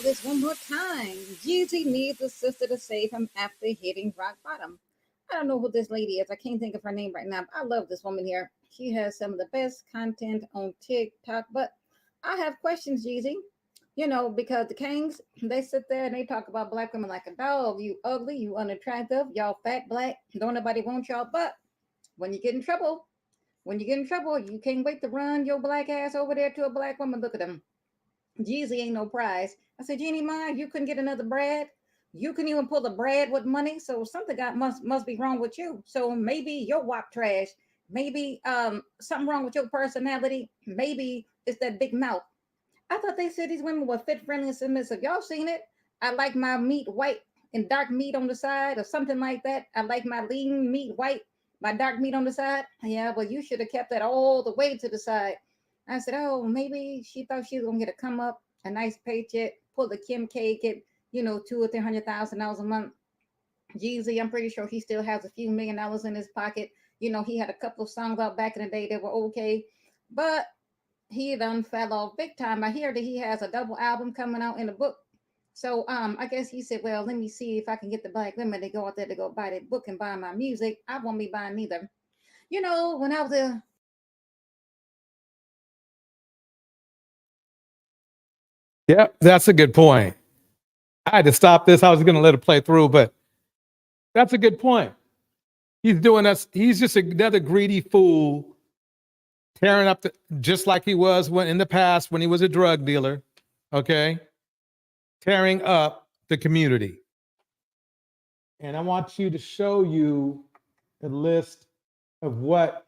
this one more time. Jeezy needs a sister to save him after hitting rock bottom. I don't know who this lady is. I can't think of her name right now. But I love this woman here. She has some of the best content on TikTok. But I have questions, Jeezy. Because the Kings, they sit there and they talk about black women like a dog. You ugly, you unattractive, y'all fat black. Don't nobody want y'all. But when you get in trouble, you can't wait to run your black ass over there to a black woman. Look at them. Jeezy ain't no prize. I said, Jeannie, you couldn't get another Brad. You couldn't even pull a Brad with money. So something must be wrong with you. So maybe your WAP trash. Maybe something wrong with your personality. Maybe it's that big mouth. I thought they said these women were fit, friendly, and submissive. Y'all seen it? I like my meat white and dark meat on the side or something like that. I like my lean meat white, my dark meat on the side. Yeah, but you should have kept that all the way to the side. I said, oh, maybe she thought she was gonna get a come up, a nice paycheck, pull the Kim K, get $200,000 or $300,000 a month. Jeezy, I'm pretty sure he still has a few $1,000,000 in his pocket. He had a couple of songs out back in the day that were okay, but he done fell off big time. I hear that he has a double album coming out in a book. So I guess he said, well, let me see if I can get the black women to go out there to go buy that book and buy my music. I won't be buying neither. When I was a Yeah, that's a good point. I had to stop this. I was going to let it play through, but that's a good point. He's doing us. He's just another greedy fool, tearing up just like he was in the past when he was a drug dealer. Okay, tearing up the community. And I want you to show you a list of what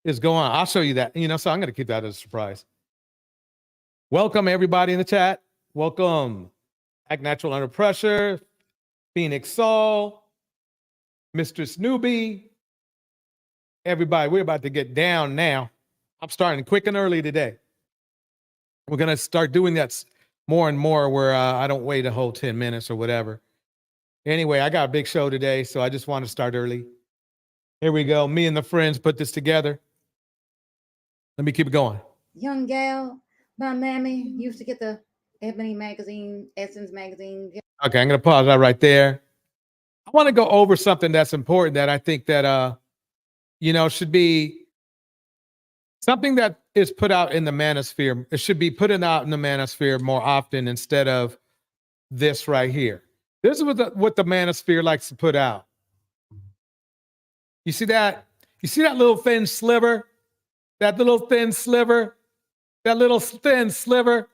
is going on. I'll show you that. So I'm going to keep that as a surprise. Welcome everybody in the chat. Welcome, Act Natural Under Pressure, Phoenix Soul, Mr. Snoopy. Everybody, we're about to get down now. I'm starting quick and early today. We're going to start doing that more and more where I don't wait a whole 10 minutes or whatever. Anyway, I got a big show today, so I just want to start early. Here we go. Me and the friends put this together. Let me keep it going. Young gal, my mammy used to get the Ebony magazine, Essence magazine. Okay, I'm going to pause that right there. I want to go over something that's important that I think that, should be something that is put out in the manosphere. It should be put out in the manosphere more often instead of this right here. This is what the manosphere likes to put out. You see that? You see that little thin sliver? That little thin sliver? That little thin sliver?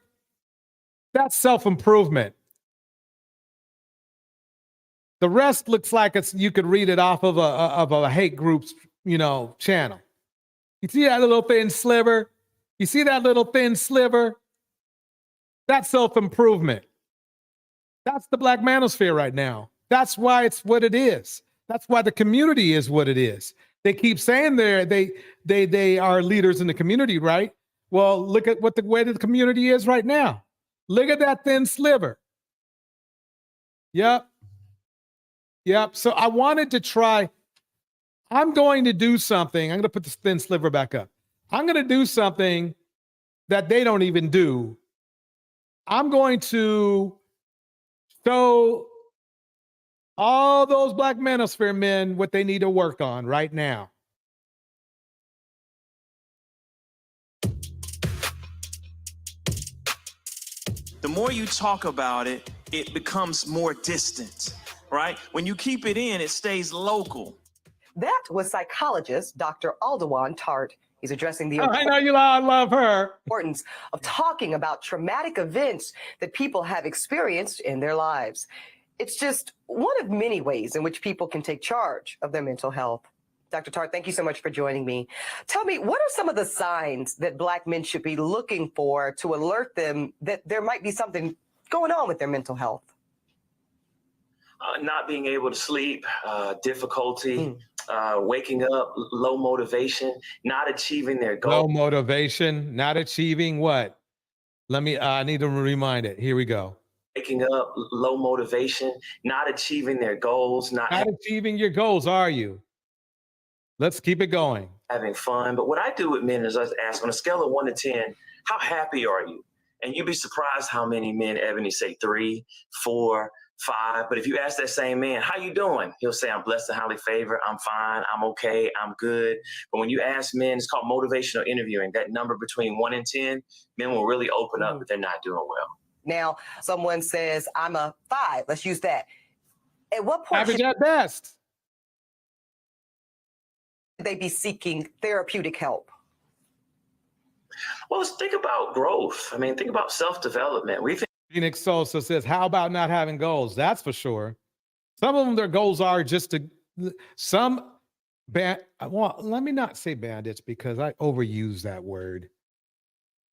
That's self-improvement. The rest looks like you could read it off of a hate group's, channel. You see that little thin sliver? You see that little thin sliver? That's self-improvement. That's the black manosphere right now. That's why it's what it is. That's why the community is what it is. They keep saying they are leaders in the community, right? Well, look at what the way the community is right now. Look at that thin sliver. Yep. So I wanted to try. I'm going to do something. I'm going to put this thin sliver back up. I'm going to do something that they don't even do. I'm going to show all those black manosphere men what they need to work on right now. The more you talk about it, it becomes more distant, right? When you keep it in, it stays local. That was psychologist Dr. Aldewan Tart. He's addressing the I know you. I love her. importance of talking about traumatic events that people have experienced in their lives. It's just one of many ways in which people can take charge of their mental health. Dr. Tart, thank you so much for joining me. Tell me, what are some of the signs that Black men should be looking for to alert them that there might be something going on with their mental health? Not being able to sleep, difficulty, waking up, low motivation, not achieving their goal. Low motivation, not achieving what? I need to remind it. Here we go. Waking up, low motivation, not achieving their goals, not achieving your goals, are you? Let's keep it going. Having fun. But what I do with men is I ask on a scale of 1 to 10, how happy are you? And you'd be surprised how many men, Ebony, say 3, 4, 5. But if you ask that same man, how you doing? He'll say, I'm blessed and highly favored. I'm fine. I'm okay. I'm good. But when you ask men, it's called motivational interviewing. That number between 1 and 10, men will really open up if they're not doing well. Now, someone says, I'm a 5. Let's use that. At what point Average at best. should they be seeking therapeutic help? Well, let's think about growth. I mean, think about self-development. We think Phoenix Sosa says, how about not having goals? That's for sure. Some of them, their goals are just to, well, let me not say bandits because I overuse that word.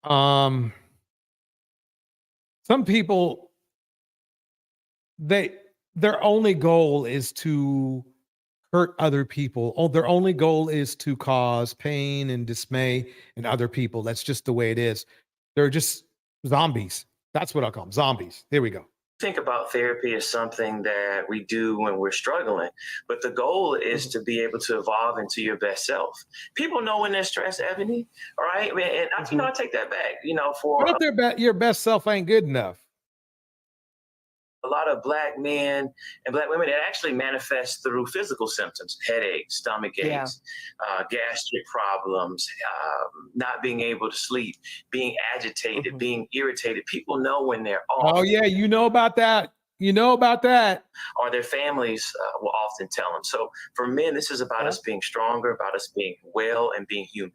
Some people, their only goal is to hurt other people. Oh, their only goal is to cause pain and dismay in other people. That's just the way it is. They're just zombies. That's what I call them, zombies. There we go. Think about therapy as something that we do when we're struggling, but the goal is to be able to evolve into your best self. People know when they're stressed, Ebony, all right? And I take that back, for what if your best self ain't good enough? a lot of Black men and Black women, it actually manifests through physical symptoms: headaches, stomach aches, gastric problems, not being able to sleep, being agitated, being irritated. People know when they're off. Oh, yeah, you know about that. You know about that. Or their families will often tell them. So for men, this is about us being stronger, about us being well and being human.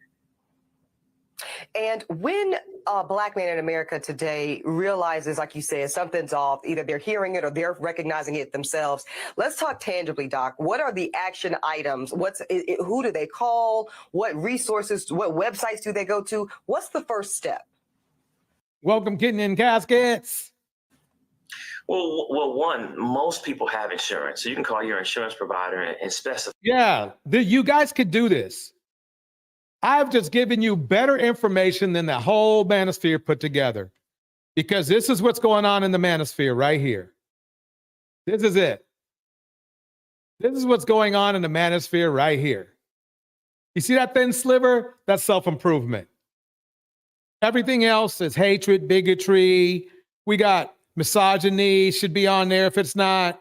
And when a Black man in America today realizes, like you said, something's off, either they're hearing it or they're recognizing it themselves. Let's talk tangibly, Doc. What are the action items? Who do they call? What resources, what websites do they go to? What's the first step? Welcome, Kitten in Caskets. Well, one, most people have insurance. So you can call your insurance provider and specify. Yeah, you guys could do this. I've just given you better information than the whole Manosphere put together, because this is what's going on in the Manosphere right here. This is it. This is what's going on in the Manosphere right here. You see that thin sliver? That's self-improvement. Everything else is hatred, bigotry. We got misogyny should be on there if it's not,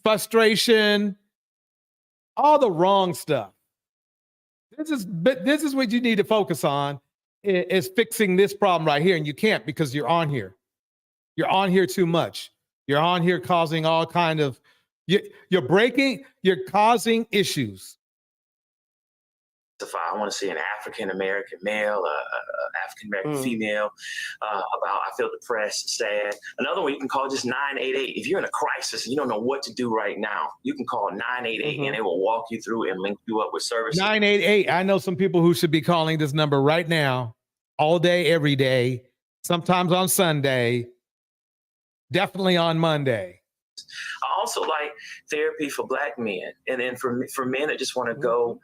frustration, all the wrong stuff. This is what you need to focus on, is fixing this problem right here. And you can't, because you're on here. You're on here too much. You're on here causing all kind of, you're causing issues. I want to see an African-American male, African-American female, about I feel depressed, sad. Another one, you can call just 988. If you're in a crisis and you don't know what to do right now, you can call 988 and it will walk you through and link you up with services. 988. I know some people who should be calling this number right now, all day, every day, sometimes on Sunday, definitely on Monday. I also like therapy for Black men. And then for men that just want to go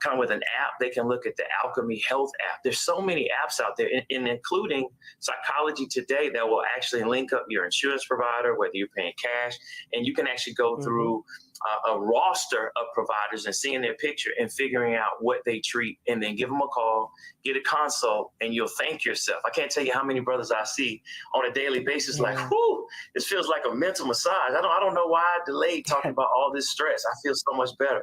kind of with an app, they can look at the Alchemy Health app. There's so many apps out there, and including Psychology Today, that will actually link up your insurance provider, whether you're paying cash, and you can actually go through a roster of providers and seeing their picture and figuring out what they treat, and then give them a call, get a consult, and you'll thank yourself. I can't tell you how many brothers I see on a daily basis like, whoo, this feels like a mental massage. I don't know why I delayed talking about all this stress. I feel so much better.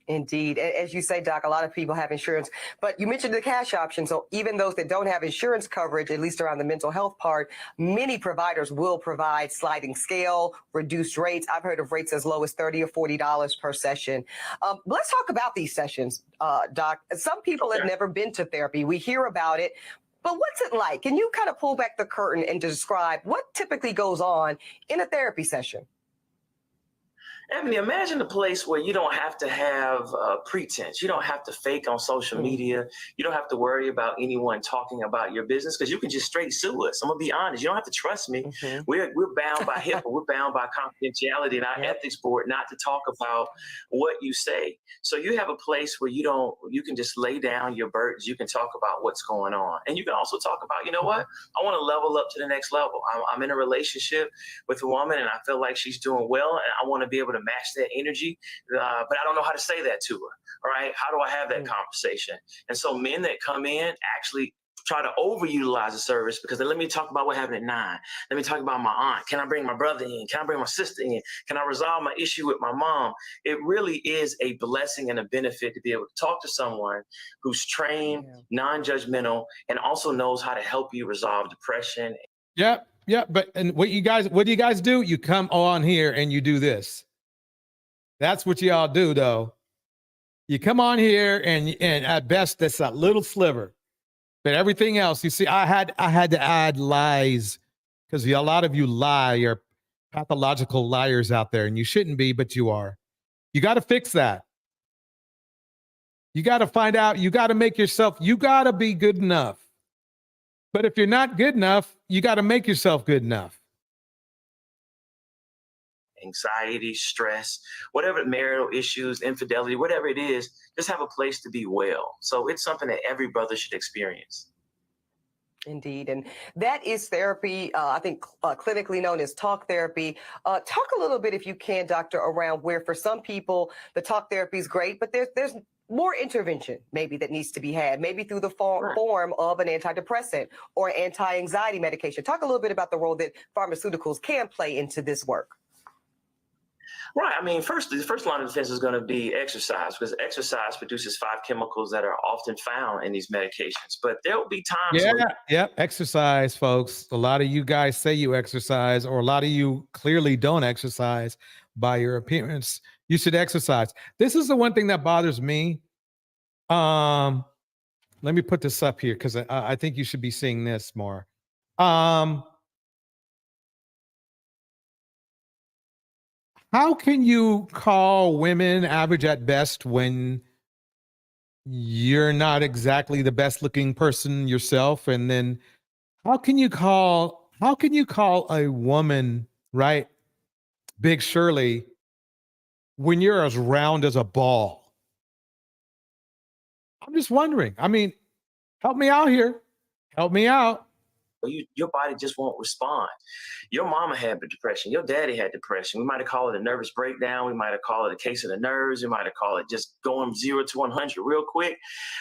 Indeed. As you say, Doc, a lot of people have insurance, but you mentioned the cash option. So even those that don't have insurance coverage, at least around the mental health part, many providers will provide sliding scale, reduced rates. I've heard of rates as low as $30 or $40 per session. Let's talk about these sessions, Doc. Some people have never been to therapy. We hear about it, but what's it like? Can you kind of pull back the curtain and describe what typically goes on in a therapy session? Ebony, imagine a place where you don't have to have pretense. You don't have to fake on social media. You don't have to worry about anyone talking about your business, because you can just straight sue us. I'm going to be honest. You don't have to trust me. We're bound by HIPAA. We're bound by confidentiality and our ethics board not to talk about what you say. So you have a place where you can just lay down your burdens. You can talk about what's going on. And you can also talk about, you know what? I want to level up to the next level. I'm in a relationship with a woman and I feel like she's doing well, and I want to be able to match that energy, but I don't know how to say that to her. All right, how do I have that conversation? And so men that come in actually try to overutilize the service because let me talk about what happened at 9. Let me talk about my aunt. Can I bring my brother in? Can I bring my sister in? Can I resolve my issue with my mom? It really is a blessing and a benefit to be able to talk to someone who's trained, non-judgmental, and also knows how to help you resolve depression. Yeah. But and what do you guys do? You come on here and you do this. That's what y'all do, though. You come on here and at best that's a little sliver. But everything else, you see, I had to add lies because a lot of you lie. You're pathological liars out there, and you shouldn't be, but you are. You got to fix that. You got to find out. You got to make yourself. You got to be good enough. But if you're not good enough, you got to make yourself good enough. Anxiety, stress, whatever, marital issues, infidelity, whatever it is, just have a place to be well. So it's something that every brother should experience. Indeed. And that is therapy, I think clinically known as talk therapy. Talk a little bit, if you can, doctor, around where for some people the talk therapy is great, but there's more intervention maybe that needs to be had, maybe through the form of an antidepressant or anti-anxiety medication. Talk a little bit about the role that pharmaceuticals can play into this work. Right. I mean, the first line of defense is going to be exercise, because exercise produces 5 chemicals that are often found in these medications. But there will be times. Exercise, folks. A lot of you guys say you exercise, or a lot of you clearly don't exercise by your appearance. You should exercise. This is the one thing that bothers me. Let me put this up here because I think you should be seeing this more. How can you call women average at best when you're not exactly the best looking person yourself? And then how can you call a woman, right, Big Shirley, when you're as round as a ball? I'm just wondering. I mean, help me out here. Help me out. Your body just won't respond. Your mama had depression. Your daddy had depression. We might have called it a nervous breakdown. We might have called it a case of the nerves. We might have called it just going 0 to 100 real quick.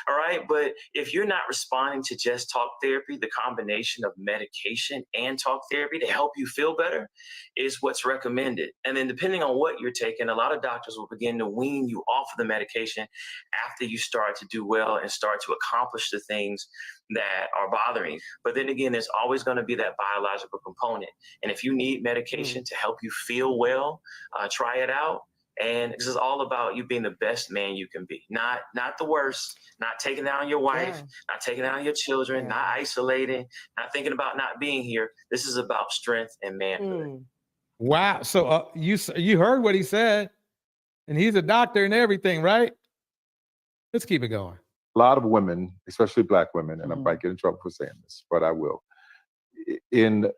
All right. But if you're not responding to just talk therapy, the combination of medication and talk therapy to help you feel better is what's recommended. And then depending on what you're taking, a lot of doctors will begin to wean you off of the medication after you start to do well and start to accomplish the things that are bothering. But then again, there's always going to be that biological component. And if you need medication to help you feel well, try it out. And this is all about you being the best man you can be, not the worst, not taking down your wife, not taking down your children, not isolating, not thinking about not being here. This is about strength and manhood. Wow. So you heard what he said, and he's a doctor and everything, right? Let's keep it going. A lot of women, especially Black women, and I might get in trouble for saying this, but I will. In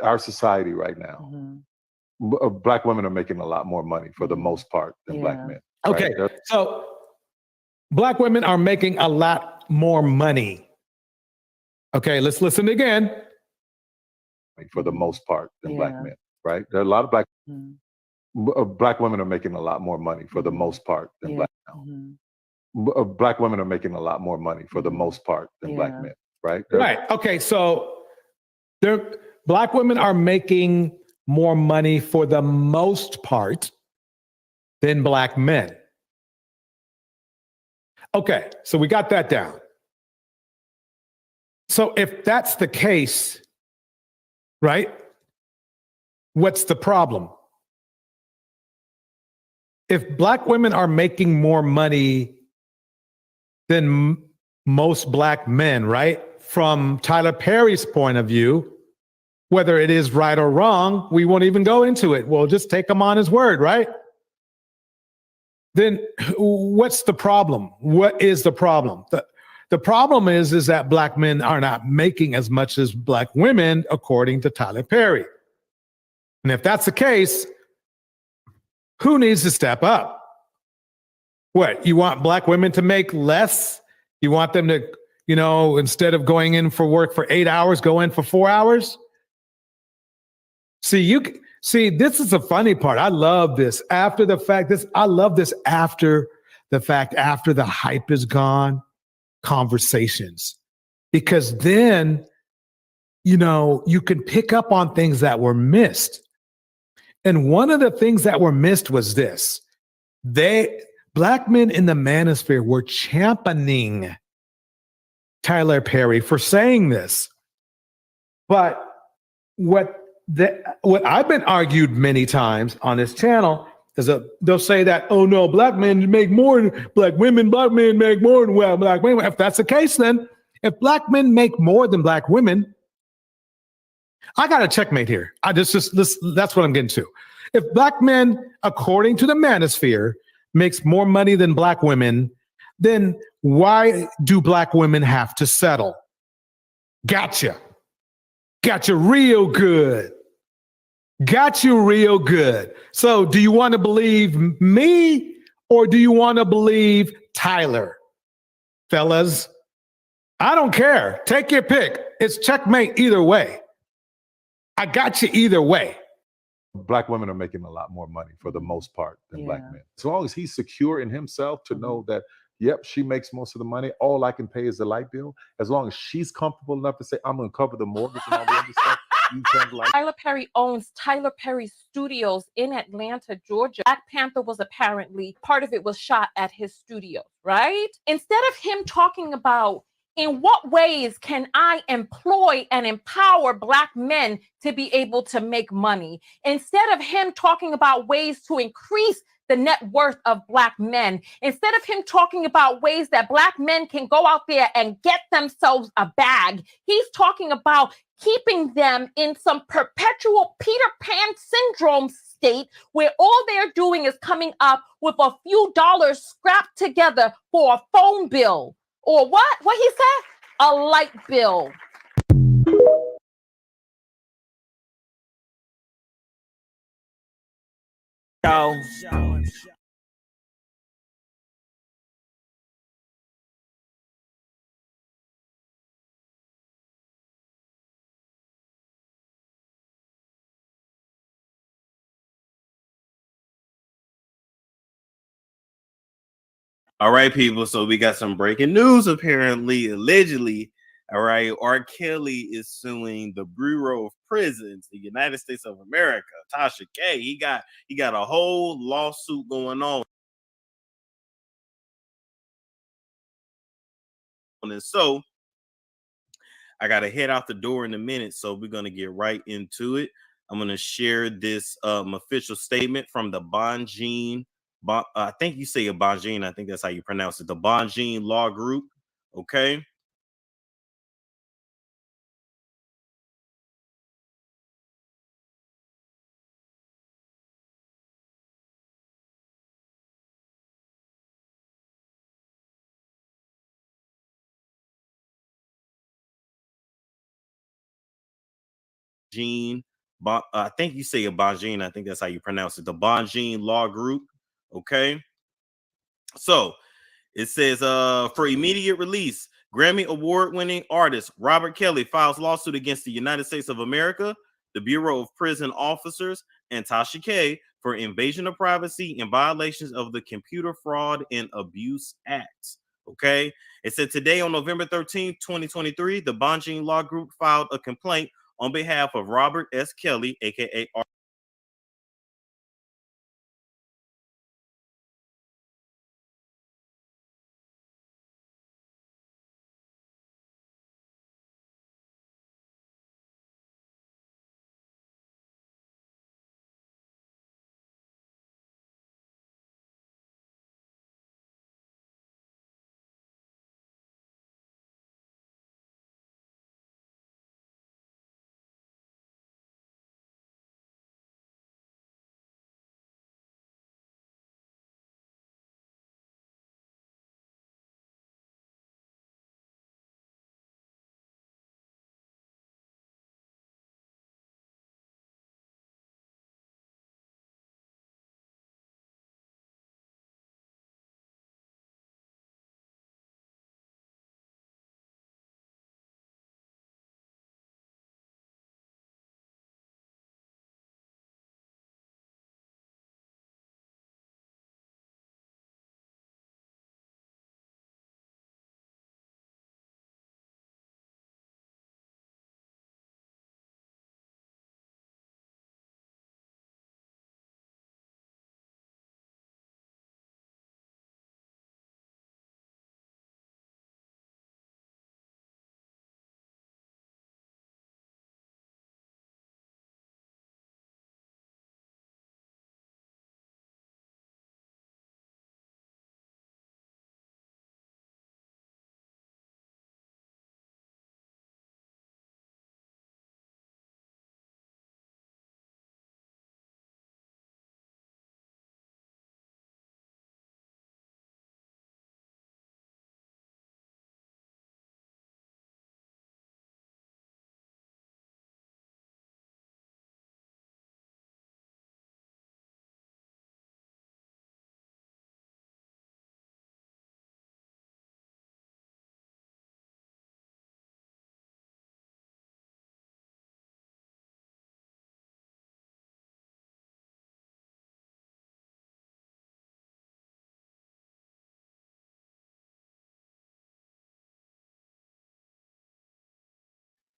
our society right now, Black women are making a lot more money for the most part than Black men. Okay, right? So Black women are making a lot more money. Okay, let's listen again. For the most part than Black men, right? There are a lot of Black women are making a lot more money for the most part than Black men. Black women are making a lot more money for the most part than Black men, right? Right. Okay. So Black women are making more money for the most part than Black men. Okay. So we got that down. So if that's the case, right, what's the problem? If Black women are making more money than most Black men, right? From Tyler Perry's point of view, whether it is right or wrong, we won't even go into it. We'll just take him on his word, right? Then what's the problem? What is the problem? The problem is that Black men are not making as much as Black women, according to Tyler Perry. And if that's the case, who needs to step up? What, you want Black women to make less? You want them to, instead of going in for work for 8 hours, go in for 4 hours? See, this is the funny part. I love this. After the fact, after the hype is gone, conversations, because then, you know, you can pick up on things that were missed. And one of the things that were missed was this. Black men in the manosphere were championing Tyler Perry for saying this. But what I've been argued many times on this channel is that they'll say that, oh no, black men make more than black women, black men make more than black women. If that's the case, then if black men make more than black women, I got a checkmate here. That's what I'm getting to. If black men, according to the manosphere, makes more money than black women, then why do black women have to settle? Gotcha. Got you real good. Got you real good. So do you want to believe me or do you want to believe Tyler? Fellas, I don't care. Take your pick. It's checkmate either way. I got you either way. Black women are making a lot more money for the most part than black men. As long as he's secure in himself to know that, yep, she makes most of the money. All I can pay is the light bill. As long as she's comfortable enough to say, I'm going to cover the mortgage and all the other stuff. Tyler Perry owns Tyler Perry Studios in Atlanta, Georgia. Black Panther was apparently, part of it was shot at his studio, right? Instead of him talking about in what ways can I employ and empower black men to be able to make money, instead of him talking about ways to increase the net worth of black men, instead of him talking about ways that black men can go out there and get themselves a bag, he's talking about keeping them in some perpetual Peter Pan syndrome state where all they're doing is coming up with a few dollars scrapped together for a phone bill. Or what? What he said? A light bill. All right, people. So we got some breaking news. Apparently, allegedly, all right, R. Kelly is suing the Bureau of Prisons, the United States of America. Tasha K. He got a whole lawsuit going on. And so I gotta head out the door in a minute. So we're gonna get right into it. I'm gonna share this official statement from the Bonjean. I think you say a Bonjean. I think that's how you pronounce it. The Bonjean Law Group. Okay. I think you say a Bonjean. I think that's how you pronounce it. The Bonjean Law Group. Okay. So it says for immediate release, Grammy award-winning artist Robert Kelly files lawsuit against the United States of America, the Bureau of Prison Officers, and Tasha K for invasion of privacy and violations of the Computer Fraud and Abuse Act. Okay. It said today on November 13th, 2023, the Bonjean Law Group filed a complaint on behalf of Robert S. Kelly, aka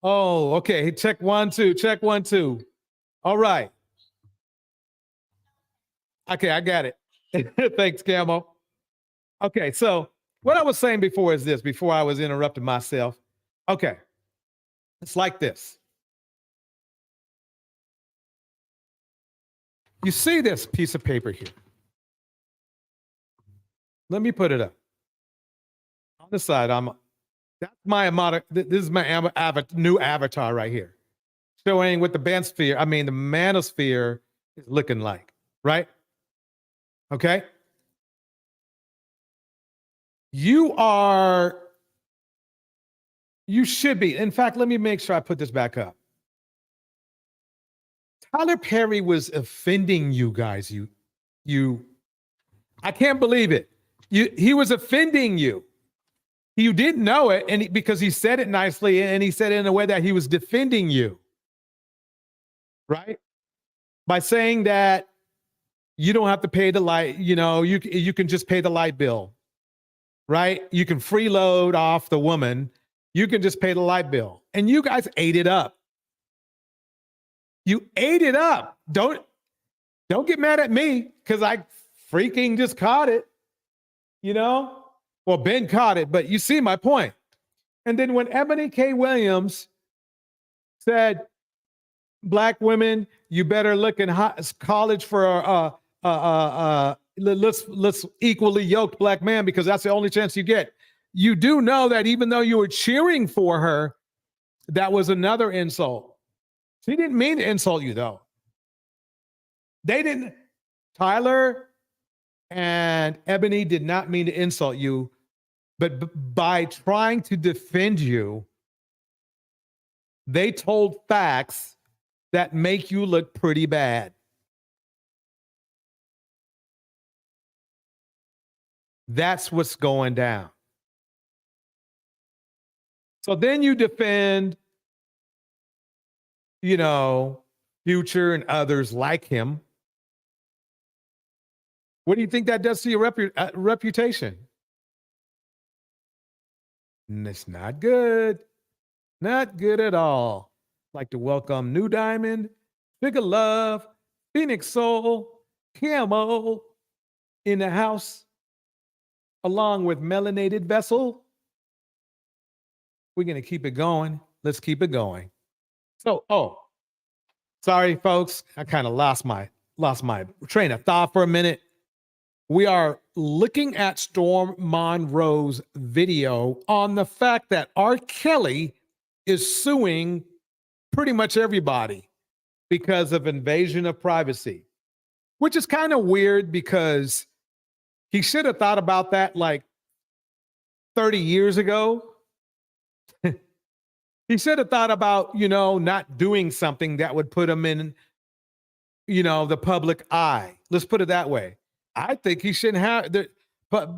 Oh, okay. Check 1, 2. Check 1, 2. All right. Okay, I got it. Thanks, Camo. Okay, so what I was saying before is this, before I was interrupting myself. Okay, it's like this. You see this piece of paper here. Let me put it up. On the side, that's my this is my new avatar right here. Showing what the Bandsphere, the Manosphere is looking like, right? Okay. You should be. In fact, let me make sure I put this back up. Tyler Perry was offending you guys. I can't believe it. He was offending you. You didn't know it, and because he said it nicely, and he said it in a way that he was defending you, right? By saying that you don't have to pay the light, you can just pay the light bill, right? You can freeload off the woman. You can just pay the light bill. And you guys ate it up. You ate it up. Don't get mad at me because I freaking just caught it, Well, Ben caught it, but you see my point. And then when Ebony K. Williams said, Black women, you better look in college for let's equally yoked Black man because that's the only chance you get. You do know that even though you were cheering for her, that was another insult. She didn't mean to insult you, though. They didn't. Tyler and Ebony did not mean to insult you, but by trying to defend you, they told facts that make you look pretty bad. That's what's going down. So then you defend, Future and others like him. What do you think that does to your reputation? And it's not good. Not good at all. I'd like to welcome New Diamond, Figure Love, Phoenix Soul, Camo in the house, along with Melanated Vessel. We're going to keep it going. Let's keep it going. So, sorry, folks. I kind of lost my train of thought for a minute. We are looking at Storm Monroe's video on the fact that R. Kelly is suing pretty much everybody because of invasion of privacy, which is kind of weird because he should have thought about that like 30 years ago. He should have thought about, not doing something that would put him in, the public eye. Let's put it that way. I think he shouldn't have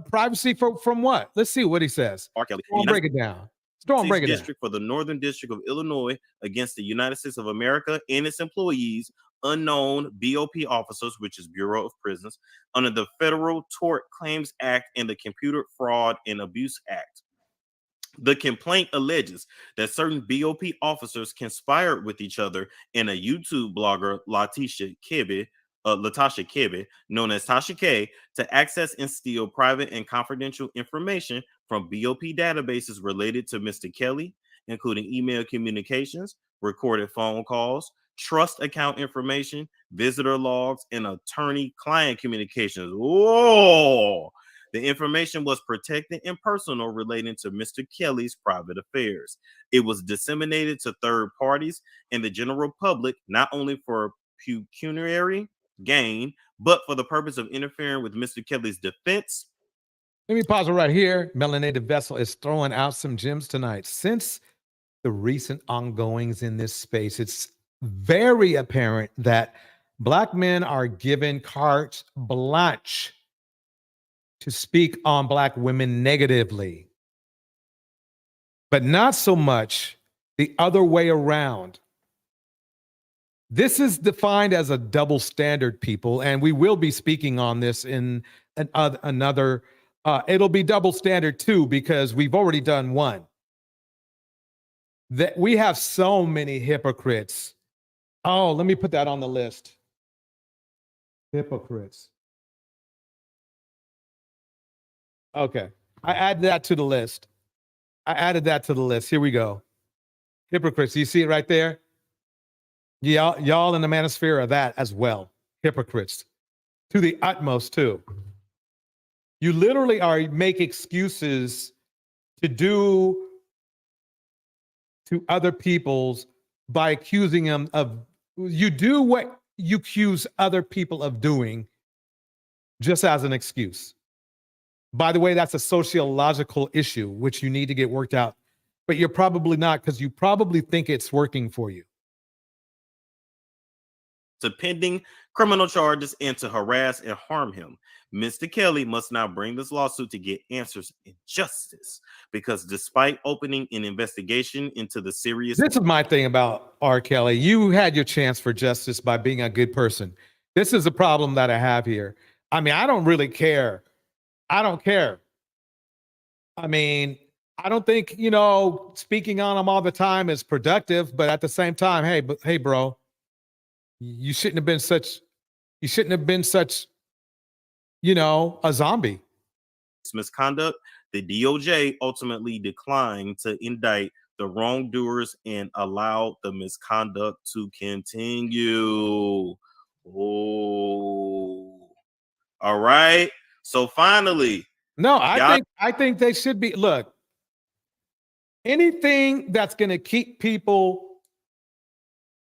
privacy from what? Let's see what he says. R. Kelly. Storm, break it down. Storm, break it down. District for the Northern District of Illinois against the United States of America and its employees, unknown BOP officers, which is Bureau of Prisons, under the Federal Tort Claims Act and the Computer Fraud and Abuse Act. The complaint alleges that certain BOP officers conspired with each other and a YouTube blogger, Latasha Kebe, known as Tasha K, to access and steal private and confidential information from BOP databases related to Mr. Kelly, including email communications, recorded phone calls, trust account information, visitor logs, and attorney-client communications. Whoa! The information was protected and personal relating to Mr. Kelly's private affairs. It was disseminated to third parties and the general public, not only for pecuniary gain, but for the purpose of interfering with Mr. Kelly's defense. Let me pause it right here. Melanated Vessel is throwing out some gems tonight. Since the recent ongoings in this space, it's very apparent that Black men are given carte blanche to speak on Black women negatively, but not so much the other way around. This is defined as a double standard, people, and we will be speaking on this in another. It'll be double standard too, because we've already done one. that we have so many hypocrites. Oh, let me put that on the list. Hypocrites. Okay. I added that to the list. Here we go. Hypocrites. You see it right there? Y'all in the manosphere are that as well. Hypocrites. To the utmost, too. You literally make excuses to do to other people's by accusing them of, you do what you accuse other people of doing just as an excuse. By the way, that's a sociological issue, which you need to get worked out, but you're probably not, because you probably think it's working for you. To pending criminal charges and to harass and harm him. Mr. Kelly must now bring this lawsuit to get answers and justice, because despite opening an investigation into the serious... This is my thing about R. Kelly. You had your chance for justice by being a good person. This is a problem that I have here. I mean, I don't really care. I don't care. I mean, I don't think, speaking on him all the time is productive, but at the same time, hey, bro, you shouldn't have been such, a zombie. Misconduct, the DOJ ultimately declined to indict the wrongdoers and allowed the misconduct to continue. Oh, all right. So finally, no, I think they should be. Look, anything that's going to keep people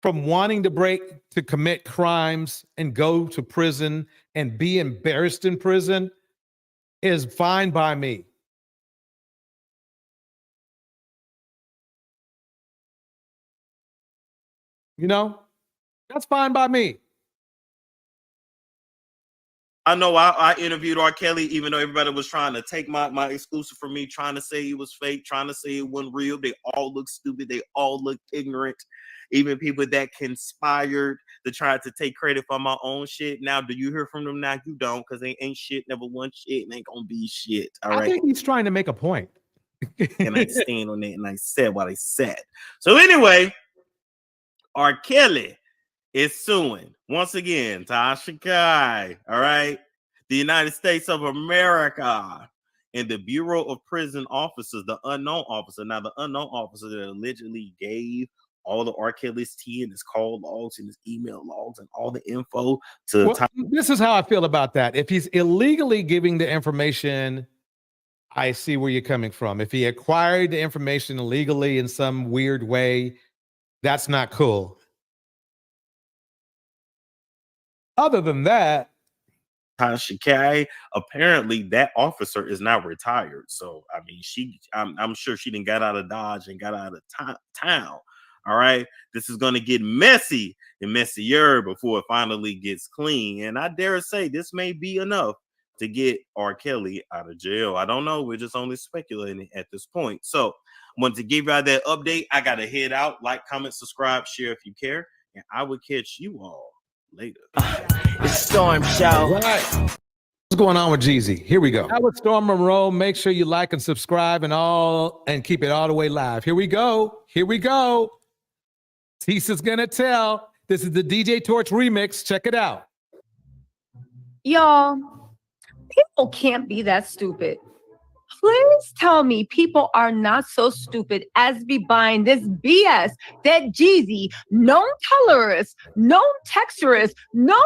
from wanting to commit crimes and go to prison and be embarrassed in prison is fine by me. That's fine by me. I know I interviewed R. Kelly, even though everybody was trying to take my exclusive from me, trying to say it was fake, trying to say it wasn't real. They all look stupid. They all look ignorant. Even people that conspired to try to take credit for my own shit. Now, do you hear from them now? You don't, because they ain't shit, never won shit, and ain't gonna be shit. All right. I think he's trying to make a point. And I stand on that, and I said what I said. So anyway, R. Kelly is suing once again Tasha Kai, all right, the United States of America, and the Bureau of Prison Officers, the unknown officer. Now, the unknown officer that allegedly gave all the R. Kelly's tea and his call logs and his email logs and all the info to this is how I feel about that. If he's illegally giving the information, I see where you're coming from. If he acquired the information illegally in some weird way, that's not cool. Other than that, Tasha Kai, apparently that officer is now retired. So I mean, I'm sure she didn't got out of Dodge and got out of town. All right, this is going to get messy and messier before it finally gets clean. And I dare say this may be enough to get R. Kelly out of jail. I don't know. We're just only speculating at this point. So I wanted to give y'all that update. I got to head out. Like, comment, subscribe, share if you care. And I will catch you all later. It's Storm Show. Right. What's going on with Jeezy? Here we go. That was Storm Monroe. Make sure you like and subscribe and keep it all the way live. Here we go. Tisa's gonna tell. This is the DJ Torch remix. Check it out. Y'all, people can't be that stupid. Please tell me people are not so stupid as be buying this BS that Jeezy, known colorist, known texturist, known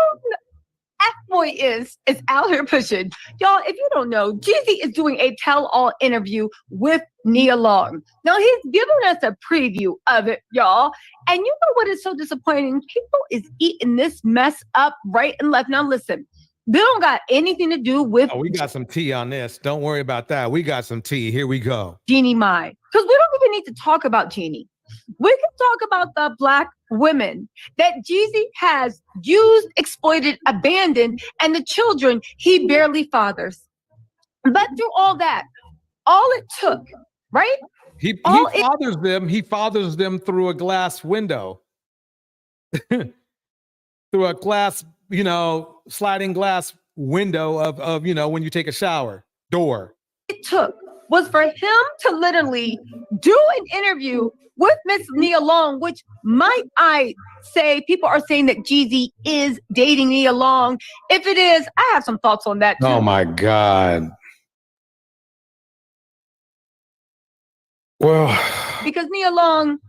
F-boy is out here pushing. Y'all, if you don't know, Jeezy is doing a tell-all interview with Nia Long. Now, he's giving us a preview of it, y'all. And you know what is so disappointing? People is eating this mess up right and left. Now, listen. They don't got anything to do with... Oh, we got some tea on this. Don't worry about that. We got some tea. Here we go. Jeannie Mai. Because we don't even need to talk about Jeannie. We can talk about the Black women that Jeezy has used, exploited, abandoned, and the children he barely fathers. But through all that, all it took, right? He fathers them through a glass window. Through a glass, sliding glass window of when you take a shower door. It took was for him to literally do an interview with Miss Nia Long, which might I say people are saying that Jeezy is dating Nia Long. If it is, I have some thoughts on that too. Oh my God. Well, because Nia Long,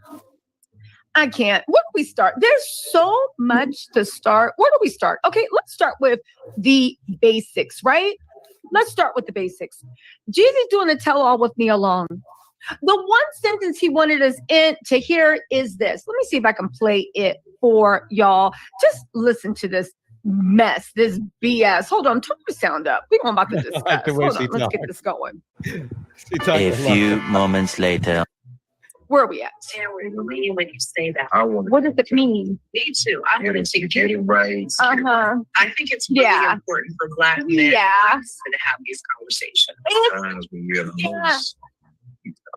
I can't. Where do we start? There's so much to start. Where do we start? Okay, let's start with the basics, right? Let's start with the basics. Jeezy's doing a tell-all with Nia Long. The one sentence he wanted us to hear is this. Let me see if I can play it for y'all. Just listen to this mess, this BS. Hold on, turn the sound up. We're about to discuss. Like Hold on, let's get this going. A few moments later. Where are we at? When you say that, What does it mean? me too. I want to see getting rights. Uh-huh. I think it's really important for Black men to have these conversations. Times when we're the most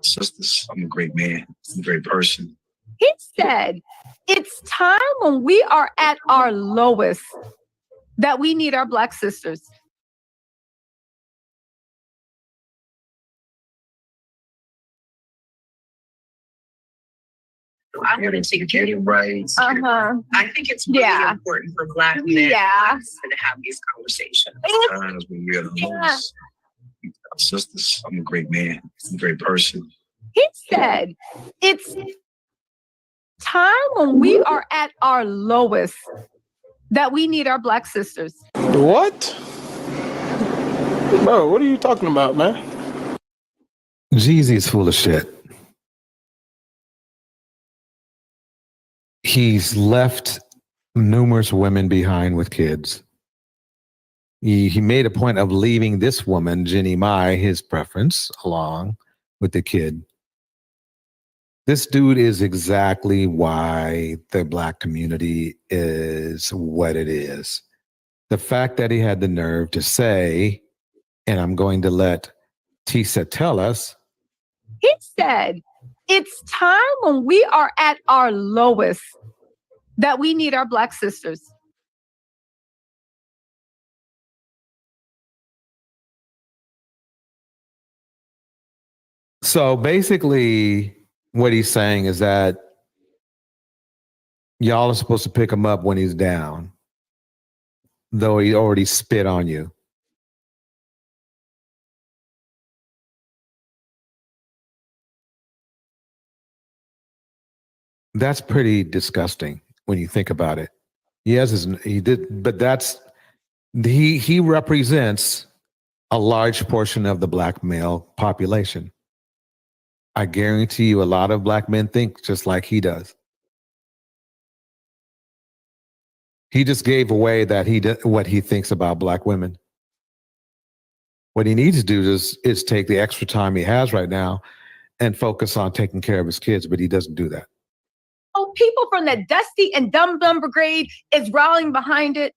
sisters. I'm a great man. I'm a great person. He said, it's time when we are at our lowest that we need our Black sisters. I want to see getting rights. Uh-huh. I think it's really important for Black men to have these conversations. Times when we're the most sisters. I'm a great man. I'm a great person. He said, it's time when we are at our lowest that we need our Black sisters. What? Bro, what are you talking about, man? Jeezy's full of shit. He's left numerous women behind with kids. He made a point of leaving this woman, Jenny Mai, his preference, along with the kid. This dude is exactly why the Black community is what it is. The fact that he had the nerve to say, and I'm going to let Tisa tell us. He said, it's time when we are at our lowest that we need our Black sisters. So basically, what he's saying is that y'all are supposed to pick him up when he's down, though he already spit on you. That's pretty disgusting when you think about it. He represents a large portion of the Black male population. I guarantee you a lot of Black men think just like he does. He just gave away that what he thinks about Black women. What he needs to do is take the extra time he has right now and focus on taking care of his kids, but he doesn't do that. Oh, people from that dusty and dumb brigade is rallying behind it.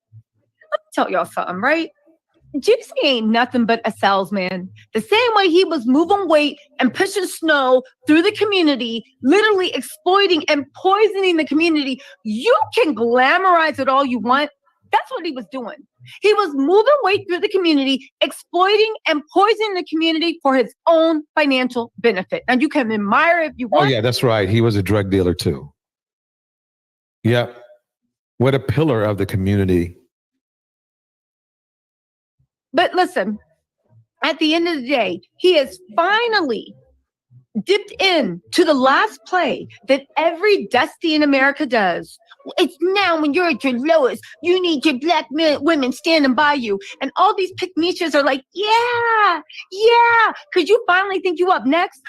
Let me tell y'all something, right? Jeezy ain't nothing but a salesman. The same way he was moving weight and pushing snow through the community, literally exploiting and poisoning the community. You can glamorize it all you want. That's what he was doing. He was moving weight through the community, exploiting and poisoning the community for his own financial benefit. And you can admire if you want. Oh, yeah, that's right. He was a drug dealer too. Yep. What a pillar of the community. But listen, at the end of the day, he has finally dipped in to the last play that every Dusty in America does. It's now when you're at your lowest, you need your Black women standing by you. And all these pick-me-shers are like, yeah, because you finally think you up next.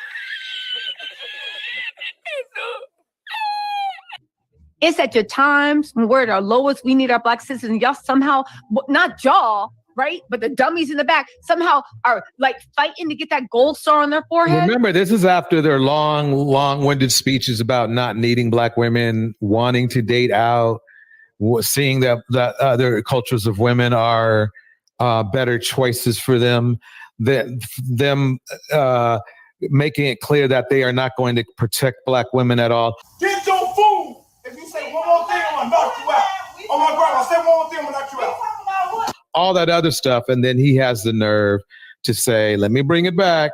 It's at your times when we're at our lowest, we need our Black sisters, and y'all somehow, not y'all, right? But the dummies in the back somehow are like fighting to get that gold star on their forehead. Remember, this is after their long-winded speeches about not needing Black women, wanting to date out, seeing that other cultures of women are better choices for them, them making it clear that they are not going to protect Black women at all. Get your food! If you say one more thing, I'm gonna knock you out. Oh my God, I said one more thing, I'm gonna knock you out. All that other stuff, and then he has the nerve to say, let me bring it back.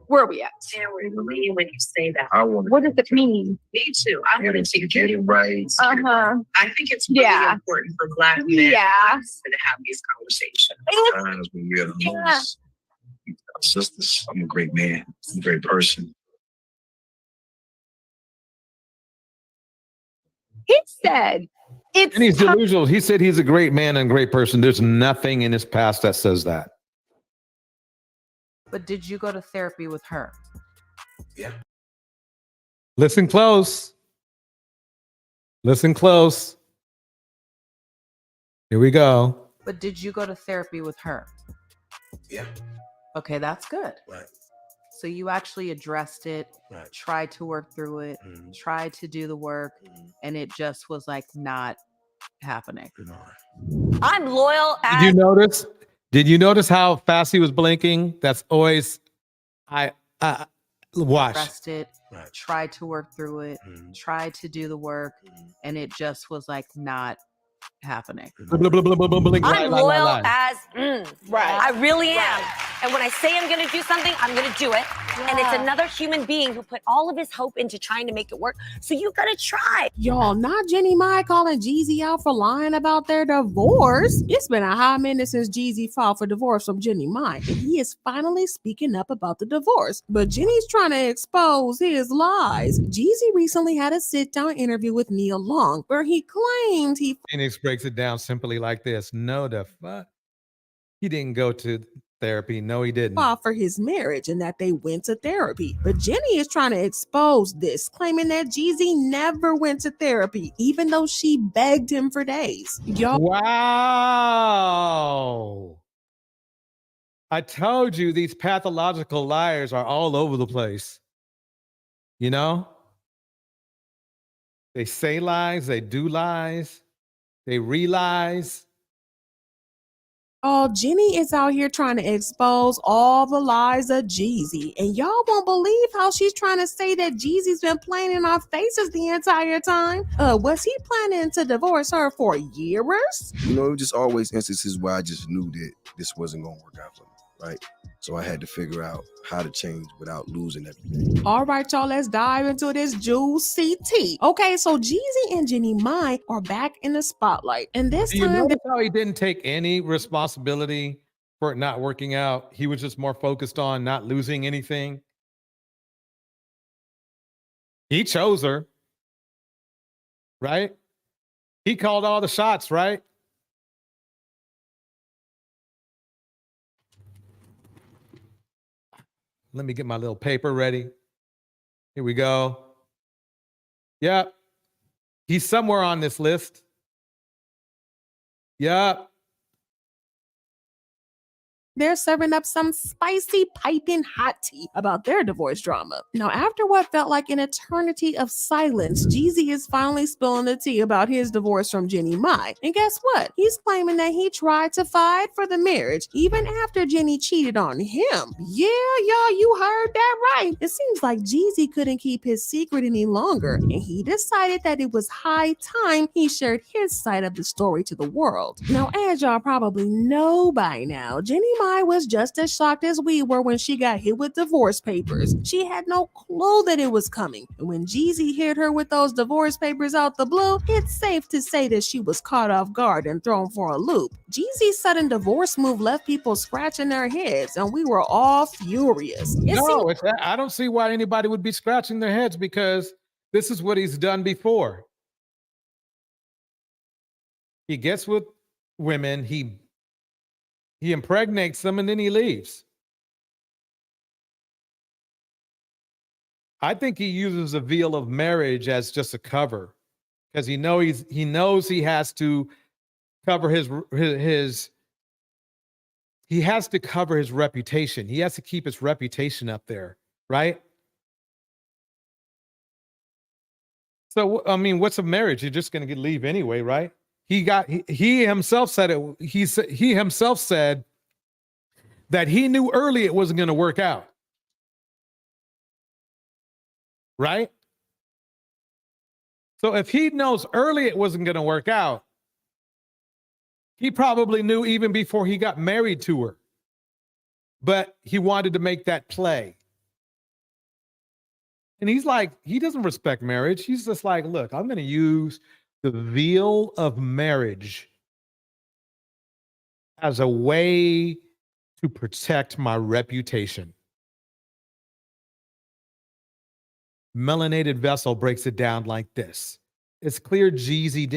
Where are we at? Yeah, when you say that. What does it mean? Me too. I want to get it right. Uh-huh. I think it's really important for Black men to have these conversations. Times when we're the sisters, I'm a great man. I'm a great person. He said it's And he's delusional. He said he's a great man and great person. There's nothing in his past that says that. But did you go to therapy with her? Yeah. Listen close. Listen close. Here we go. But did you go to therapy with her? Yeah. Okay, that's good. Right. So you actually addressed it, tried to work through it, tried to do the work, and it just was like not happening. I'm loyal as... Did you notice? Did you notice how fast he was blinking? That's always watch. Addressed it, tried to work through it, tried to do the work, and it just was like not happening. I'm loyal as I really am. And when I say I'm going to do something, I'm going to do it. And it's another human being who put all of his hope into trying to make it work. So you got to try. Y'all, not Jenny Mai calling Jeezy out for lying about their divorce. It's been a hot minute since Jeezy filed for divorce from Jenny Mai. And he is finally speaking up about the divorce. But Jenny's trying to expose his lies. Jeezy recently had a sit-down interview with Nia Long where he claimed he... Phoenix breaks it down simply like this. No, the fuck. He didn't go to therapy. No, he didn't. Fought for his marriage and that they went to therapy. But Jenny is trying to expose this, claiming that Jeezy never went to therapy, even though she begged him for days. Y'all. Wow. I told you these pathological liars are all over the place. You know? They say lies, they do lies, they re-lies. Oh, Jenny is out here trying to expose all the lies of Jeezy. And y'all won't believe how she's trying to say that Jeezy's been playing in our faces the entire time. Was he planning to divorce her for years? You know, it was just always instances where I just knew that this wasn't going to work out for me, right? So I had to figure out how to change without losing everything. All right, y'all, let's dive into this juicy tea. Okay, so Jeezy and Jenny Mai are back in the spotlight. And this Do you time... notice how he didn't take any responsibility for it not working out? He was just more focused on not losing anything. He chose her, right? He called all the shots, right? Let me get my little paper ready. Here we go. Yep. He's somewhere on this list. Yep. They're serving up some spicy, piping hot tea about their divorce drama. Now, after what felt like an eternity of silence, Jeezy is finally spilling the tea about his divorce from Jenny Mai. And guess what? He's claiming that he tried to fight for the marriage even after Jenny cheated on him. Yeah, y'all, you heard that right. It seems like Jeezy couldn't keep his secret any longer, and he decided that it was high time he shared his side of the story to the world. Now, as y'all probably know by now, Jenny Mai was just as shocked as we were when she got hit with divorce papers. She had no clue that it was coming. And when Jeezy hit her with those divorce papers out the blue, it's safe to say that she was caught off guard and thrown for a loop. Jeezy's sudden divorce move left people scratching their heads, and we were all furious. I don't see why anybody would be scratching their heads, because this is what he's done before. He gets with women, he impregnates them, and then he leaves. I think he uses the veil of marriage as just a cover, because he knows he has to cover his reputation. He has to keep his reputation up there, right? So I mean, what's a marriage? You're just going to leave anyway, right? He himself said it. He himself said that he knew early it wasn't going to work out. Right? So if he knows early it wasn't going to work out, he probably knew even before he got married to her. But he wanted to make that play. And he's like, he doesn't respect marriage. He's just like, look, I'm going to use the veil of marriage as a way to protect my reputation. Melanated Vessel breaks it down like this. It's clear Jeezy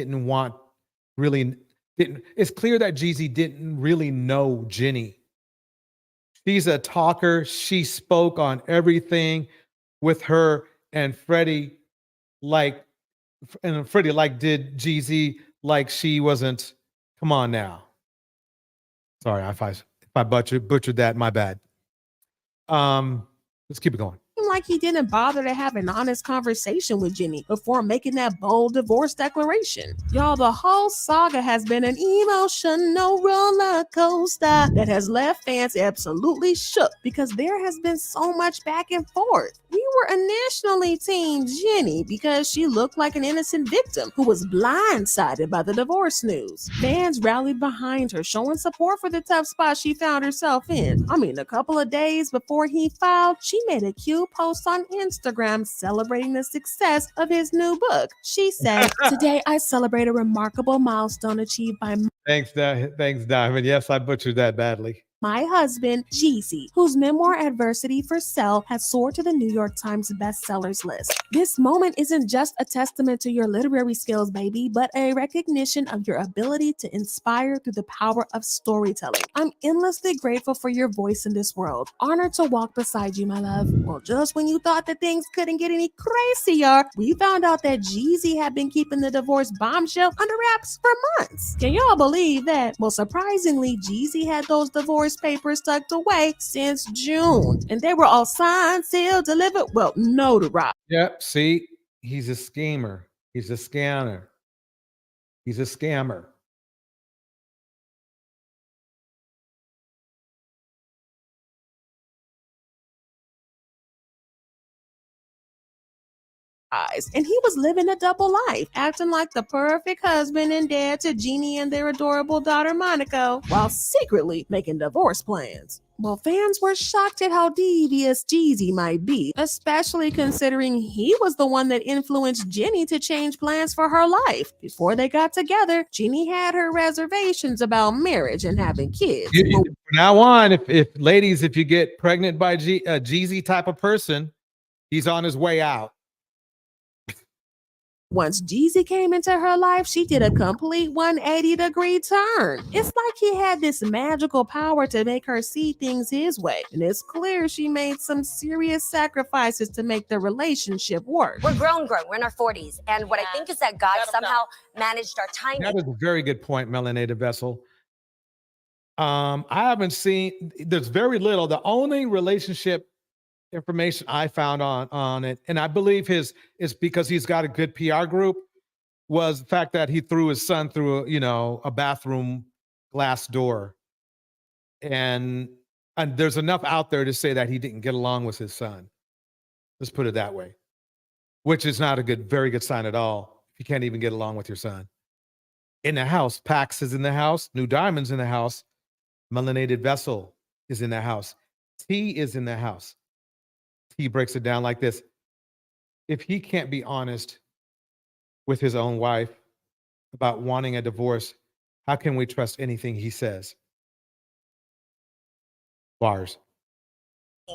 it's clear that Jeezy didn't really know Jenny. She's a talker. She spoke on everything with her and Freddie did Jeezy like she wasn't. Come on now. Sorry if I butchered that, my bad. Let's keep it going. Like he didn't bother to have an honest conversation with Jenny before making that bold divorce declaration. Y'all, the whole saga has been an emotional roller coaster that has left fans absolutely shook because there has been so much back and forth. We were initially team Jenny because she looked like an innocent victim who was blindsided by the divorce news. Fans rallied behind her, showing support for the tough spot she found herself in. I mean, a couple of days before he filed, she made a cute post on Instagram celebrating the success of his new book. She said, "Today I celebrate a remarkable milestone achieved by Thanks, Diamond. Yes, I butchered that badly. my husband, Jeezy, whose memoir Adversity for Sale has soared to the New York Times bestsellers list. This moment isn't just a testament to your literary skills, baby, but a recognition of your ability to inspire through the power of storytelling. I'm endlessly grateful for your voice in this world. Honored to walk beside you, my love." Well, just when you thought that things couldn't get any crazier, we found out that Jeezy had been keeping the divorce bombshell under wraps for months. Can y'all believe that? Well, surprisingly, Jeezy had those divorce papers tucked away since June, and they were all signed, sealed, delivered, well, notarized. Yep, see, he's a schemer. He's a scanner. He's a scammer. And he was living a double life, acting like the perfect husband and dad to Jeannie and their adorable daughter Monaco, while secretly making divorce plans. Well, fans were shocked at how devious Jeezy might be, especially considering he was the one that influenced Jenny to change plans for her life. Before they got together, Jenny had her reservations about marriage and having kids. From now on, if ladies, if you get pregnant by a Jeezy type of person, he's on his way out. Once Jeezy came into her life, she did a complete 180-degree turn. It's like he had this magical power to make her see things his way. And it's clear she made some serious sacrifices to make the relationship work. We're grown. We're in our 40s. And what I think is that God somehow managed our timing. That is a very good point, Melanated Vessel. I haven't seen, there's very little. The only relationship information I found on it, and I believe is because he's got a good PR group, was the fact that he threw his son through a bathroom glass door, and there's enough out there to say that he didn't get along with his son. Let's put it that way, which is not a very good sign at all if you can't even get along with your son. In the house, Pax is in the house, New Diamond's in the house, Melanated Vessel is in the house, T is in the house. He breaks it down like this. If he can't be honest with his own wife about wanting a divorce, how can we trust anything he says? Bars.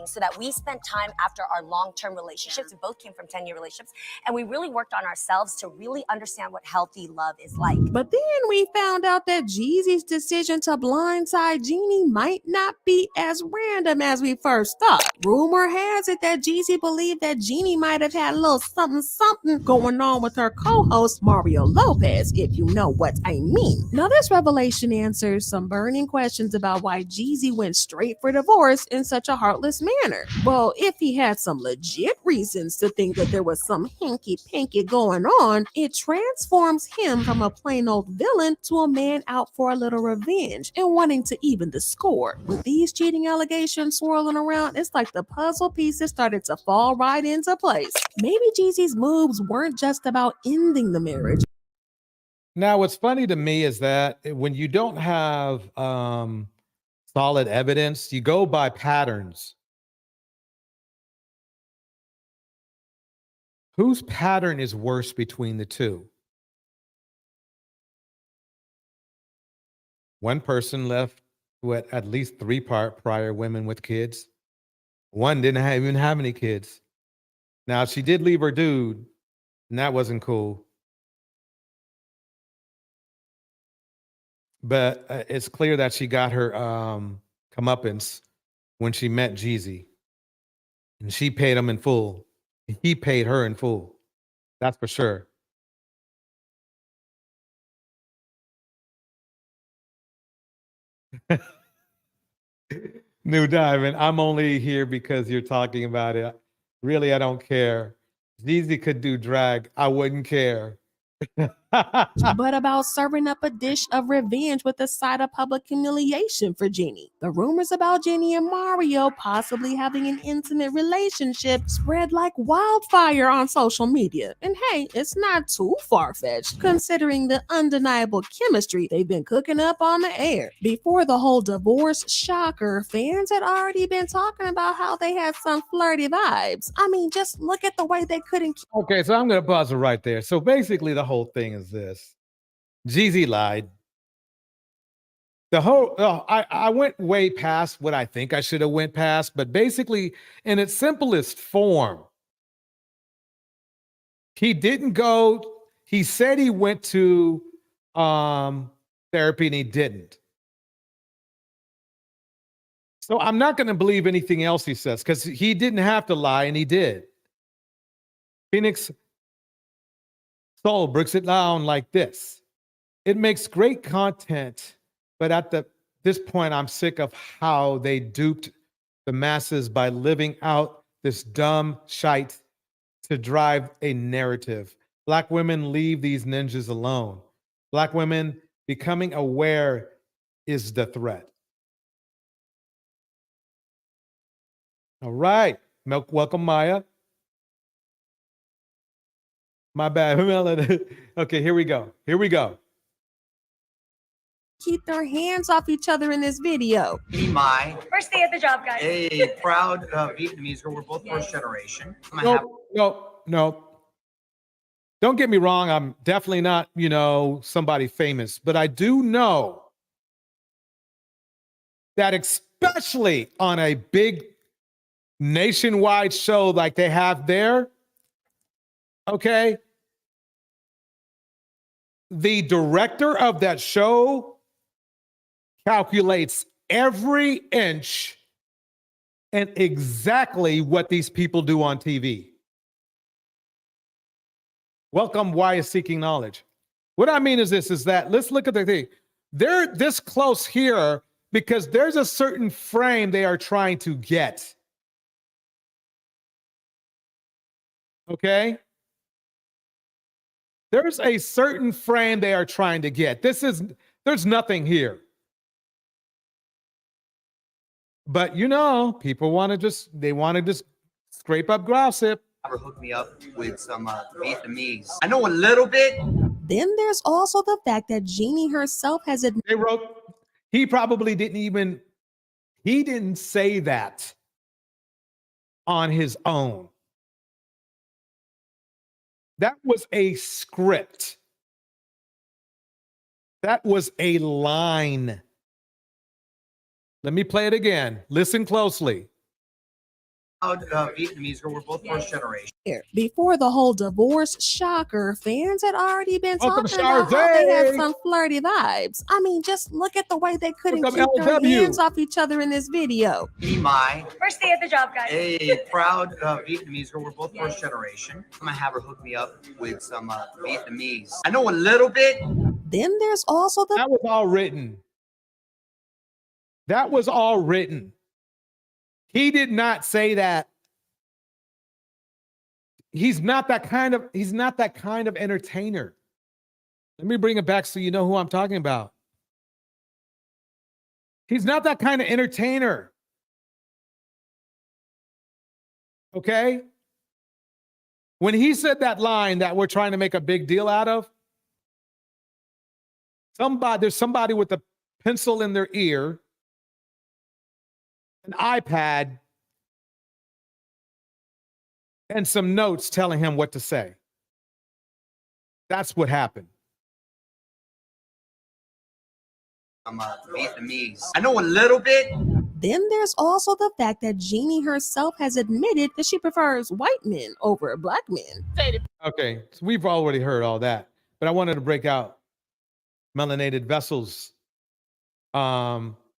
So that we spent time after our long-term relationships. We both came from 10-year relationships, and we really worked on ourselves to really understand what healthy love is like. But then we found out that Jeezy's decision to blindside Jeannie might not be as random as we first thought. Rumor has it that Jeezy believed that Jeannie might have had a little something going on with her co-host Mario Lopez, if you know what I mean. Now, this revelation answers some burning questions about why Jeezy went straight for divorce in such a heartless manner. Well, if he had some legit reasons to think that there was some hinky-pinky going on, it transforms him from a plain old villain to a man out for a little revenge and wanting to even the score. With these cheating allegations swirling around, it's like the puzzle pieces started to fall right into place. Maybe Jeezy's moves weren't just about ending the marriage. Now, what's funny to me is that when you don't have solid evidence, you go by patterns. Whose pattern is worse between the two? One person left with at least 3 prior women with kids. One didn't even have any kids. Now, she did leave her dude, and that wasn't cool. But it's clear that she got her comeuppance when she met Jeezy. And she paid him in full. He paid her in full. That's for sure. New Diamond, I'm only here because you're talking about it. Really, I don't care. Jeezy could do drag. I wouldn't care. But about serving up a dish of revenge with a side of public humiliation for Jenny. The rumors about Jenny and Mario possibly having an intimate relationship spread like wildfire on social media. And hey, it's not too far-fetched considering the undeniable chemistry they've been cooking up on the air. Before the whole divorce shocker, fans had already been talking about how they had some flirty vibes. I mean, just look at the way they couldn't. Okay, so I'm going to pause it right there. So basically, the whole thing is this. Jeezy lied. I went way past what I think I should have went past, but basically, in its simplest form, he didn't go. He said he went to therapy and he didn't. So I'm not going to believe anything else he says because he didn't have to lie and he did. Phoenix Soul breaks it down like this. It makes great content, but at this point, I'm sick of how they duped the masses by living out this dumb shite to drive a narrative. Black women leave these ninjas alone. Black women becoming aware is the threat. All right. Welcome, Maya. My bad. Okay, here we go. Keep their hands off each other in this video. First day at the job, guys. A proud Vietnamese girl. We're both first generation. No. Don't get me wrong. I'm definitely not, somebody famous, but I do know that especially on a big nationwide show like they have there, okay, the director of that show calculates every inch and exactly what these people do on TV. Welcome, Why is Seeking Knowledge. What I mean is that let's look at the thing. They're this close here because there's a certain frame they are trying to get. Okay? There's a certain frame they are trying to get. There's nothing here. But people want to just scrape up gossip. Hook me up with some Vietnamese. I know a little bit. Then there's also the fact that Jeannie herself has admitted. He probably didn't say that on his own. That was a script. That was a line. Let me play it again. Listen closely. Vietnamese girl. We're both first generation. Before the whole divorce shocker, fans had already been Welcome, talking about how they had Charze. some flirty vibes. I mean, just look at the way they couldn't Welcome, keep their LW. hands off each other in this video. First day at the job, guys. A proud Vietnamese girl. We're both first generation. I'm gonna have her hook me up with some Vietnamese. I know a little bit. Then there's also the. That was all written. That was all written. He did not say that. He's not that kind of entertainer. Let me bring it back so you know who I'm talking about. He's not that kind of entertainer. Okay? When he said that line that we're trying to make a big deal out of, there's somebody with a pencil in their ear, an iPad, and some notes telling him what to say. That's what happened. I'm Vietnamese. I know a little bit. Then there's also the fact that Jeannie herself has admitted that she prefers white men over black men. Okay, so we've already heard all that, but I wanted to break out Melanated Vessel's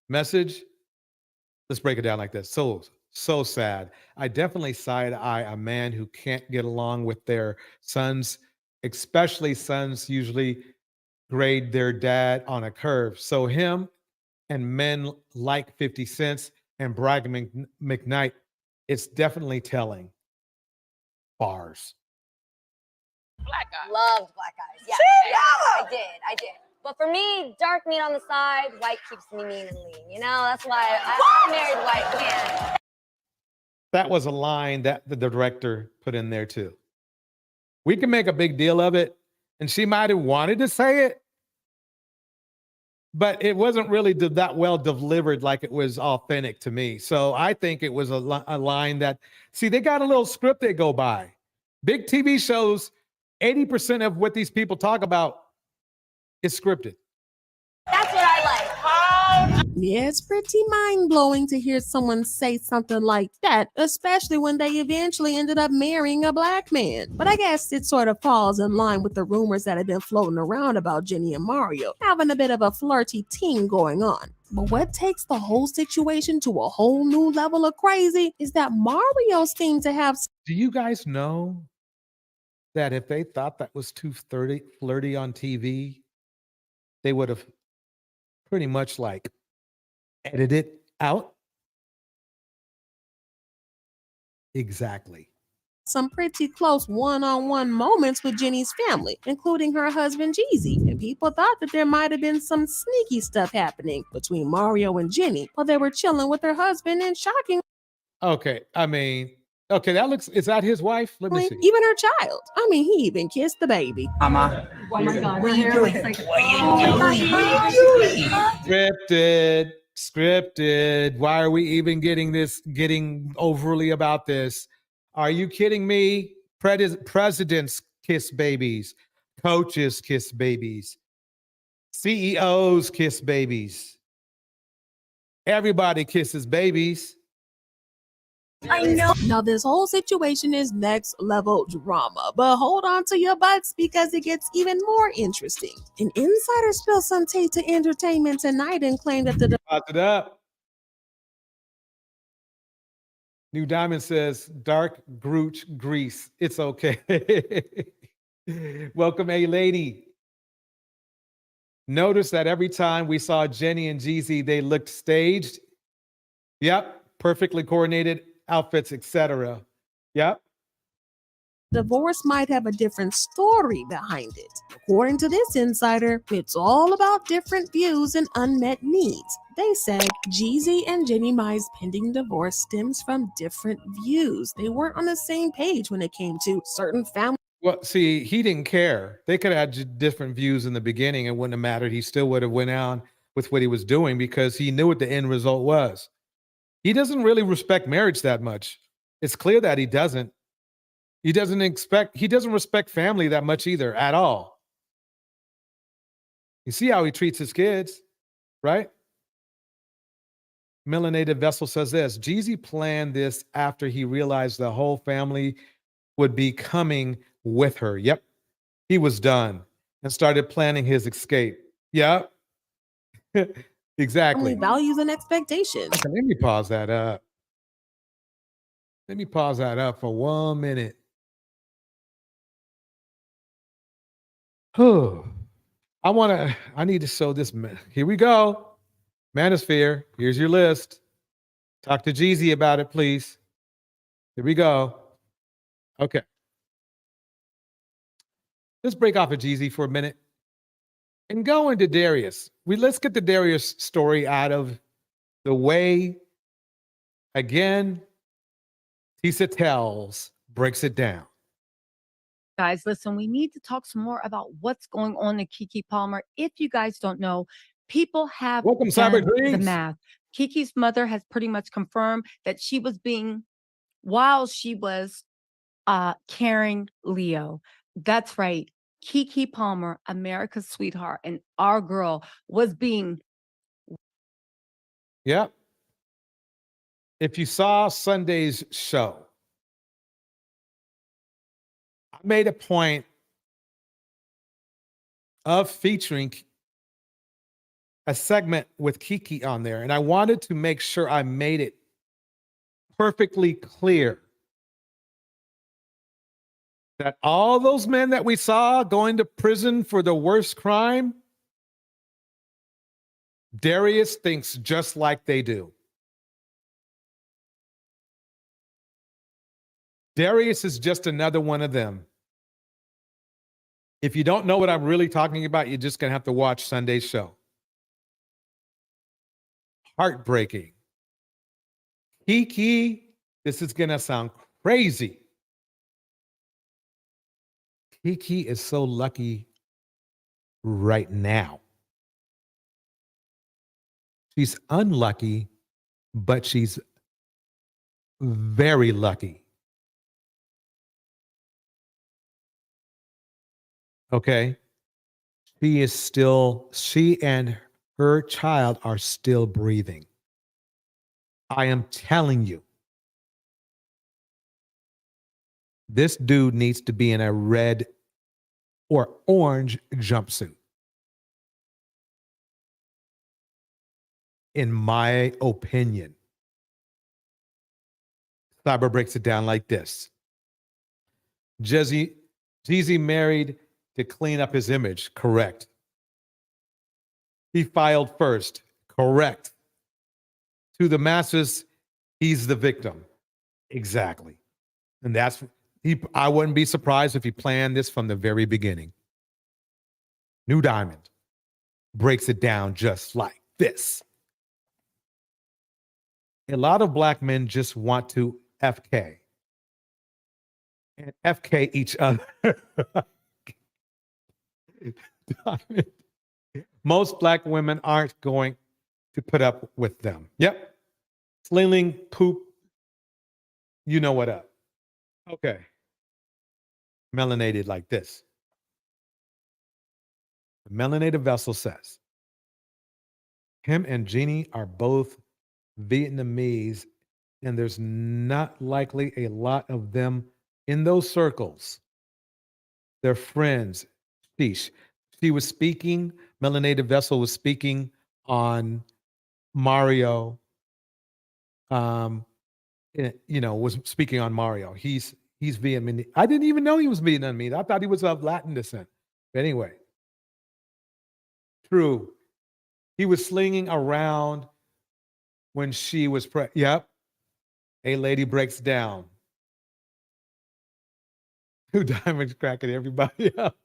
message. Let's break it down like this. So sad. I definitely side eye a man who can't get along with their sons, especially sons usually grade their dad on a curve. So him and men like 50 Cent and Bragg McKnight, it's definitely telling. Bars. Black guys. Loved black guys. Yeah, I did. But for me, dark meat on the side, white keeps me mean and lean. You know, that's why I married white man. That was a line that the director put in there too. We can make a big deal of it, and she might have wanted to say it, but it wasn't really that well delivered like it was authentic to me. So I think it was a line that, see, they got a little script they go by. Big TV shows, 80% of what these people talk about is scripted. That's what I like. Yeah, it's pretty mind-blowing to hear someone say something like that, especially when they eventually ended up marrying a black man. But I guess it sort of falls in line with the rumors that have been floating around about Jenny and Mario having a bit of a flirty ting going on. But what takes the whole situation to a whole new level of crazy is that Mario seemed to have... Do you guys know that if they thought that was too flirty on TV, they would have pretty much like edited it out? Exactly. Some pretty close one-on-one moments with Jenny's family, including her husband Jeezy. And people thought that there might have been some sneaky stuff happening between Mario and Jenny while they were chilling with her husband, and shocking. Okay, I mean, okay, that looks, is that his wife? Let me see. Even her child. I mean, he even kissed the baby. Mama. Oh my God. What are you doing? What are you doing? Scripted. Why are we even getting overly about this? Are you kidding me? Presidents kiss babies. Coaches kiss babies. CEOs kiss babies. Everybody kisses babies. I know. Now, this whole situation is next level drama, but hold on to your butts because it gets even more interesting. An insider spilled some tea to Entertainment Tonight and claimed that the... Pop it up. New Diamond says, dark Grooch grease. It's okay. Welcome, A-Lady. Notice that every time we saw Jenny and Jeezy, they looked staged. Yep, perfectly coordinated outfits, etc. Yep. Divorce might have a different story behind it. According to this insider, it's all about different views and unmet needs. They said Jeezy and Jenny Mai's pending divorce stems from different views. They weren't on the same page when it came to certain family. Well, see, he didn't care. They could have had different views in the beginning. It wouldn't have mattered. He still would have went on with what he was doing because he knew what the end result was. He doesn't really respect marriage that much. It's clear that he doesn't. He doesn't respect family that much either, at all. You see how he treats his kids, right? Melanated Vessel says this, Jeezy planned this after he realized the whole family would be coming with her. Yep. He was done and started planning his escape. Yep. Exactly. Values and expectations. Okay, let me pause that up. Let me pause that up for 1 minute. I need to show this. Here we go. Manosphere, here's your list. Talk to Jeezy about it, please. Here we go. Okay. Let's break off of Jeezy for a minute and go into Darius. Let's get the Darius story out of the way. Again, Tisa breaks it down. Guys, listen, we need to talk some more about what's going on in KeeKee Palmer. If you guys don't know, people have Welcome, done Cyber the Dreams. math. KeeKee's mother has pretty much confirmed that she was while she was Caring Leo. That's right. KeeKee Palmer, America's sweetheart, and our girl was being. Yep. If you saw Sunday's show, I made a point of featuring a segment with KeeKee on there, and I wanted to make sure I made it perfectly clear that all those men that we saw going to prison for the worst crime, Darius thinks just like they do. Darius is just another one of them. If you don't know what I'm really talking about, you're just going to have to watch Sunday's show. Heartbreaking. KeeKee, this is going to sound crazy. KeeKee is so lucky right now. She's unlucky, but she's very lucky. Okay? She and her child are still breathing. I am telling you, this dude needs to be in a red or orange jumpsuit. In my opinion. Cyber breaks it down like this. Jeezy married to clean up his image. Correct. He filed first. Correct. To the masses, he's the victim. Exactly. And I wouldn't be surprised if he planned this from the very beginning. New Diamond breaks it down just like this. A lot of black men just want to FK and FK each other. Most black women aren't going to put up with them. Yep. Slinging poop. You know what up. Okay. Melanated like this. The melanated vessel says, him and Jeannie are both Vietnamese, and there's not likely a lot of them in those circles. They're friends. Sheesh. She was speaking, melanated vessel was speaking on Mario. Was speaking on Mario. He's Vietnamese. I didn't even know he was Vietnamese. I thought he was of Latin descent. But anyway, true. He was slinging around when she was Yep. A lady breaks down. Two diamonds cracking everybody up.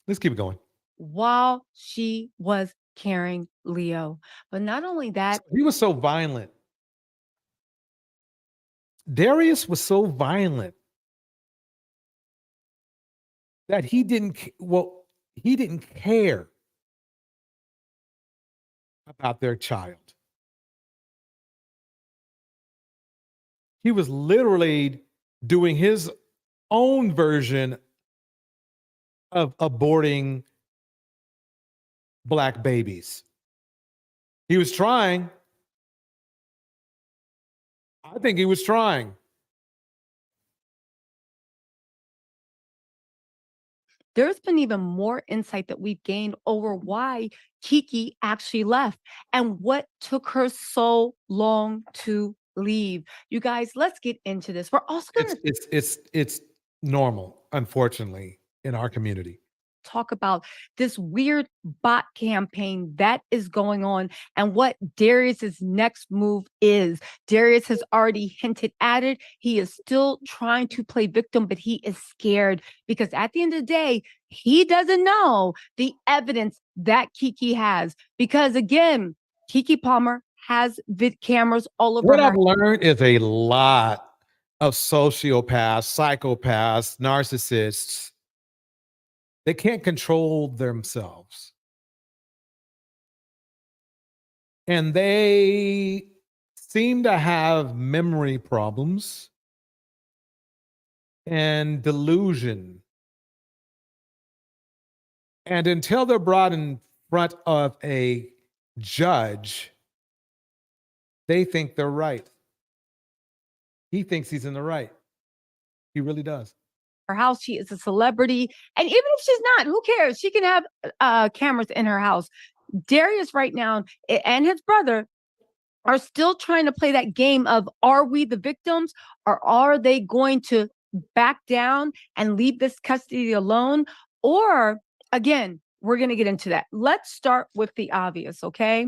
Let's keep it going. While she was carrying Leo. But not only that, he was so violent. Darius was so violent that he didn't care about their child. He was literally doing his own version of aborting black babies. He was trying. I think he was trying. There's been even more insight that we've gained over why KeeKee actually left and what took her so long to leave. You guys, let's get into this. We're also going to it's normal, unfortunately, in our community. Talk about this weird bot campaign that is going on and what Darius's next move is. Darius has already hinted at it. He is still trying to play victim, but he is scared because at the end of the day, he doesn't know the evidence that KeeKee has. Because again, KeeKee Palmer has vid cameras all over What her. I've learned is a lot of sociopaths, psychopaths, narcissists, they can't control themselves. And they seem to have memory problems and delusion. And until they're brought in front of a judge, they think they're right. He thinks he's in the right. He really does. Her house, she is a celebrity. And even if she's not, who cares? She can have cameras in her house. Darius right now and his brother are still trying to play that game of, are we the victims, or are they going to back down and leave this custody alone? Or again, we're going to get into that. Let's start with the obvious, okay?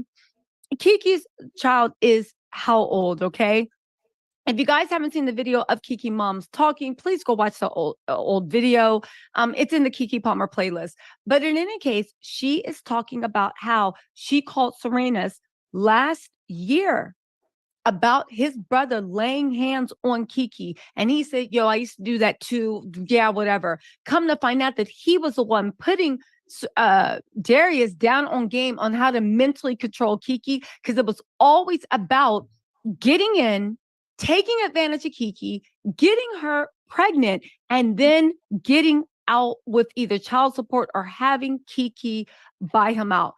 KeeKee's child is how old, okay? If you guys haven't seen the video of KeeKee moms talking, please go watch the old video. It's in the KeeKee Palmer playlist. But in any case, she is talking about how she called Serena's last year about his brother laying hands on KeeKee. And he said, yo, I used to do that too. Yeah, whatever. Come to find out that he was the one putting Darius down on game on how to mentally control KeeKee, because it was always about getting in, taking advantage of KeeKee, getting her pregnant, and then getting out with either child support or having KeeKee buy him out.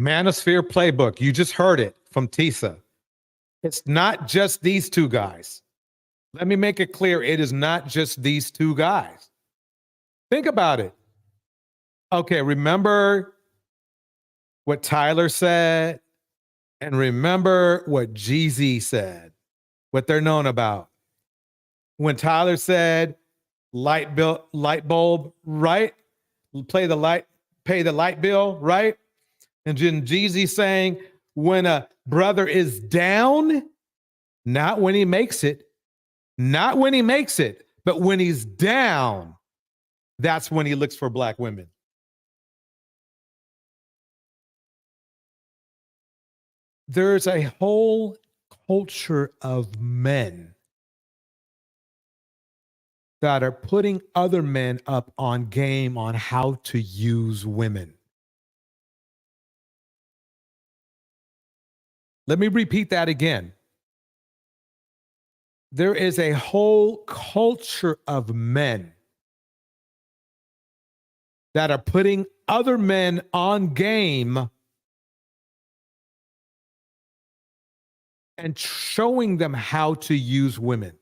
Manosphere playbook. You just heard it from Tisa. It's not just these two guys. Let me make it clear. It is not just these two guys. Think about it. Okay, remember what Tyler said? And remember what Jeezy said, what they're known about. When Tyler said, light bulb, right? Pay the light bill, right? And then Jeezy saying, when a brother is down, not when he makes it, but when he's down, that's when he looks for black women. There's a whole culture of men that are putting other men up on game on how to use women. Let me repeat that again. There is a whole culture of men that are putting other men on game and showing them how to use women.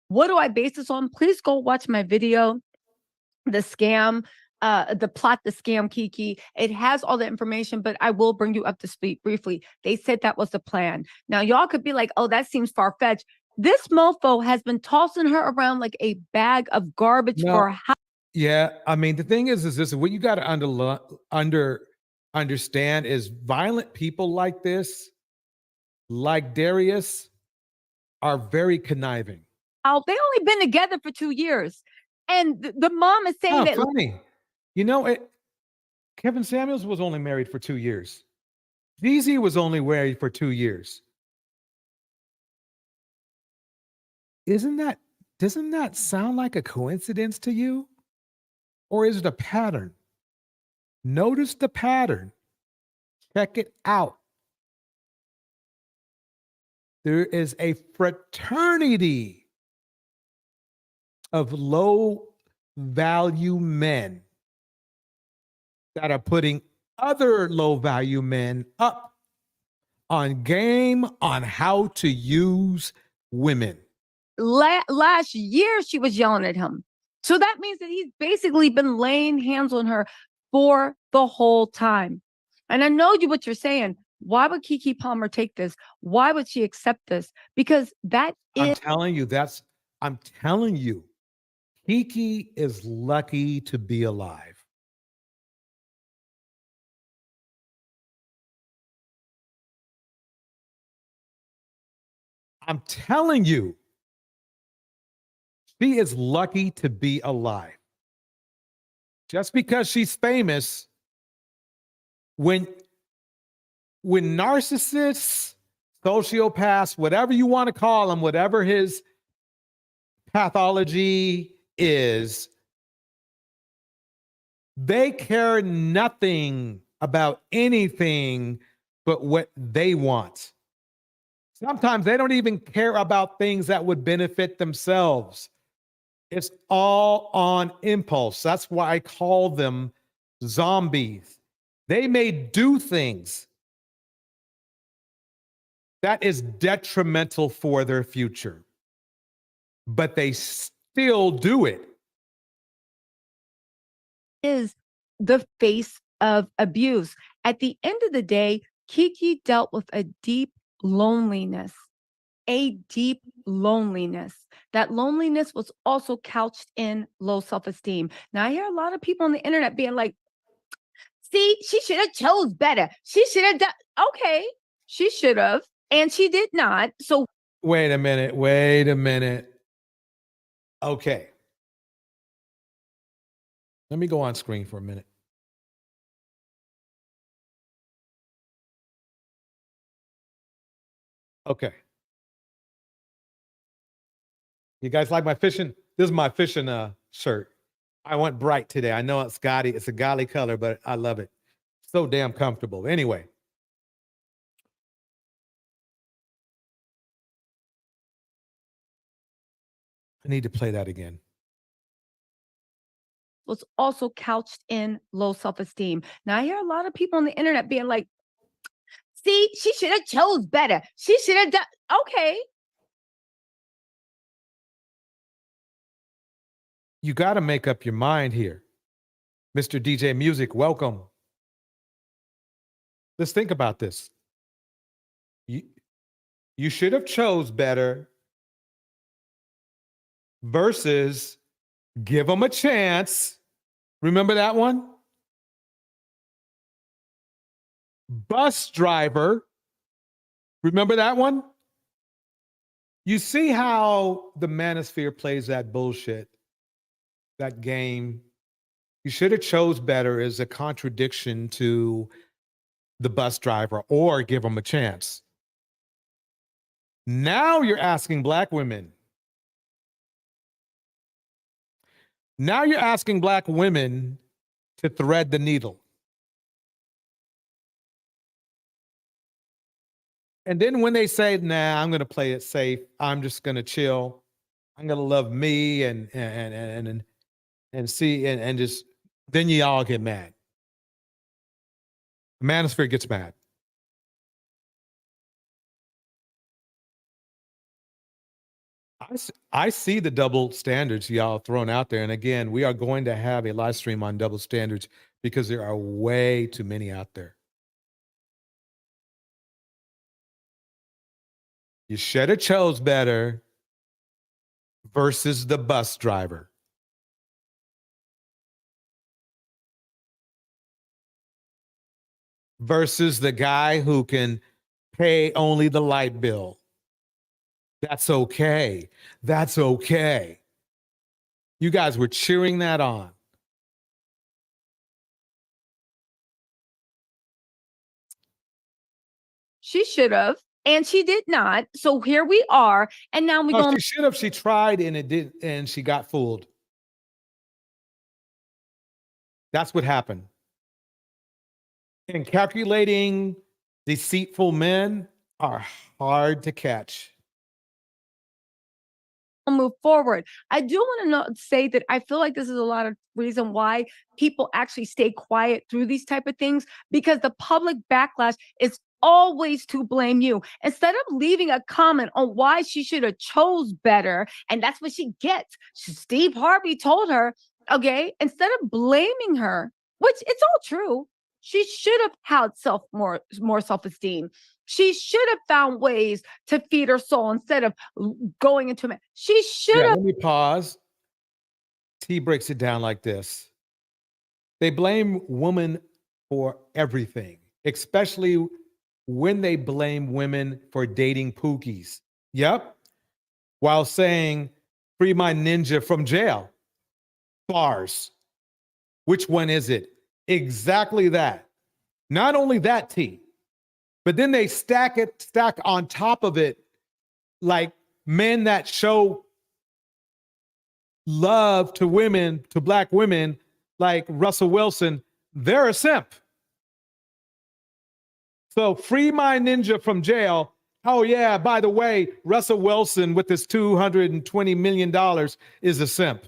What do I base this on? Please go watch my video, the scam, the plot, the scam KeeKee. It has all the information, but I will bring you up to speed briefly. They said that was the plan. Now, y'all could be like, oh, that seems far-fetched. This mofo has been tossing her around like a bag of garbage for how. Yeah, I mean, the thing is this: what you got to understand is violent people like this, like Darius, are very conniving. They only been together for 2 years, and the mom is saying that. Funny, you know, Kevin Samuels was only married for 2 years. Jeezy was only married for 2 years. Doesn't that sound like a coincidence to you? Or is it a pattern? Notice the pattern. Check it out. There is a fraternity of low value men that are putting other low value men up on game on how to use women. Last year, she was yelling at him. So that means that he's basically been laying hands on her for the whole time. And I know what you're saying. Why would KeeKee Palmer take this? Why would she accept this? Because that is. I'm telling you, KeeKee is lucky to be alive. I'm telling you, she is lucky to be alive. Just because she's famous, when narcissists, sociopaths, whatever you want to call them, whatever his pathology is, they care nothing about anything but what they want. Sometimes they don't even care about things that would benefit themselves. It's all on impulse. That's why I call them zombies. They may do things that is detrimental for their future, but they still do it. Is the face of abuse. At the end of the day, KeeKee dealt with a deep loneliness. That loneliness was also couched in low self-esteem. Now, I hear a lot of people on the internet being like, see, she should have chose better. She should have done, okay, she should have, and she did not. So wait a minute. Okay. Let me go on screen for a minute. Okay. You guys like my fishing? This is my fishing shirt. I went bright today. I know it's gaudy. It's a golly color, but I love it. So damn comfortable. Anyway. I need to play that again. Was also couched in low self-esteem. Now, I hear a lot of people on the internet being like, see, she should have chose better. She should have done, okay. You got to make up your mind here. Mr. DJ Music, welcome. Let's think about this. You should have chose better versus give them a chance. Remember that one? Bus driver. Remember that one? You see how the Manosphere plays that bullshit, that game. You should have chose better is a contradiction to the bus driver or give them a chance. Now you're asking Black women. Now you're asking Black women to thread the needle. And then when they say, nah, I'm going to play it safe. I'm just going to chill. I'm going to love me and see, and just, then you all get mad. The Manosphere gets mad. I see the double standards y'all thrown out there. And again, we are going to have a live stream on double standards because there are way too many out there. You should have chose better versus the bus driver. Versus the guy who can pay only the light bill. That's okay. That's okay. You guys were cheering that on. She should have, and she did not. So here we are, and now we go. She should have. She tried, and it did, and she got fooled. That's what happened. And calculating, deceitful men are hard to catch. Move forward. I do want to say that I feel like this is a lot of reason why people actually stay quiet through these type of things, because the public backlash is always to blame you. Instead of leaving a comment on why she should have chose better, and that's what she gets. Steve Harvey told her, okay, instead of blaming her, which it's all true, she should have had more self-esteem. She should have found ways to feed her soul instead of going into it. She should have. Let me pause. T breaks it down like this. They blame women for everything, especially when they blame women for dating pookies. Yep. While saying, free my ninja from jail. Bars. Which one is it? Exactly that. Not only that, T, but then they stack on top of it like men that show love to women, to Black women, like Russell Wilson, they're a simp. So free my ninja from jail. Oh, yeah, by the way, Russell Wilson with his $220 million is a simp.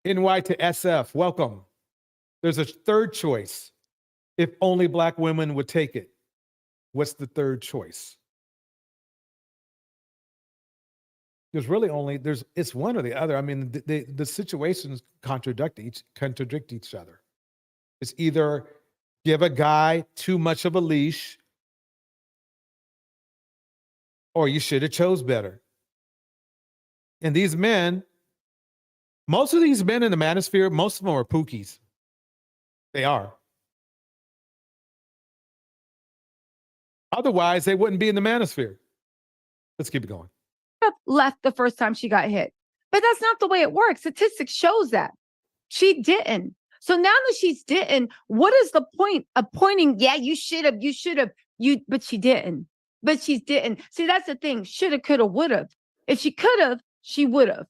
NY to SF, welcome. There's a third choice. If only Black women would take it. What's the third choice? There's really only, it's one or the other. I mean, the situations contradict each other. It's either give a guy too much of a leash, or you should have chose better. And these men, most of these men in the manosphere, most of them are pookies. They are. Otherwise, they wouldn't be in the manosphere. Let's keep it going. Left the first time she got hit. But that's not the way it works. Statistics shows that. She didn't. So now that she's didn't, what is the point of pointing, yeah, you should have, but she didn't. But she didn't. See, that's the thing. Shoulda, coulda, woulda. If she could have, she would have.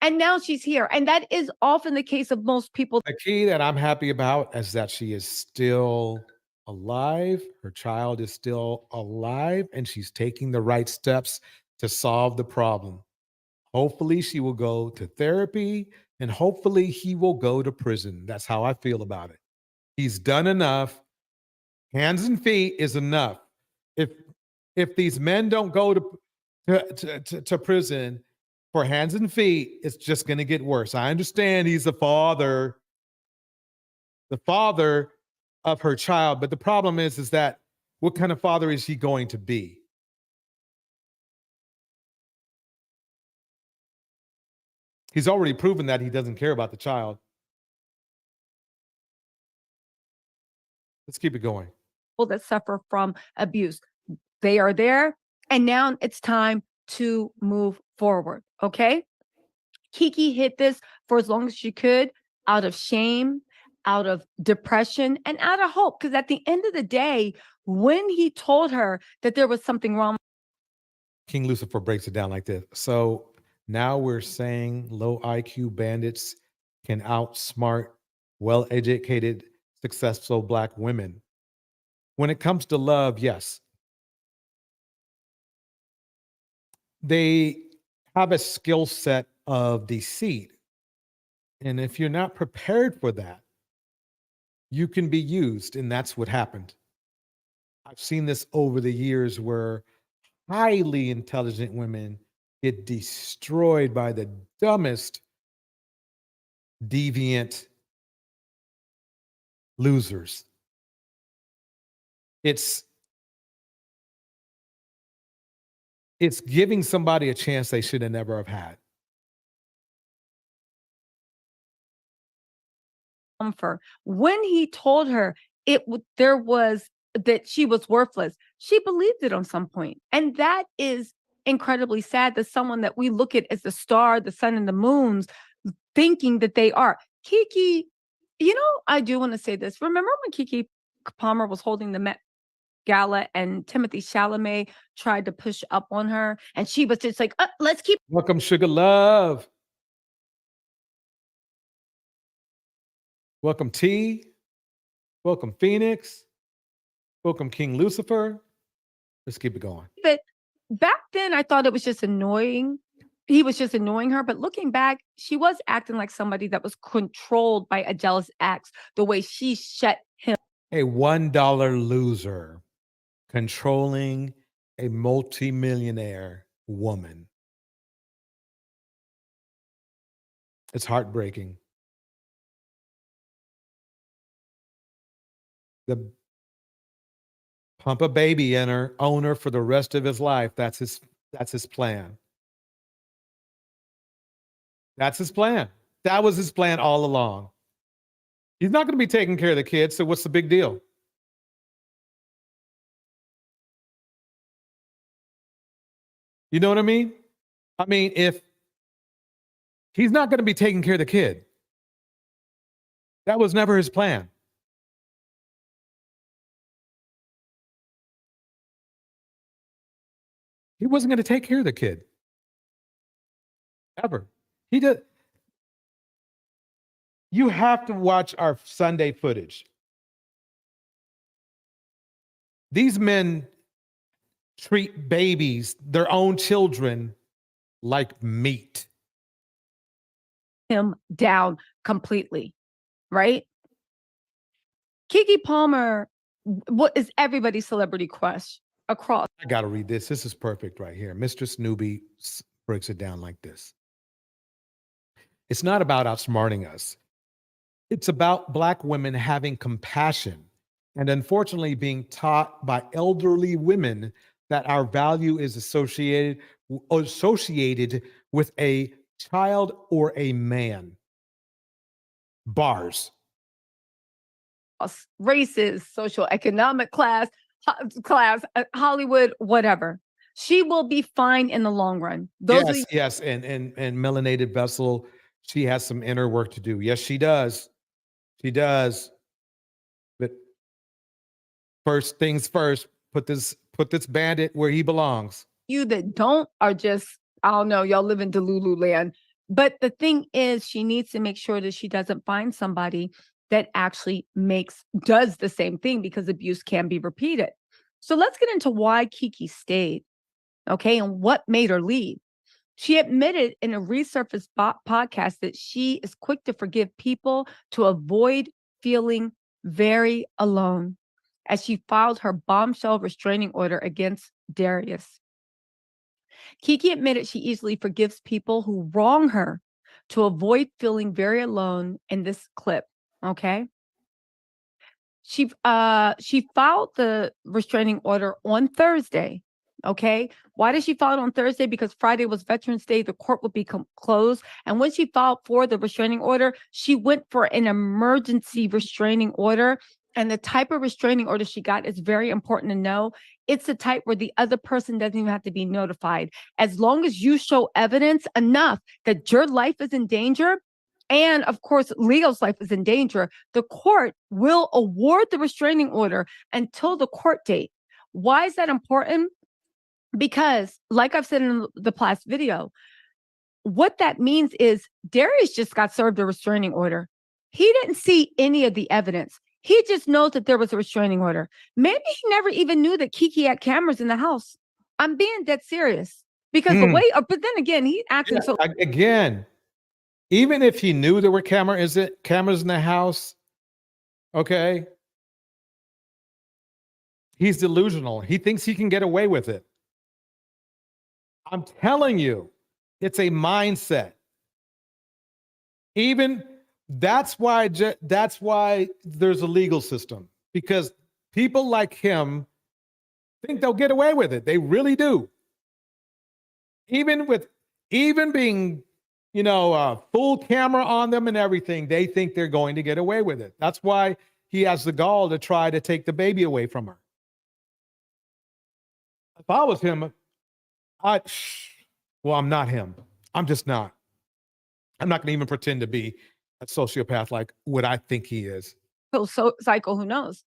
And now she's here. And that is often the case of most people. The key that I'm happy about is that she is still alive. Her child is still alive, and she's taking the right steps to solve the problem. Hopefully she will go to therapy, and hopefully he will go to prison. That's how I feel about it. He's done enough. Hands and feet is enough. If these men don't go to prison for hands and feet, it's just going to get worse. I understand he's the father of her child, but the problem is that what kind of father is he going to be? He's already proven that he doesn't care about the child. Let's keep it going. People that suffer from abuse, they are there. And now it's time to move forward. Okay. KeeKee hit this for as long as she could, out of shame, out of depression, and out of hope. Because at the end of the day, when he told her that there was something wrong, King Lucifer breaks it down like this. So now we're saying low IQ bandits can outsmart well-educated, successful Black women. When it comes to love, yes. They have a skill set of deceit. And if you're not prepared for that, you can be used. And that's what happened. I've seen this over the years where highly intelligent women get destroyed by the dumbest, deviant losers. It's giving somebody a chance they should have never have had. When he told her there was that she was worthless, she believed it on some point. And that is incredibly sad, that someone that we look at as the star, the sun and the moons, thinking that they are. KeeKee, you know, I do want to say this. Remember when KeeKee Palmer was holding the Met Gala and Timothy Chalamet tried to push up on her, and she was just like, let's keep. Welcome, Sugar Love. Welcome, T. Welcome, Phoenix. Welcome, King Lucifer. Let's keep it going. But back then, I thought it was just annoying. He was just annoying her. But looking back, she was acting like somebody that was controlled by a jealous ex, the way she shut him. A $1 loser controlling a multimillionaire woman. It's heartbreaking. The pump a baby in her, own her for the rest of his life. That's his plan. That's his plan. That was his plan all along. He's not going to be taking care of the kids, so what's the big deal? You know what I mean? I mean, if he's not going to be taking care of the kid, that was never his plan. He wasn't going to take care of the kid. ever. He did. You have to watch our Sunday footage. These men treat babies, their own children, like meat. Him down completely, right? KeeKee Palmer, what is everybody's celebrity crush across? I got to read this. This is perfect right here. Mistress Newbie breaks it down like this. It's not about outsmarting us. It's about Black women having compassion and unfortunately being taught by elderly women that our value is associated with a child or a man. Bars. Races, social economic class, Hollywood, whatever. She will be fine in the long run. Yes. And melanated vessel, she has some inner work to do. Yes, she does. She does. But first things first, put this bandit where he belongs. You that don't are just, I don't know, y'all live in Delulu land. But the thing is, she needs to make sure that she doesn't find somebody that actually does the same thing, because abuse can be repeated. So let's get into why KeeKee stayed, okay, and what made her leave. She admitted in a resurfaced podcast that she is quick to forgive people to avoid feeling very alone, as she filed her bombshell restraining order against Darius. KeeKee admitted she easily forgives people who wrong her to avoid feeling very alone in this clip, okay? She filed the restraining order on Thursday, okay? Why did she file it on Thursday? Because Friday was Veterans Day, the court would be closed. And when she filed for the restraining order, she went for an emergency restraining order. And the type of restraining order she got is very important to know. It's the type where the other person doesn't even have to be notified. As long as you show evidence enough that your life is in danger, and of course, Leo's life is in danger, the court will award the restraining order until the court date. Why is that important? Because, like I've said in the past video, what that means is Darius just got served a restraining order. He didn't see any of the evidence. He just knows that there was a restraining order. Maybe he never even knew that KeeKee had cameras in the house. I'm being dead serious. Because the way, but then again, he acting so. Again, even if he knew there were cameras in the house, okay, he's delusional. He thinks he can get away with it. I'm telling you, it's a mindset. Even that's why there's a legal system, because people like him think they'll get away with it. They really do. Even being, full camera on them and everything, they think they're going to get away with it. That's why he has the gall to try to take the baby away from her. If I was him, I'm not him. I'm just not. I'm not going to even pretend to be a sociopath like what I think he is. So psycho, who knows?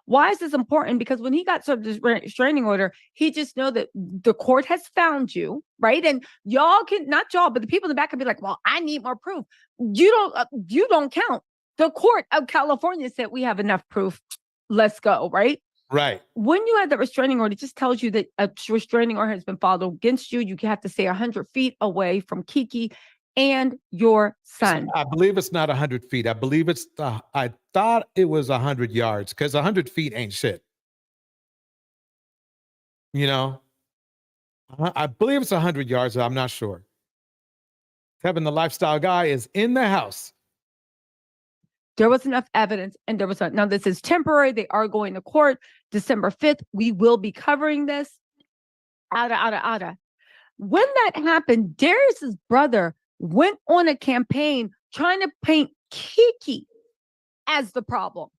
Why is this important? Because when he got served this restraining order, he just know that the court has found you, right? And y'all can, not y'all, but the people in the back can be like, well, I need more proof. You don't count. The court of California said we have enough proof. Let's go, right? Right. When you have the restraining order, it just tells you that a restraining order has been filed against you. You have to stay 100 feet away from KeeKee and your son. I believe it's not 100 feet. I believe I thought it was 100 yards, because 100 feet ain't shit. I believe it's 100 yards. I'm not sure. Kevin, the lifestyle guy, is in the house. There was enough evidence, and there was now this is temporary. They are going to court December 5th. We will be covering this. Ada. When that happened, Darius's brother went on a campaign trying to paint KeeKee as the problem.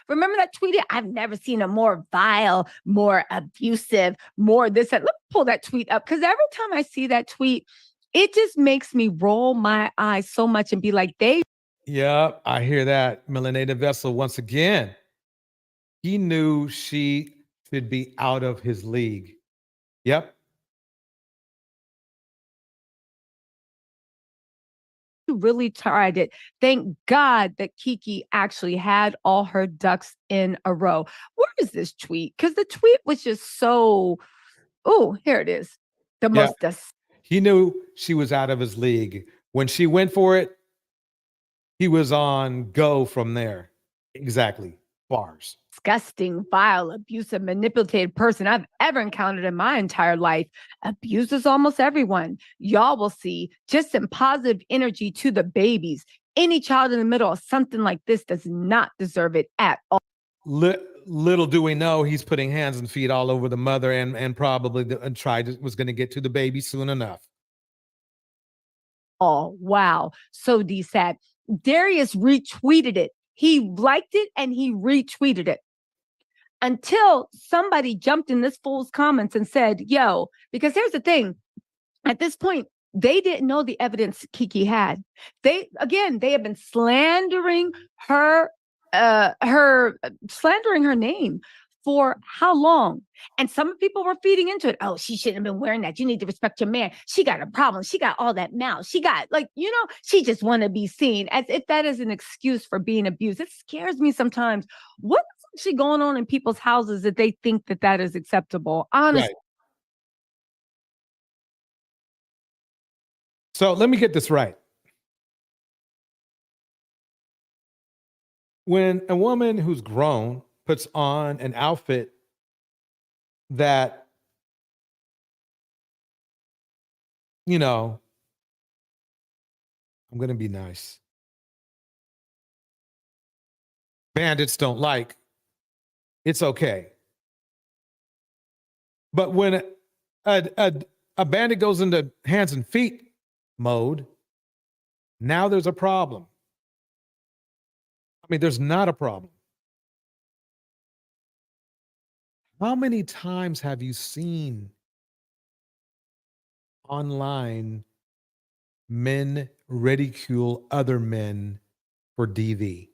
Remember that tweet? I've never seen a more vile, more abusive, more this. Let me pull that tweet up, because every time I see that tweet, it just makes me roll my eyes so much and be like, Yeah, I hear that. Melanated Vessel, once again, he knew she should be out of his league. Yep. really tried it. Thank God that KeeKee actually had all her ducks in a row. Where is this tweet? Because the tweet was just so, oh, here it is. The Yeah. most He knew she was out of his league. When she went for it, he was on go from there. Exactly. Bars. disgusting, vile, abusive, manipulated person I've ever encountered in my entire life. Abuses almost everyone. Y'all will see. Just send positive energy to the babies. Any child in the middle of something like this does not deserve it at all. Little do we know, he's putting hands and feet all over the mother and probably was going to get to the baby soon enough. Oh, wow. So sad. Darius retweeted it. He liked it and he retweeted it. Until somebody jumped in this fool's comments and said, yo, because here's the thing. At this point, they didn't know the evidence KeeKee had. They have been slandering her name for how long? And some people were feeding into it. Oh, she shouldn't have been wearing that. You need to respect your man. She got a problem. She got all that mouth. She got she just want to be seen, as if that is an excuse for being abused. It scares me sometimes. What's actually going on in people's houses that they think that is acceptable? Honestly. Right. So let me get this right. When a woman who's grown puts on an outfit that, I'm going to be nice, bandits don't like, it's okay. But when a bandit goes into hands and feet mode, now there's a problem. I mean, there's not a problem. How many times have you seen online men ridicule other men for DV?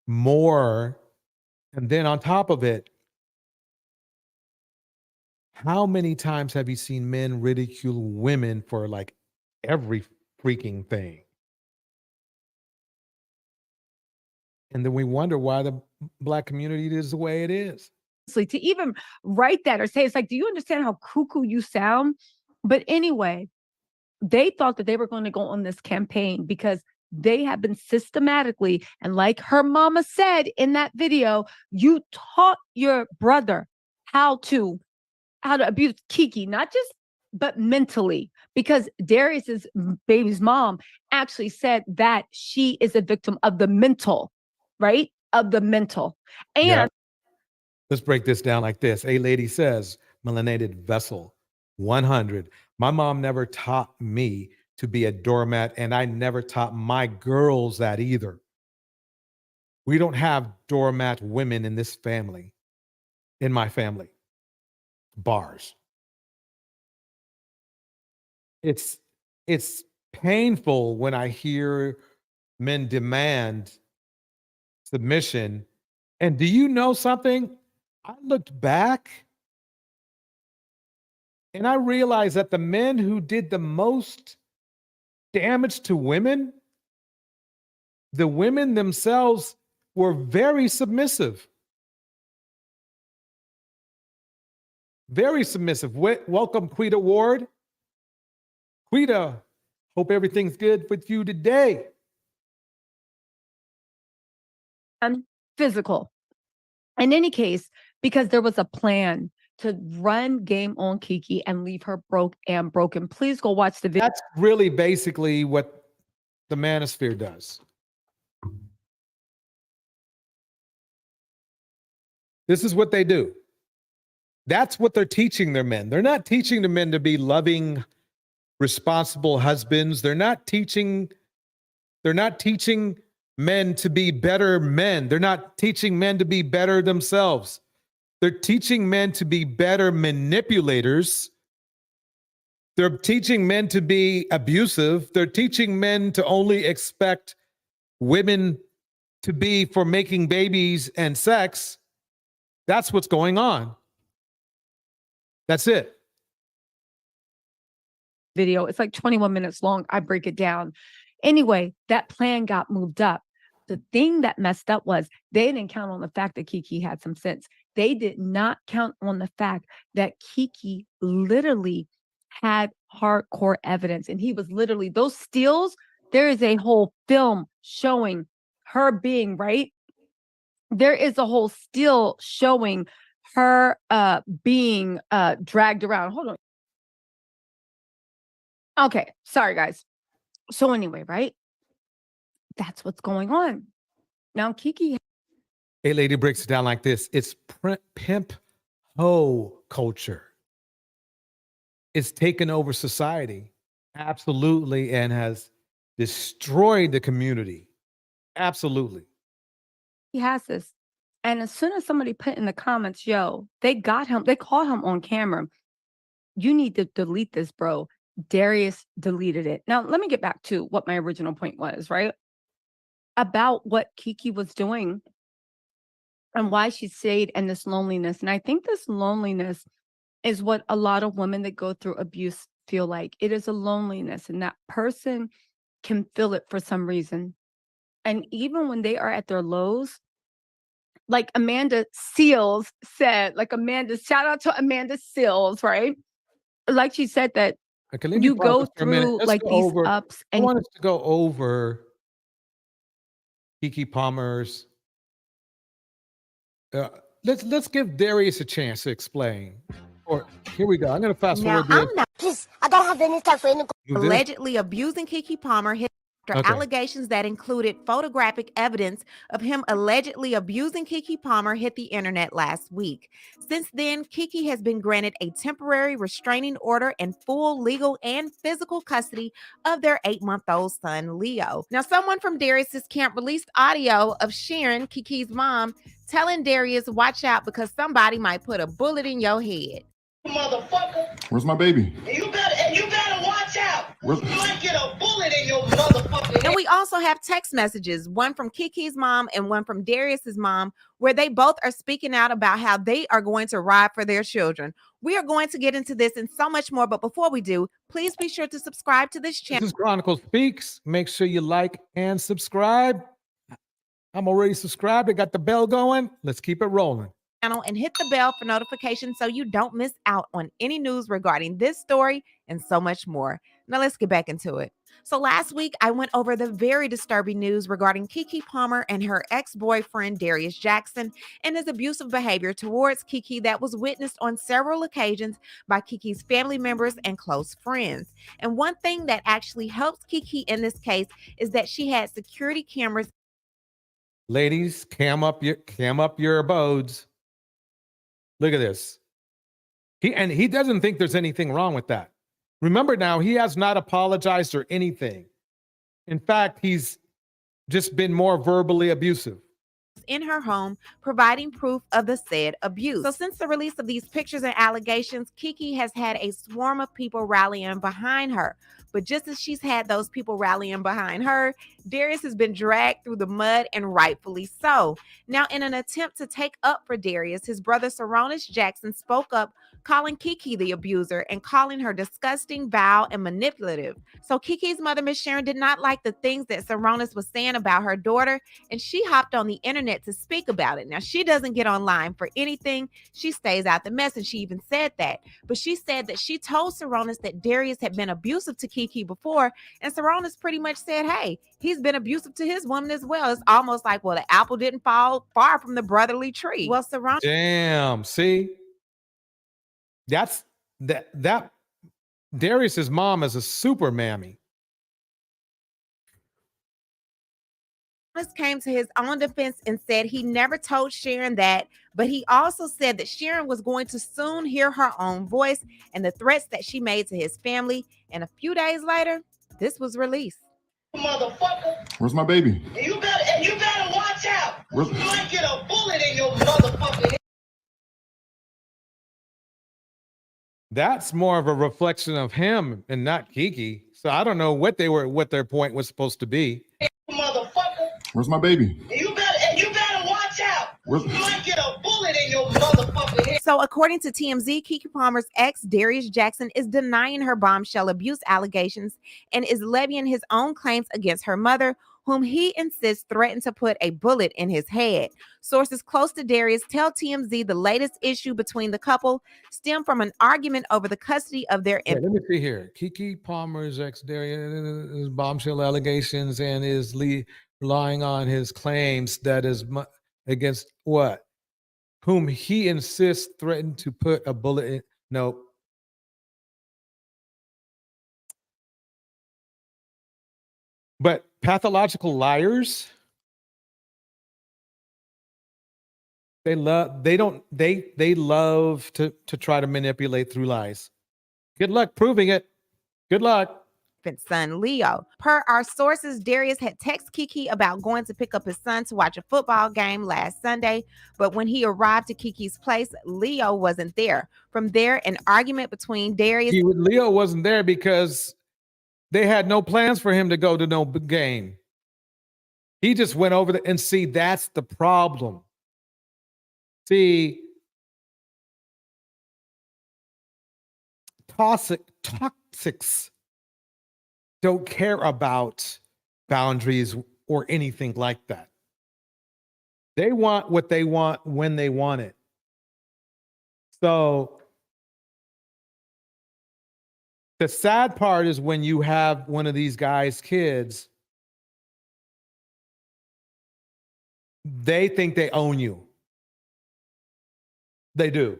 More. And then on top of it, how many times have you seen men ridicule women for like every freaking thing? And then we wonder why the Black community is the way it is. To even write that or say, it's like, do you understand how cuckoo you sound? But anyway, they thought that they were going to go on this campaign because they have been systematically, and like her mama said in that video, you taught your brother how to abuse KeeKee, not just, but mentally, because Darius's baby's mom actually said that she is a victim of the mental, right? Of the mental. And yeah. Let's break this down like this. A lady says, melanated vessel, 100. My mom never taught me to be a doormat, and I never taught my girls that either. We don't have doormat women in this family, in my family. Bars. It's painful when I hear men demand submission. And do you know something? I looked back and I realized that the men who did the most damage to women, the women themselves were very submissive. Very submissive. Welcome, Quita Ward. Quita, hope everything's good with you today. Physical. In any case, because there was a plan to run game on KeeKee and leave her broke and broken. Please go watch the video. That's really basically what the Manosphere does. This is what they do. That's what they're teaching their men. They're not teaching the men to be loving, responsible husbands. They're not teaching men to be better men. They're not teaching men to be better themselves. They're teaching men to be better manipulators. They're teaching men to be abusive. They're teaching men to only expect women to be for making babies and sex. That's what's going on. That's it. video. It's like 21 minutes long. I break it down. Anyway, that plan got moved up. The thing that messed up was they didn't count on the fact that KeeKee had some sense. They did not count on the fact that KeeKee literally had hardcore evidence. And he was literally, those stills, there is a whole film showing her being, right? There is a whole still showing her being dragged around. Hold on. Okay, sorry guys. So anyway, right? That's what's going on. Now KeeKee. Hey, lady breaks it down like this. It's pimp hoe culture. It's taken over society. Absolutely. And has destroyed the community. Absolutely. He has this. And as soon as somebody put in the comments, yo, they got him, they caught him on camera. You need to delete this, bro. Darius deleted it. Now, let me get back to what my original point was, right? About what KeeKee was doing and why she stayed in this loneliness. And I think this loneliness is what a lot of women that go through abuse feel like. It is a loneliness, and that person can feel it for some reason. And even when they are at their lows, like Amanda Seals said, shout out to Amanda Seals, right? Like she said that okay, you go through like these ups. And I want us to go over KeeKee Palmer's. Let's give Darius a chance to explain. Or here we go. I'm going to fast forward this. Please, I don't have any time for any. Allegedly abusing KeeKee Palmer hit after allegations that included photographic evidence of him allegedly abusing KeeKee Palmer hit the internet last week. Since then, KeeKee has been granted a temporary restraining order and full legal and physical custody of their 8-month-old son, Leo. Now, someone from Darius's camp released audio of Sharon, KeeKee's mom, telling Darius, watch out because somebody might put a bullet in your head. Motherfucker. Where's my baby? And you better watch out. You might get a bullet in your motherfucking head. And we also have text messages, one from KeeKee's mom and one from Darius's mom, where they both are speaking out about how they are going to ride for their children. We are going to get into this and so much more, but before we do, please be sure to subscribe to this channel. This is Chronicle Speaks. Make sure you like and subscribe. I'm already subscribed. I got the bell going. Let's keep it rolling. And hit the bell for notifications so you don't miss out on any news regarding this story and so much more. Now let's get back into it. So last week, I went over the very disturbing news regarding KeeKee Palmer and her ex-boyfriend, Darius Jackson, and his abusive behavior towards KeeKee that was witnessed on several occasions by KeeKee's family members and close friends. And one thing that actually helps KeeKee in this case is that she had security cameras. Ladies, cam up your abodes. Look at this. He doesn't think there's anything wrong with that. Remember now, he has not apologized or anything. In fact, he's just been more verbally abusive. In her home, providing proof of the said abuse. So since the release of these pictures and allegations, KeeKee has had a swarm of people rallying behind her. But just as she's had those people rallying behind her, Darius has been dragged through the mud, and rightfully so. Now, in an attempt to take up for Darius, his brother Saronis Jackson spoke up, calling KeeKee the abuser and calling her disgusting, vile, and manipulative. So KeeKee's mother, Miss Sharon, did not like the things that Saronis was saying about her daughter, and she hopped on the internet to speak about it. Now, she doesn't get online for anything. She stays out the mess, and she even said that. But she said that she told Saronis that Darius had been abusive to KeeKee before, and Saronis pretty much said, hey, he's been abusive to his woman as well. It's almost like, well, the apple didn't fall far from the brotherly tree. Well, Saronis. Damn, see? That's that Darius's mom is a super mammy. Came to his own defense and said he never told Sharon that, but he also said that Sharon was going to soon hear her own voice and the threats that she made to his family. And a few days later, this was released. Motherfucker. Where's my baby? And you better watch out. You might get a bullet in your motherfucking head. That's more of a reflection of him and not KeeKee. So I don't know what their point was supposed to be. Motherfucker. Where's my baby? And you better watch out. You might get a bullet in your motherfucking head. So according to TMZ, KeeKee Palmer's ex, Darius Jackson, is denying her bombshell abuse allegations and is levying his own claims against her mother, whom he insists threatened to put a bullet in his head. Sources close to Darius tell TMZ the latest issue between the couple stemmed from an argument over the custody of their Let me see here. KeeKee Palmer's ex Darius bombshell allegations and is relying on his claims that is against what? Whom he insists threatened to put a bullet in. Nope. But pathological liars, they love to try to manipulate through lies. Good luck proving it. Good luck. Son Leo. Per our sources, Darius had texted KeeKee about going to pick up his son to watch a football game last Sunday, but when he arrived to KeeKee's place, Leo wasn't there. From there, an argument between Darius Leo wasn't there because they had no plans for him to go to no game. He just went over there, and see, that's the problem. See, toxics don't care about boundaries or anything like that. They want what they want when they want it. So the sad part is when you have one of these guys' kids, they think they own you. They do.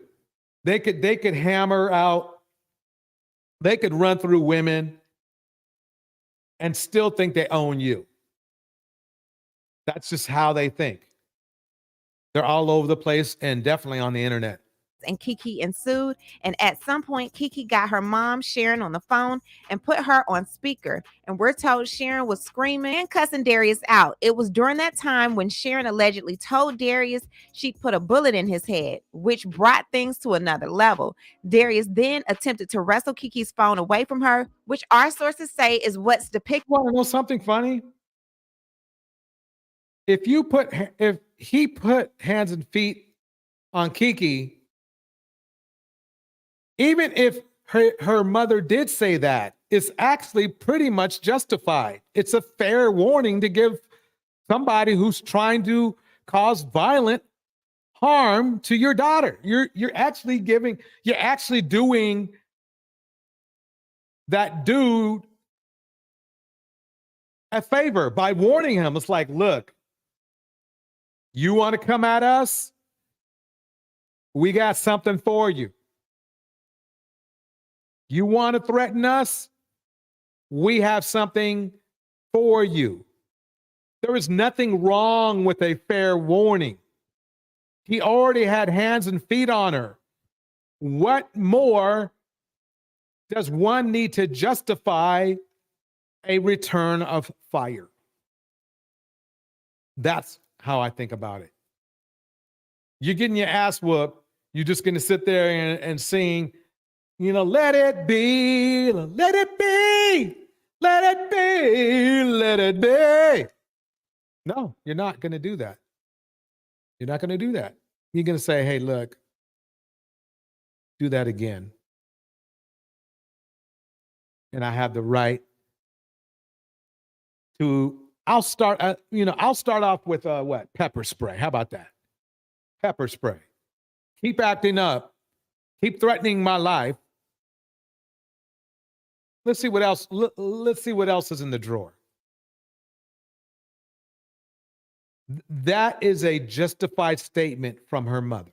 They could hammer out, they could run through women and still think they own you. That's just how they think. They're all over the place and definitely on the internet. and KeeKee ensued, and at some point KeeKee got her mom Sharon on the phone and put her on speaker, and we're told Sharon was screaming and cussing Darius out. It was during that time when Sharon allegedly told Darius she'd put a bullet in his head, which brought things to another level. Darius then attempted to wrestle KeeKee's phone away from her, which our sources say is what's depicted. Want to know something funny? If he put hands and feet on KeeKee, even if her mother did say that, it's actually pretty much justified. It's a fair warning to give somebody who's trying to cause violent harm to your daughter. You're actually doing that dude a favor by warning him. It's like, look, you want to come at us? We got something for you. You want to threaten us? We have something for you. There is nothing wrong with a fair warning. He already had hands and feet on her. What more does one need to justify a return of fire? That's how I think about it. You're getting your ass whooped. You're just going to sit there and sing, let it be, let it be, let it be, let it be. No, you're not going to do that. You're not going to do that. You're going to say, hey, look, do that again. And I have the right to, I'll start off with what? Pepper spray. How about that? Pepper spray. Keep acting up. Keep threatening my life. Let's see what else. Let's see what else is in the drawer. That is a justified statement from her mother.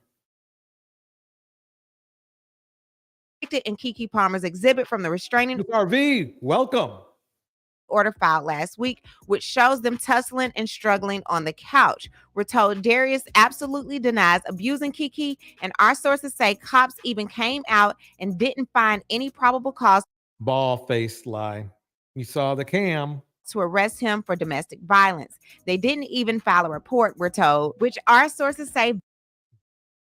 In KeeKee Palmer's exhibit from the restraining RV, welcome. Order filed last week, which shows them tussling and struggling on the couch. We're told Darius absolutely denies abusing KeeKee, and our sources say cops even came out and didn't find any probable cause. Ball-faced lie. You saw the cam. To arrest him for domestic violence. They didn't even file a report, we're told, which our sources say.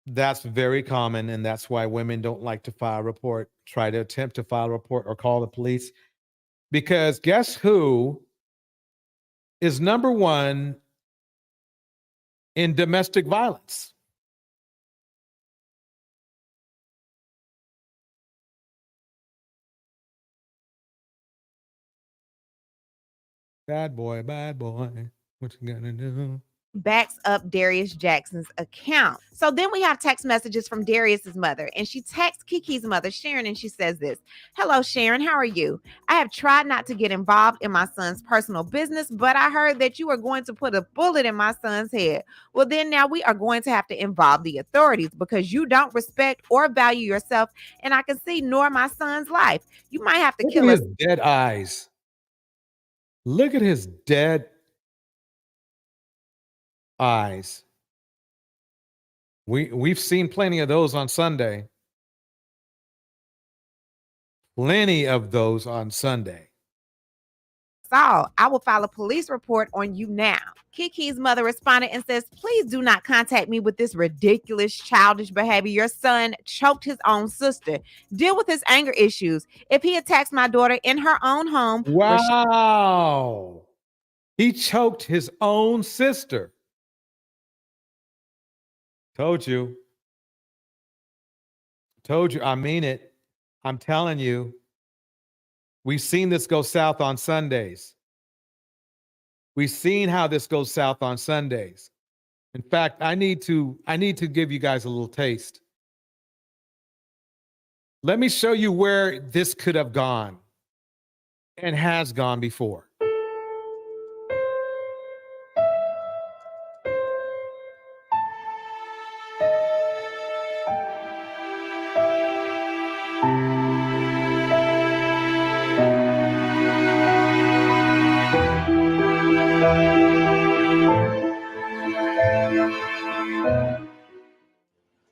That's very common, and that's why women don't like to file a report, try to attempt to file a report or call the police. Because guess who is number one in domestic violence? Bad boy, what you gonna do? Backs up Darius Jackson's account. So then we have text messages from Darius's mother, and she texts KeeKee's mother, Sharon, and she says this: "Hello, Sharon, how are you? I have tried not to get involved in my son's personal business, but I heard that you are going to put a bullet in my son's head. Well, then now we are going to have to involve the authorities because you don't respect or value yourself, and I can see nor my son's life. You might have to kill us." Look at his dead eyes. Look at his dead eyes. We've seen plenty of those on Sunday. Plenty of those on Sunday. Saul, I will file a police report on you now. KeeKee's mother responded and says, "Please do not contact me with this ridiculous, childish behavior. Your son choked his own sister. Deal with his anger issues. If he attacks my daughter in her own home." Wow. He choked his own sister. Told you. I mean it. I'm telling you. We've seen this go south on Sundays. We've seen how this goes south on Sundays. In fact, I need to give you guys a little taste. Let me show you where this could have gone and has gone before.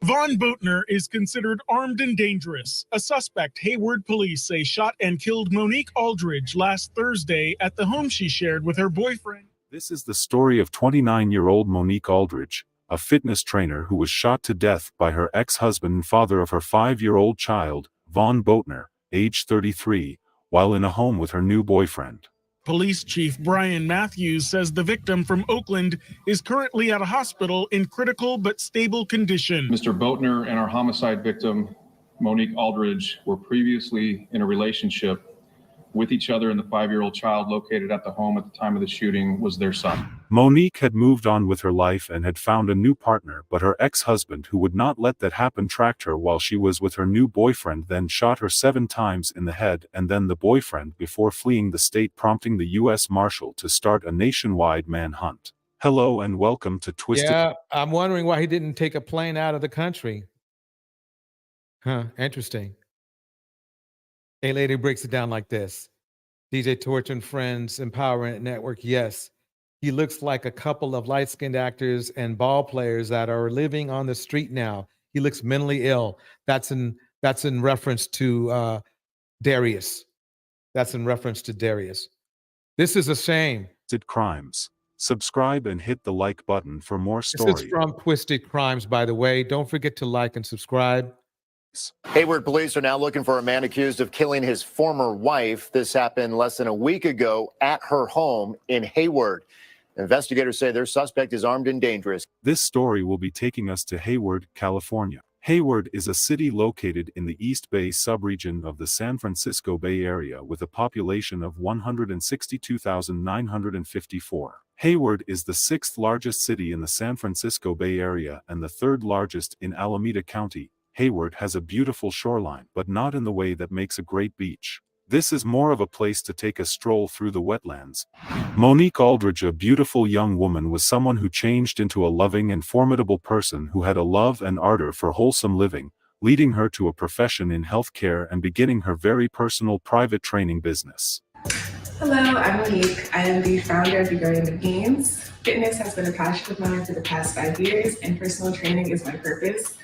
Von Boatner is considered armed and dangerous. A suspect Hayward police say shot and killed Monique Aldridge last Thursday at the home she shared with her boyfriend. This is the story of 29-year-old Monique Aldridge, a fitness trainer who was shot to death by her ex-husband and father of her 5-year-old child, Von Boatner, age 33, while in a home with her new boyfriend. Police Chief Brian Matthews says the victim from Oakland is currently at a hospital in critical but stable condition. Mr. Boatner and our homicide victim, Monique Aldridge, were previously in a relationship with each other, and the 5-year-old child located at the home at the time of the shooting was their son. Monique had moved on with her life and had found a new partner, but her ex-husband, who would not let that happen, tracked her while she was with her new boyfriend, then shot her 7 times in the head and then the boyfriend before fleeing the state, prompting the U.S. Marshal to start a nationwide manhunt. Hello and welcome to Twisted. Yeah, I'm wondering why he didn't take a plane out of the country. Huh, interesting. A lady breaks it down like this. DJ Torch and Friends Empowerment Network. Yes, he looks like a couple of light-skinned actors and ball players that are living on the street now. He looks mentally ill. That's in reference to Darius. That's in reference to Darius. This is a shame. Twisted Crimes. Subscribe and hit the like button for more stories. This is from Twisted Crimes, by the way. Don't forget to like and subscribe. Hayward police are now looking for a man accused of killing his former wife. This happened less than a week ago at her home in Hayward. Investigators say their suspect is armed and dangerous. This story will be taking us to Hayward, California. Hayward is a city located in the East Bay subregion of the San Francisco Bay Area with a population of 162,954. Hayward is the 6th largest city in the San Francisco Bay Area and the 3rd largest in Alameda County. Hayward has a beautiful shoreline, but not in the way that makes a great beach. This is more of a place to take a stroll through the wetlands. Monique Aldridge, a beautiful young woman, was someone who changed into a loving and formidable person who had a love and ardor for wholesome living, leading her to a profession in healthcare and beginning her very personal private training business. Hello, I'm Monique. I am the founder of The Guardian of Gains. Fitness has been a passion of mine for the past 5 years, and personal training is my purpose.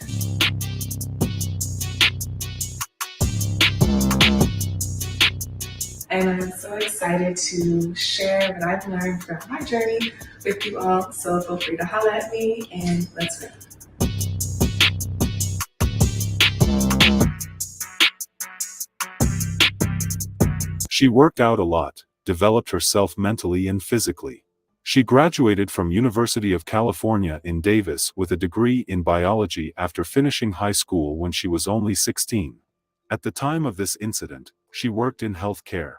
And I'm so excited to share what I've learned throughout my journey with you all. So feel free to holler at me and let's go. She worked out a lot, developed herself mentally and physically. She graduated from University of California in Davis with a degree in biology after finishing high school when she was only 16. At the time of this incident, she worked in healthcare.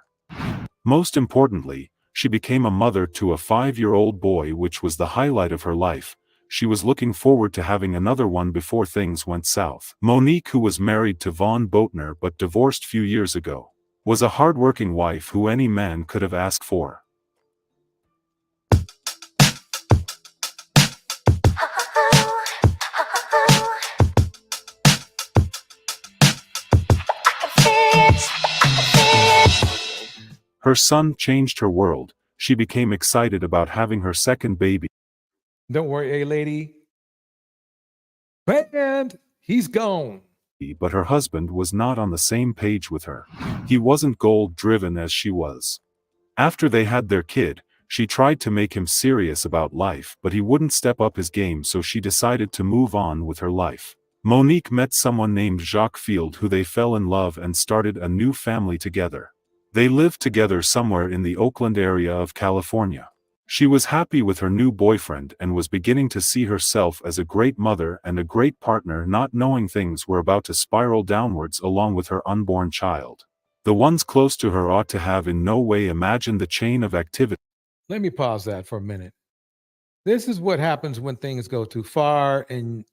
Most importantly, she became a mother to a 5-year-old boy, which was the highlight of her life. She was looking forward to having another one before things went south. Monique, who was married to Vaughn Boatner but divorced few years ago, was a hardworking wife who any man could have asked for. Her son changed her world. She became excited about having her second baby. Don't worry, hey lady. And he's gone. But her husband was not on the same page with her. He wasn't goal-driven as she was. After they had their kid, she tried to make him serious about life, but he wouldn't step up his game, so she decided to move on with her life. Monique met someone named Jacques Field, who they fell in love and started a new family together. They lived together somewhere in the Oakland area of California. She was happy with her new boyfriend and was beginning to see herself as a great mother and a great partner, not knowing things were about to spiral downwards along with her unborn child. The ones close to her ought to have in no way imagined the chain of activity. Let me pause that for a minute. This is what happens when things go too far and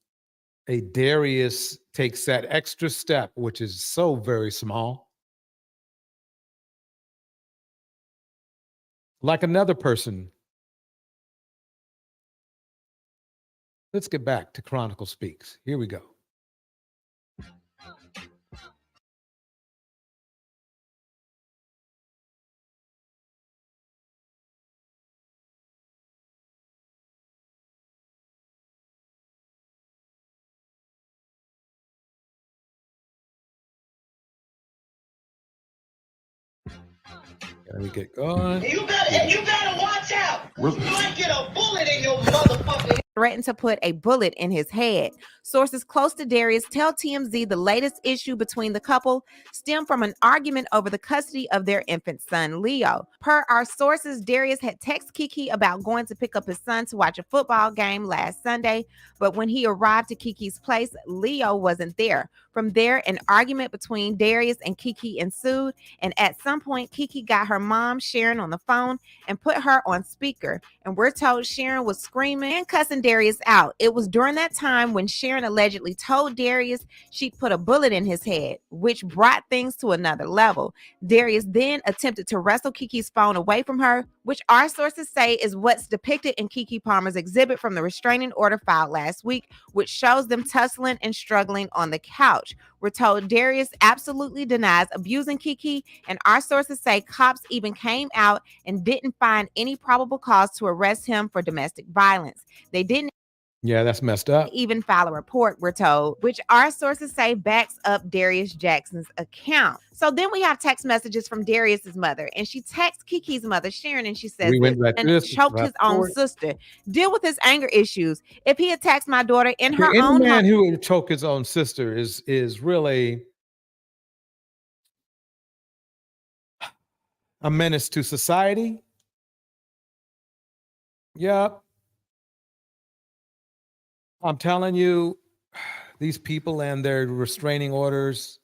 a Darius takes that extra step, which is so very small. Like another person. Let's get back to Chronicle Speaks. Here we go. There we get going. And you better watch out. You might get a bullet in your motherfucking. Threatened to put a bullet in his head. Sources close to Darius tell TMZ the latest issue between the couple stemmed from an argument over the custody of their infant son, Leo. Per our sources, Darius had texted KeeKee about going to pick up his son to watch a football game last Sunday, but when he arrived to KeeKee's place, Leo wasn't there. From there, an argument between Darius and KeeKee ensued, and at some point, KeeKee got her mom, Sharon, on the phone and put her on speaker, and we're told Sharon was screaming and cussing Darius out. It was during that time when Sharon allegedly told Darius she'd put a bullet in his head, which brought things to another level. Darius then attempted to wrestle KeeKee's phone away from her, which our sources say is what's depicted in KeeKee Palmer's exhibit from the restraining order filed last week, which shows them tussling and struggling on the couch. We're told Darius absolutely denies abusing KeeKee, and our sources say cops even came out and didn't find any probable cause to arrest him for domestic violence. They didn't Yeah, that's messed up. even file a report, we're told, which our sources say backs up Darius Jackson's account. So then we have text messages from Darius's mother, and she texts KeeKee's mother, Sharon, and she says, We went back and to this, choked his own forward. sister. Deal with his anger issues. If he attacks my daughter in her Any own man home, who would choke his own sister is really a menace to society. Yep. I'm telling you, these people and their restraining orders,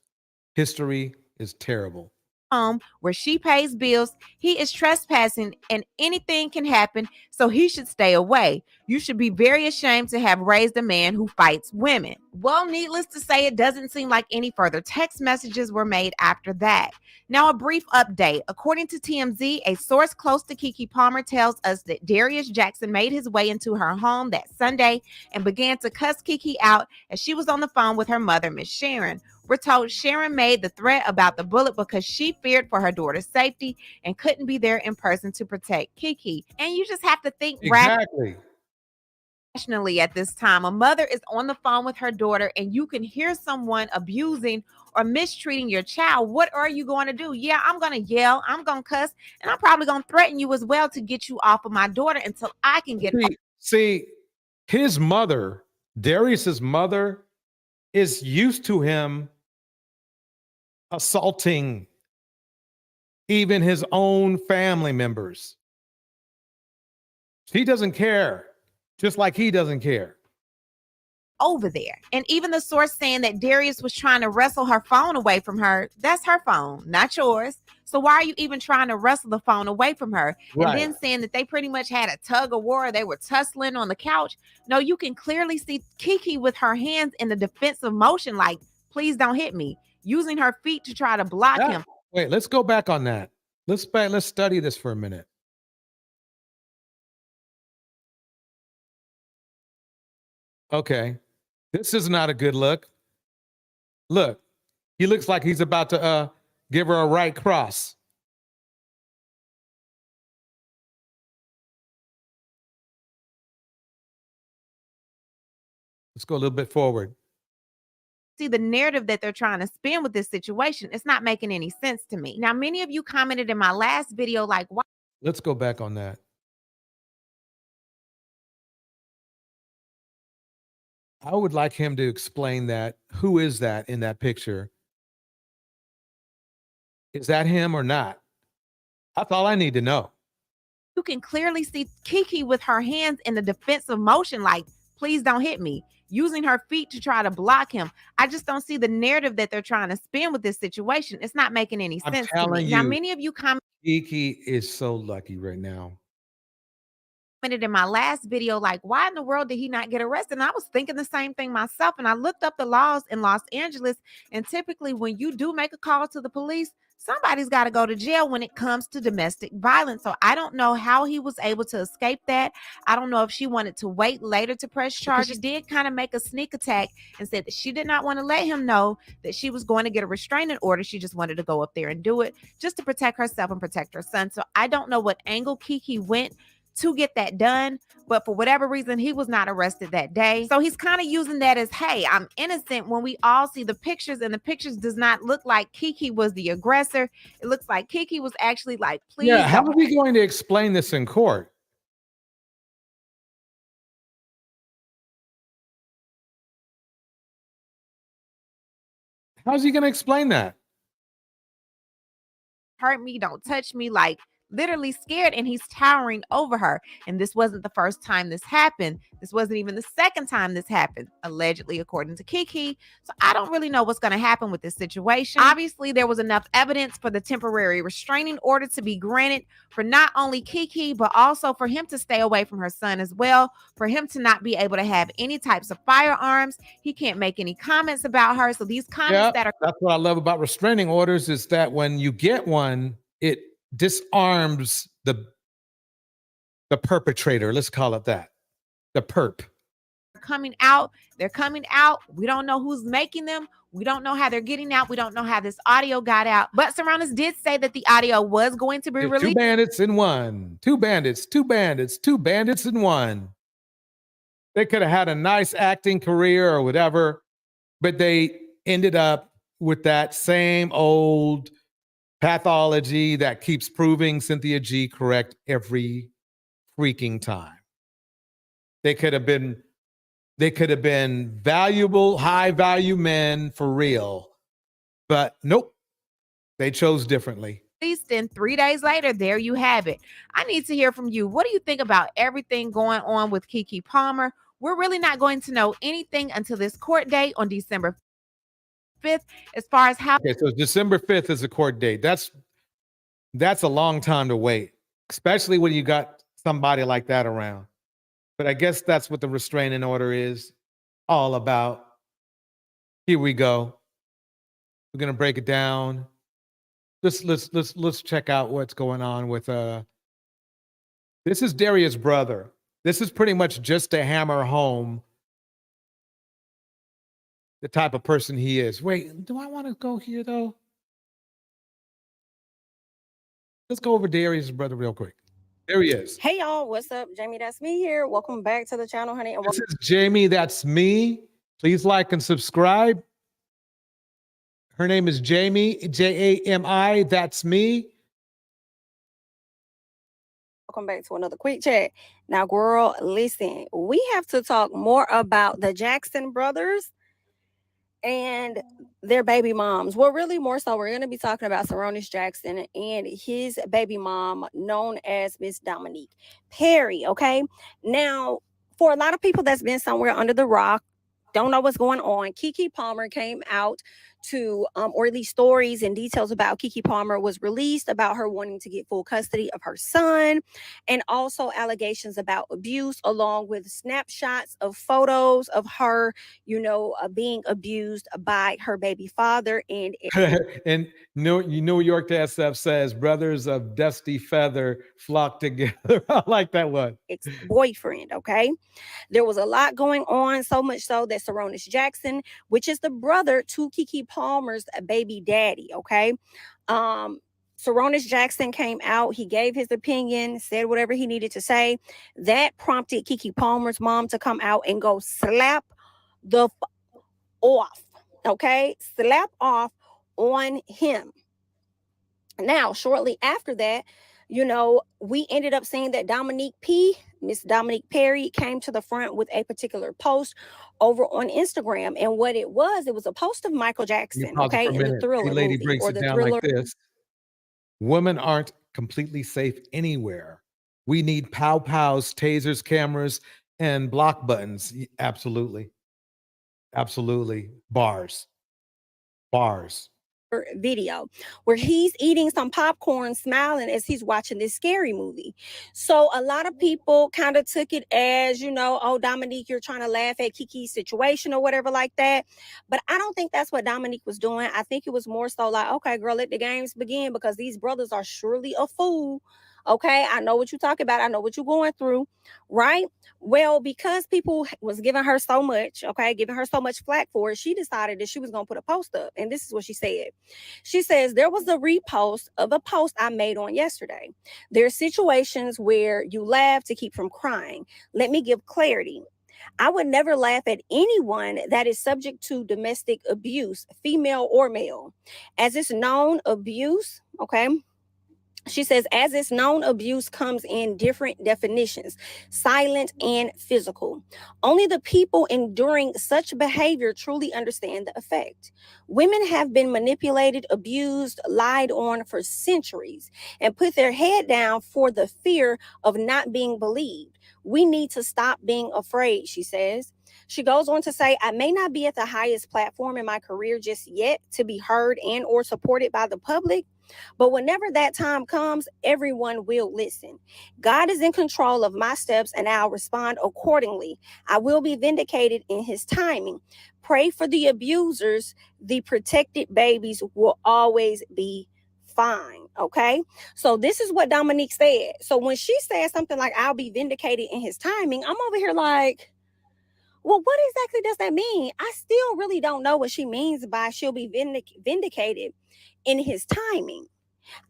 history is terrible. home where she pays bills, he is trespassing and anything can happen, so he should stay away. You should be very ashamed to have raised a man who fights women. Well, needless to say, it doesn't seem like any further text messages were made after that. Now, a brief update. According to TMZ, a source close to KeeKee Palmer tells us that Darius Jackson made his way into her home that Sunday and began to cuss KeeKee out as she was on the phone with her mother, Miss Sharon. We're told Sharon made the threat about the bullet because she feared for her daughter's safety and couldn't be there in person to protect KeeKee. And you just have to think Exactly. rationally at this time. A mother is on the phone with her daughter and you can hear someone abusing or mistreating your child. What are you going to do? Yeah, I'm going to yell, I'm going to cuss, and I'm probably going to threaten you as well to get you off of my daughter until I can get See, his mother, Darius's mother, is used to him assaulting even his own family members. She doesn't care, just like he doesn't care. over there. And even the source saying that Darius was trying to wrestle her phone away from her, that's her phone, not yours. So why are you even trying to wrestle the phone away from her? Right. And then saying that they pretty much had a tug of war, they were tussling on the couch. No, you can clearly see KeeKee with her hands in the defensive motion, like, please don't hit me, using her feet to try to block him. Wait, let's go back on that. Let's study this for a minute. Okay, this is not a good look. Look, he looks like he's about to give her a right cross. Let's go a little bit forward. See the narrative that they're trying to spin with this situation. It's not making any sense to me. Now, many of you commented in my last video, like, why? Let's go back on that. I would like him to explain that. Who is that in that picture? Is that him or not? That's all I need to know. You can clearly see KeeKee with her hands in the defensive motion, like, please don't hit me, using her feet to try to block him. I just don't see the narrative that they're trying to spin with this situation. It's not making any sense to me. Now, many of you commented. KeeKee is so lucky right now. In my last video, like, why in the world did he not get arrested? And I was thinking the same thing myself. And I looked up the laws in Los Angeles. And typically when you do make a call to the police, somebody's got to go to jail when it comes to domestic violence. So I don't know how he was able to escape that. I don't know if she wanted to wait later to press charges. She did kind of make a sneak attack and said that she did not want to let him know that she was going to get a restraining order. She just wanted to go up there and do it just to protect herself and protect her son. So I don't know what angle KeeKee went to get that done, but for whatever reason, he was not arrested that day. So he's kind of using that as, hey, I'm innocent, when we all see the pictures, and the pictures does not look like KeeKee was the aggressor. It looks like KeeKee was actually like, please. Yeah, how are we going to explain this in court? How's he going to explain that? Hurt me, don't touch me, like literally scared, and he's towering over her. And this wasn't the first time this happened. This wasn't even the second time this happened, allegedly, according to KeeKee. So I don't really know what's going to happen with this situation. Obviously, there was enough evidence for the temporary restraining order to be granted for not only KeeKee, but also for him to stay away from her son as well, for him to not be able to have any types of firearms. He can't make any comments about her. So these comments that are— that's what I love about restraining orders, is that when you get one, it disarms the perpetrator. Let's call it that. The perp. Coming out. They're coming out. We don't know who's making them. We don't know how they're getting out. We don't know how this audio got out. But Serranos did say that the audio was going to be released. 2 bandits in one. 2 bandits, 2 bandits, 2 bandits in one. They could have had a nice acting career or whatever, but they ended up with that same old pathology that keeps proving Cynthia G correct every freaking time. They could have been valuable, high value men for real, but nope, they chose differently. Then 3 days later, there you have it. I need to hear from you. What do you think about everything going on with KeeKee Palmer? We're really not going to know anything until this court date on December 5th, as far as how— Okay, so December 5th is a court date. That's a long time to wait, especially when you got somebody like that around. But I guess that's what the restraining order is all about. Here we go. We're gonna break it down. Let's check out what's going on with this is Darius' brother. This is pretty much just to hammer home the type of person he is. Wait, do I want to go here though? Let's go over Darius' brother real quick. There he is. Hey y'all, what's up? Jamie, that's me here. Welcome back to the channel, honey. And this is Jamie, that's me. Please like and subscribe. Her name is Jamie, Jami, that's me. welcome back to another quick chat. Now, girl, listen, we have to talk more about the Jackson brothers and their baby moms. Well, really more so, we're going to be talking about Serranos Jackson and his baby mom, known as Miss Dominique Perry, okay? Now, for a lot of people that's been somewhere under the rock, don't know what's going on. KeeKee Palmer came out to, or at least stories and details about KeeKee Palmer was released about her wanting to get full custody of her son, and also allegations about abuse, along with snapshots of photos of her, being abused by her baby father. And New York to SF says, brothers of dusty feather flock together. I like that one. Ex-boyfriend, okay? There was a lot going on, so much so that Saronis Jackson, which is the brother to KeeKee Palmer's baby daddy, okay? Saronis Jackson came out. He gave his opinion, said whatever he needed to say. That prompted KeeKee Palmer's mom to come out and go slap the off, okay? Slap off on him. Now, shortly after that, we ended up seeing that Miss Dominique Perry, came to the front with a particular post over on Instagram. And what it was a post of Michael Jackson, okay, in the Thriller the lady movie, breaks or it the down Thriller. like this. Women aren't completely safe anywhere. We need pow-pows, tasers, cameras, and block buttons. Absolutely. Absolutely. Bars. Video where he's eating some popcorn, smiling as he's watching this scary movie. So a lot of people kind of took it as, oh, Dominique, you're trying to laugh at KeeKee's situation or whatever like that. But I don't think that's what Dominique was doing. I think it was more so like, okay, girl, let the games begin, because these brothers are surely a fool. Okay, I know what you're talking about. I know what you're going through, right? Well, because people was giving her so much, flack for it, she decided that she was going to put a post up. And this is what she said. She says, there was a repost of a post I made on yesterday. There are situations where you laugh to keep from crying. Let me give clarity. I would never laugh at anyone that is subject to domestic abuse, female or male. As it's known, abuse, okay? She says, as it's known, abuse comes in different definitions, silent and physical. Only the people enduring such behavior truly understand the effect. Women have been manipulated, abused, lied on for centuries, and put their head down for the fear of not being believed. We need to stop being afraid, she says. She goes on to say, I may not be at the highest platform in my career just yet to be heard and or supported by the public, but whenever that time comes, everyone will listen. God is in control of my steps, and I'll respond accordingly. I will be vindicated in his timing. Pray for the abusers. The protected babies will always be fine. Okay. So this is what Dominique said. So when she said something like, I'll be vindicated in his timing, I'm over here like, well, what exactly does that mean? I still really don't know what she means by she'll be vindicated in his timing.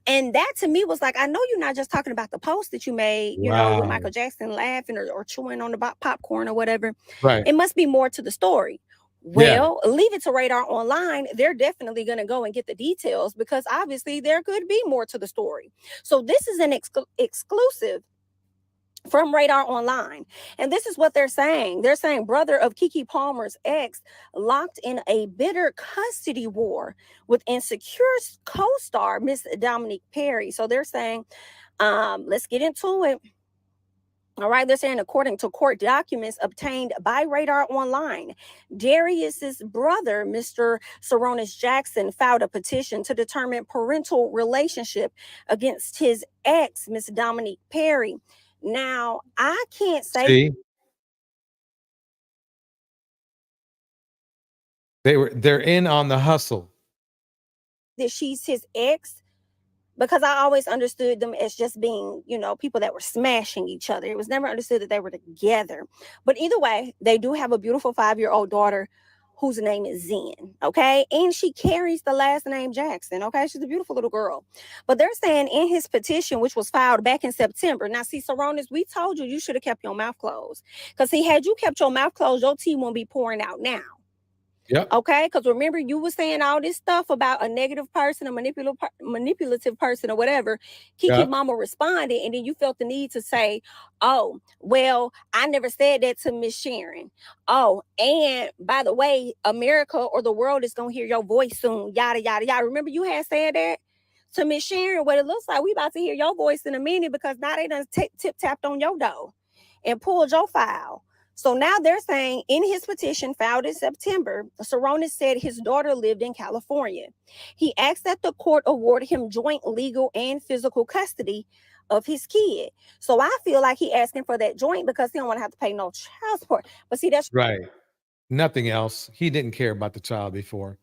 And that to me was like, I know you're not just talking about the post that you made, with Michael Jackson laughing or chewing on the popcorn or whatever. Right. It must be more to the story. Well, leave it to Radar Online. They're definitely going to go and get the details, because obviously there could be more to the story. So this is an exclusive from Radar Online. And this is what they're saying. They're saying brother of KeeKee Palmer's ex locked in a bitter custody war with insecure co-star Miss Dominique Perry. So they're saying, let's get into it. All right, they're saying, according to court documents obtained by Radar Online, Darius's brother, Mr. Saronis Jackson, filed a petition to determine parental relationship against his ex, Miss Dominique Perry. Now, I can't say they're in on the hustle. That she's his ex, because I always understood them as just being, people that were smashing each other. It was never understood that they were together. But either way, they do have a beautiful 5-year-old daughter whose name is Zen, okay? And she carries the last name Jackson, okay? She's a beautiful little girl. But they're saying in his petition, which was filed back in September. Now, see, Saronis, we told you should have kept your mouth closed. Because, see, had you kept your mouth closed, your tea won't be pouring out now. Yep. Okay, because remember, you were saying all this stuff about a negative person, a manipulative person, or whatever. KeeKee mama responded, and then you felt the need to say, oh, well, I never said that to Miss Sharon. Oh, and by the way, America or the world is going to hear your voice soon, yada, yada, yada. Remember you had said that to Miss Sharon? What it looks like, we about to hear your voice in a minute, because now they done tip-tapped on your door and pulled your file. So now they're saying in his petition filed in September, Saronis said his daughter lived in California. He asked that the court award him joint legal and physical custody of his kid. So I feel like he asking for that joint because he don't want to have to pay no child support. But see, that's right. Nothing else. He didn't care about the child before.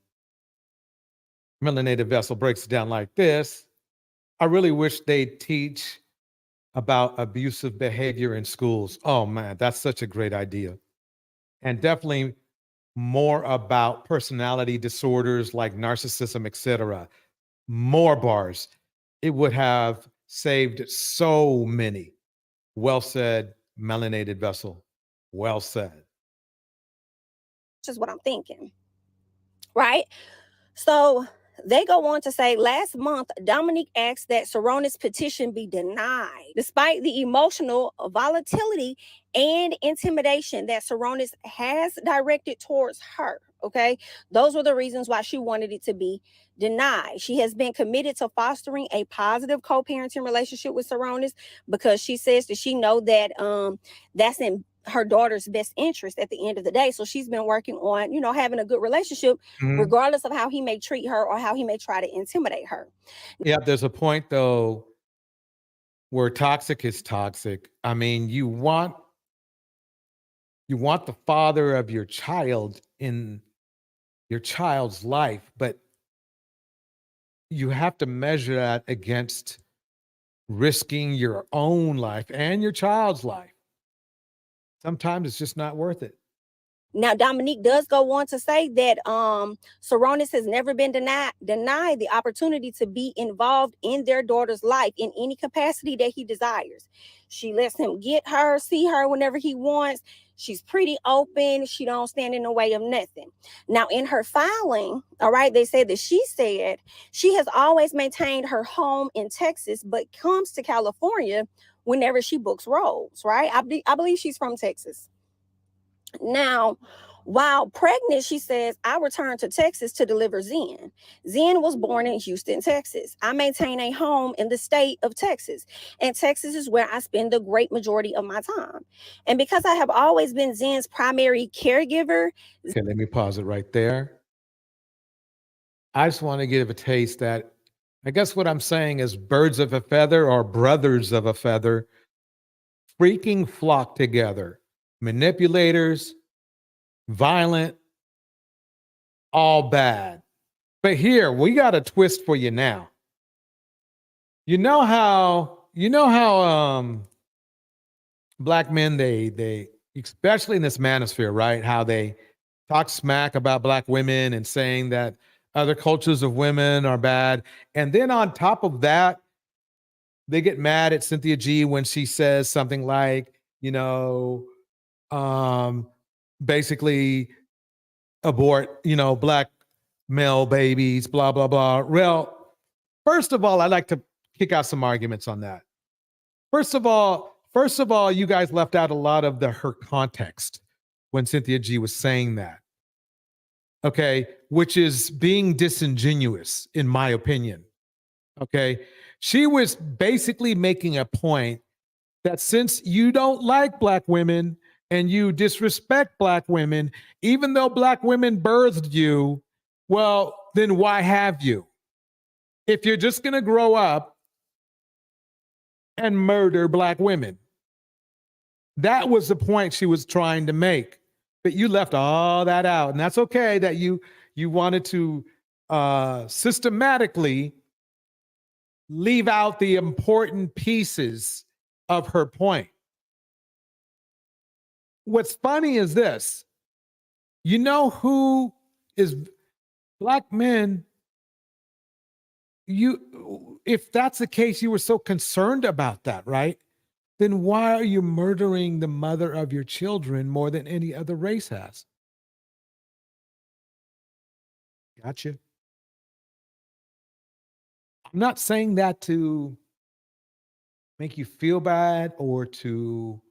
Melanated Vessel breaks it down like this. I really wish they'd teach about abusive behavior in schools. Oh man, that's such a great idea. And definitely more about personality disorders like narcissism, etc. More bars. It would have saved so many. Well said, Melanated Vessel. Well said. just what I'm thinking. Right? So they go on to say last month, Dominique asked that Saronis' petition be denied, despite the emotional volatility and intimidation that Saronis has directed towards her. Okay, those were the reasons why she wanted it to be denied. She has been committed to fostering a positive co-parenting relationship with Saronis because she says that she know that that's in her daughter's best interest at the end of the day. So she's been working on, you know, having a good relationship, regardless of how he may treat her or how he may try to intimidate her. Yeah, there's a point though where toxic is toxic. I mean, you want the father of your child in your child's life, but you have to measure that against risking your own life and your child's life. Sometimes it's just not worth it. Now, Dominique does go on to say that Saronis has never been denied the opportunity to be involved in their daughter's life in any capacity that he desires. She lets him get her, see her whenever he wants. She's pretty open. She don't stand in the way of nothing. Now, in her filing, all right, they said that she said she has always maintained her home in Texas, but comes to California whenever she books roles, right? I believe she's from Texas. Now, while pregnant, she says, I returned to Texas to deliver Zen. Zen was born in Houston, Texas. I maintain a home in the state of Texas, and Texas is where I spend the great majority of my time. And because I have always been Zen's primary caregiver. Okay, let me pause it right there. I just want to give a taste that I guess what I'm saying is birds of a feather or brothers of a feather freaking flock together. Manipulators, violent, all bad. But here, we got a twist for you now. You know how black men, they especially in this manosphere, right? How they talk smack about black women and saying that other cultures of women are bad. And then on top of that, they get mad at Cynthia G when she says something like, you know, basically abort, you know, black male babies, blah, blah, blah. Well, first of all, I'd like to kick out some arguments on that. First of all, you guys left out a lot of her context when Cynthia G was saying that. Okay, which is being disingenuous, in my opinion. Okay, she was basically making a point that since you don't like black women and you disrespect black women, even though black women birthed you, well, then why have you? If you're just going to grow up and murder black women. That was the point she was trying to make. But you left all that out. And that's okay that you wanted to systematically leave out the important pieces of her point. What's funny is this. You know who is black men? If that's the case, you were so concerned about that, right? Then why are you murdering the mother of your children more than any other race has? Gotcha. I'm not saying that to make you feel bad or to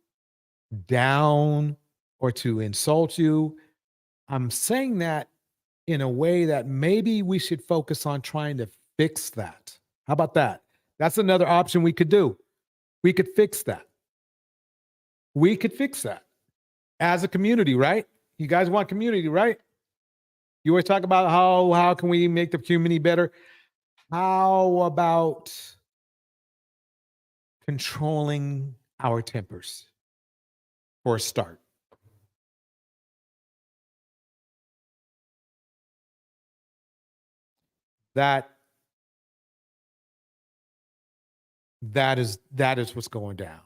down or to insult you. I'm saying that in a way that maybe we should focus on trying to fix that. How about that? That's another option we could do. We could fix that. We could fix that. as a community, right? You guys want community, right? You always talk about how can we make the community better? How about controlling our tempers for a start? That is what's going down.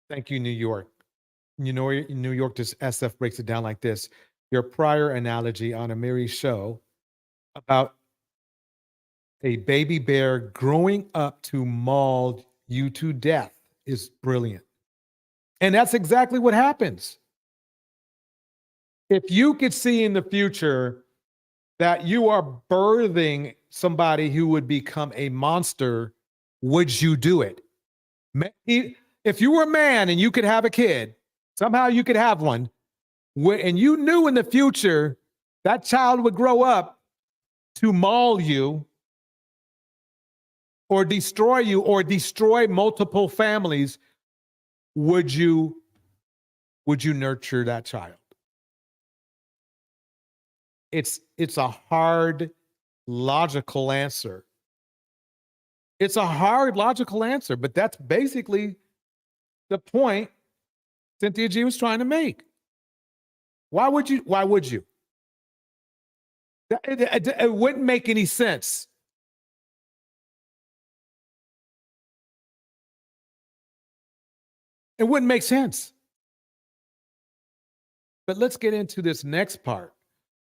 Thank you, New York. You know, in New York, this SF breaks it down like this. Your prior analogy on a Mary show about a baby bear growing up to maul you to death is brilliant. And that's exactly what happens. If you could see in the future that you are birthing somebody who would become a monster, would you do it? If you were a man and you could have a kid, somehow you could have one, and you knew in the future that child would grow up to maul you or destroy multiple families, would you nurture that child? It's a hard, logical answer. It's a hard, logical answer, but that's basically the point Cynthia G was trying to make. Why would you? It wouldn't make any sense. It wouldn't make sense. But let's get into this next part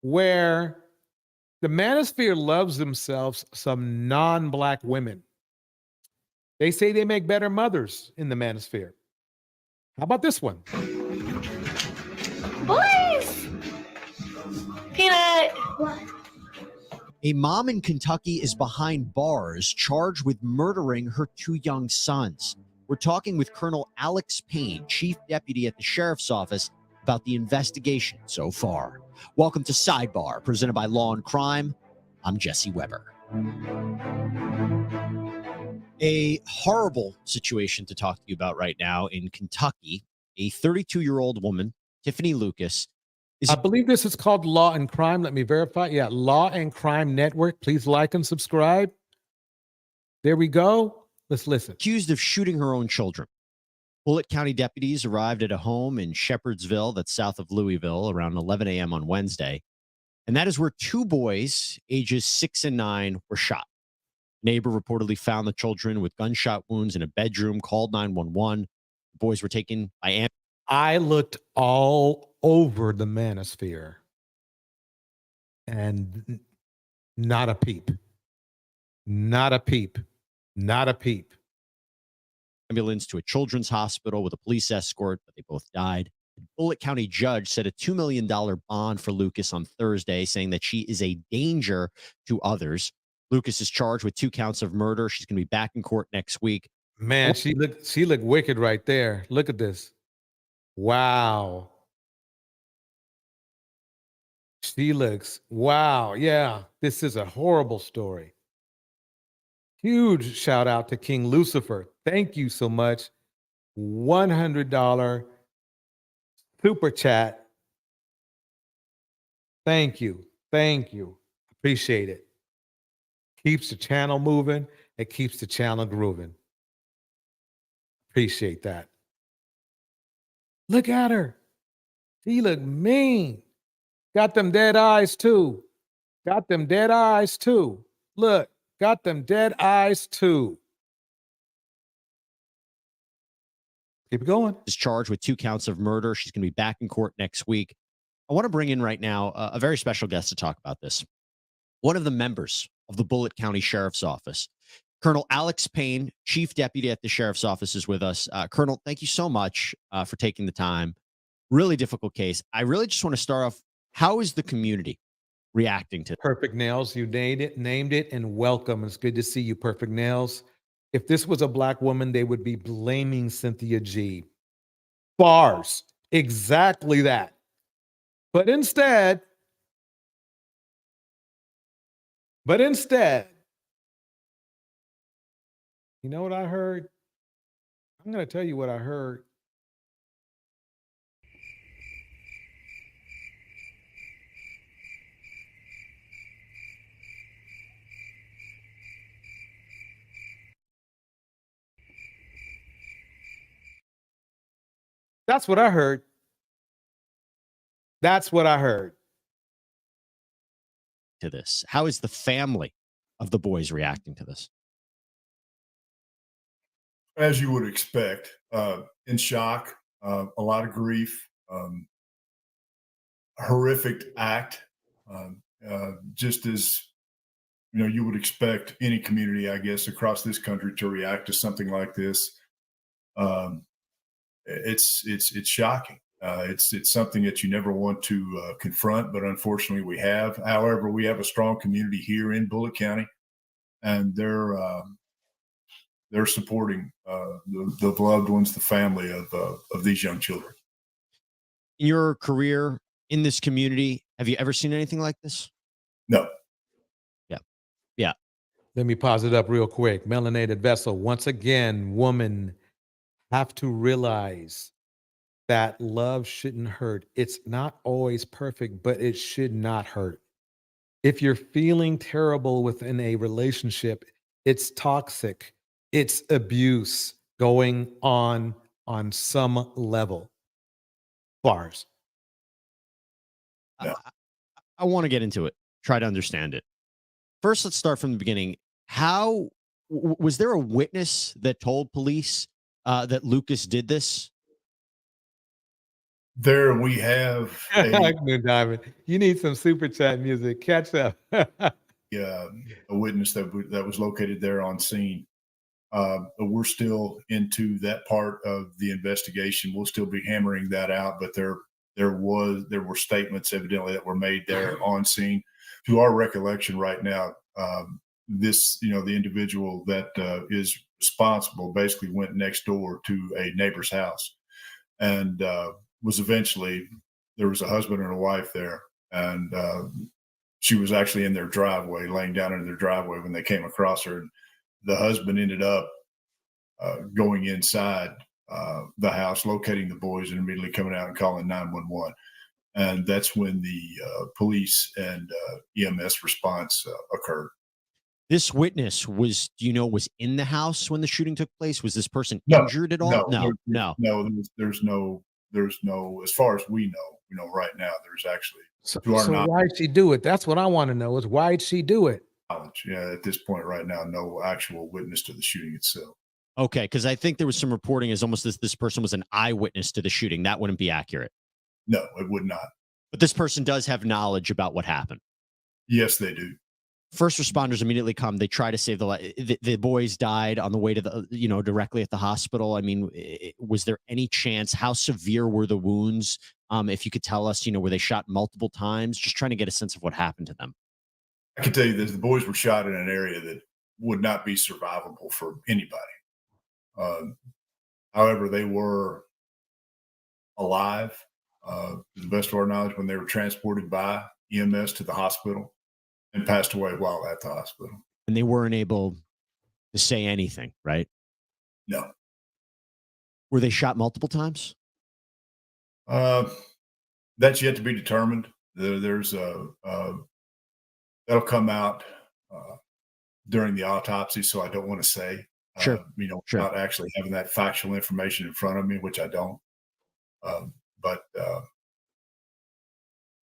where the Manosphere loves themselves some non-Black women. They say they make better mothers in the Manosphere. How about this one? Boys! Peanut! A mom in Kentucky is behind bars charged with murdering her 2 young sons. We're talking with Colonel Alex Payne, Chief Deputy at the Sheriff's Office, about the investigation so far. Welcome to Sidebar, presented by Law and Crime. I'm Jesse Weber. A horrible situation to talk to you about right now in Kentucky. A 32-year-old woman, Tiffany Lucas. I believe this is called Law and Crime. Let me verify. Yeah, Law and Crime Network. Please like and subscribe. There we go. Let's listen. Accused of shooting her own children. Bullitt County deputies arrived at a home in Shepherdsville, that's south of Louisville, around 11 a.m. on Wednesday. And that is where 2 boys, ages 6 and 9, were shot. Neighbor reportedly found the children with gunshot wounds in a bedroom, called 911. The boys were taken by I looked all over the Manosphere and not a peep. Not a peep. Not a peep. Ambulance to a children's hospital with a police escort, but they both died. The Bullitt County judge set a $2 million bond for Lucas on Thursday, saying that she is a danger to others. Lucas is charged with 2 counts of murder. She's going to be back in court next week. Man, she looked wicked right there. Look at this. Wow. She looks, wow. Yeah, this is a horrible story. Huge shout out to King Lucifer. Thank you so much. $100 super chat. Thank you. Thank you. Appreciate it. Keeps the channel moving. It keeps the channel grooving. Appreciate that. Look at her. She look mean. Got them dead eyes too. Got them dead eyes too. Look, got them dead eyes too. Keep it going. Is charged with 2 counts of murder. She's going to be back in court next week. I want to bring in right now a very special guest to talk about this. One of the members of the Bullitt County Sheriff's Office, Colonel Alex Payne, Chief Deputy at the Sheriff's Office, is with us. Colonel, thank you so much for taking the time. Really difficult case. I really just want to start off, how is the community reacting to Perfect Nails? You named it, and welcome. It's good to see you, Perfect Nails. If this was a Black woman, they would be blaming Cynthia G. Bars. Exactly that. But instead, you know what I heard? I'm going to tell you what I heard. That's what I heard. That's what I heard. To this, how is the family of the boys reacting to this? As you would expect, in shock, a lot of grief, horrific act, just as you would expect any community, I guess, across this country to react to something like this. It's shocking. It's something that you never want to confront, but unfortunately we have. However, we have a strong community here in Bullitt County, and they're supporting the loved ones, the family of these young children. In your career in this community, have you ever seen anything like this? No. Yeah. Let me pause it up real quick. Melanated Vessel. Once again, women have to realize that love shouldn't hurt. It's not always perfect, but it should not hurt. If you're feeling terrible within a relationship, it's toxic. It's abuse going on some level. Bars. I want to get into it, try to understand it. First, let's start from the beginning. How was there a witness that told police that Lucas did this? There we have Diamond. You need some super chat music. Catch up. a witness that was located there on scene. But we're still into that part of the investigation. We'll still be hammering that out, but there were statements evidently that were made there on scene. To our recollection right now, the individual that is responsible basically went next door to a neighbor's house, and was eventually, there was a husband and a wife there, and she was actually in their driveway, laying down in their driveway when they came across her. And the husband ended up going inside the house, locating the boys, and immediately coming out and calling 911. And that's when the police and EMS response occurred. This witness was in the house when the shooting took place? Was this person No, injured at all? No. There's no, as far as we know right now, there's actually, So to our knowledge, why'd she do it? That's what I want to know is why'd she do it? yeah, at this point right now, no actual witness to the shooting itself. Okay, because I think there was some reporting as almost this person was an eyewitness to the shooting. That wouldn't be accurate. No, it would not. But this person does have knowledge about what happened. Yes, they do. First responders immediately come. They try to save the boys died on the way to the, directly at the hospital. I mean, was there any chance? How severe were the wounds? If you could tell us, were they shot multiple times? Just trying to get a sense of what happened to them. I can tell you this: the boys were shot in an area that would not be survivable for anybody. However, they were alive, to the best of our knowledge, when they were transported by EMS to the hospital and passed away while at the hospital. And they weren't able to say anything, right? No. Were they shot multiple times? That's yet to be determined. There's that'll come out during the autopsy, so I don't want to say. Sure. Sure. Not actually having that factual information in front of me, which I don't. But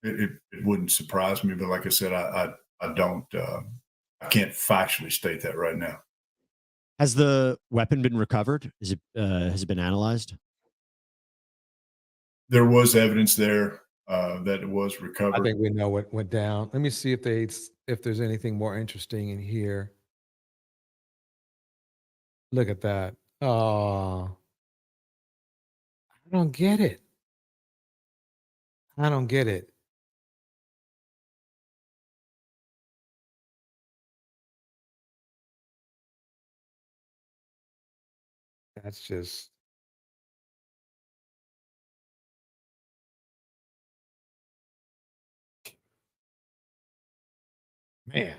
it wouldn't surprise me. But like I said, I don't. I can't factually state that right now. Has the weapon been recovered? Has it been analyzed? There was evidence there that it was recovered. I think we know what went down. Let me see if there's anything more interesting in here. Look at that. Oh, I don't get it. I don't get it. That's just. Man.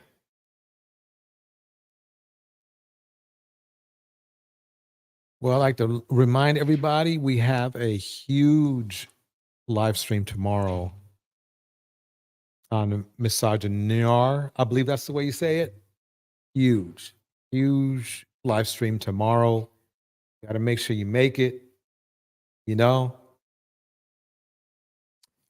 Well, I'd like to remind everybody we have a huge live stream tomorrow on Misogynoir. I believe that's the way you say it. Huge live stream tomorrow. Got to make sure you make it.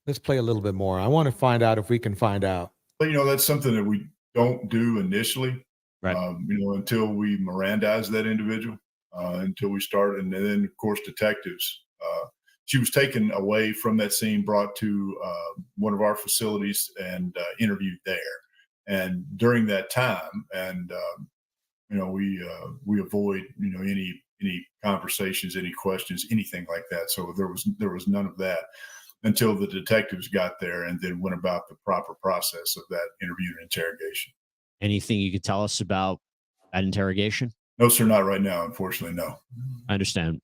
Let's play a little bit more. I want to find out if we can find out. But, that's something that we don't do initially, right? Until we Mirandize that individual, until we start. And then, of course, detectives. She was taken away from that scene, brought to one of our facilities and interviewed there. And during that time, and, we avoid, any conversations, any questions, anything like that. So there was none of that until the detectives got there and then went about the proper process of that interview and interrogation. Anything you could tell us about that interrogation? No, sir, not right now. Unfortunately, no. I understand.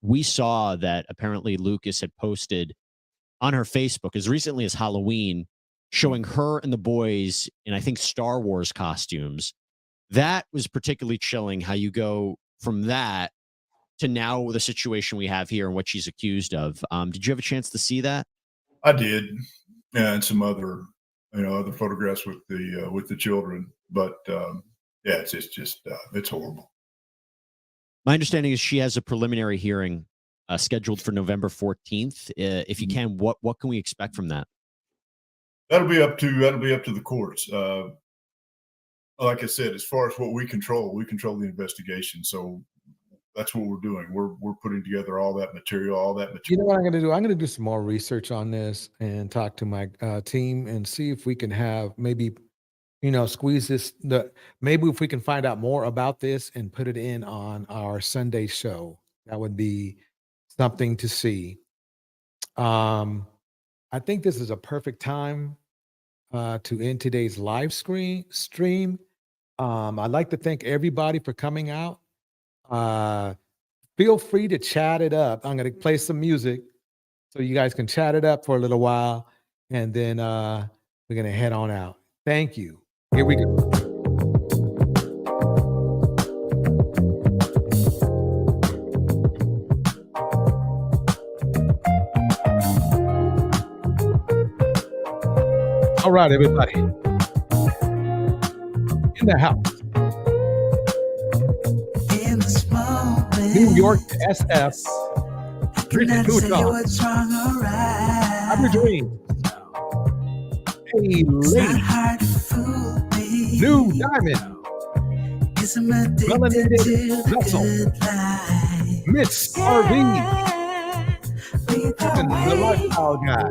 We saw that apparently Lucas had posted on her Facebook as recently as Halloween, showing her and the boys in, I think, Star Wars costumes. That was particularly chilling, how you go from that to now the situation we have here and what she's accused of. Did you have a chance to see that? I did. Yeah, and some other, other photographs with the children. But it's just it's horrible. My understanding is she has a preliminary hearing scheduled for November 14th. If you can, what can we expect from that? That'll be up to the courts. Like I said, as far as what we control the investigation. So that's what we're doing. We're putting together all that material. You know what I'm going to do? I'm going to do some more research on this and talk to my team and see if we can have maybe, squeeze this. Maybe if we can find out more about this and put it in on our Sunday show, that would be something to see. I think this is a perfect time to end today's live stream. I'd like to thank everybody for coming out. Feel free to chat it up. I'm going to play some music so you guys can chat it up for a little while, and then we're going to head on out. Thank you. Here we go. All right, everybody. In the house. New York SF. Street D-Tox. I'm your dream. Hey, lady. New Diamond. Melanated Vessel. Miss RV. And the lifestyle guy.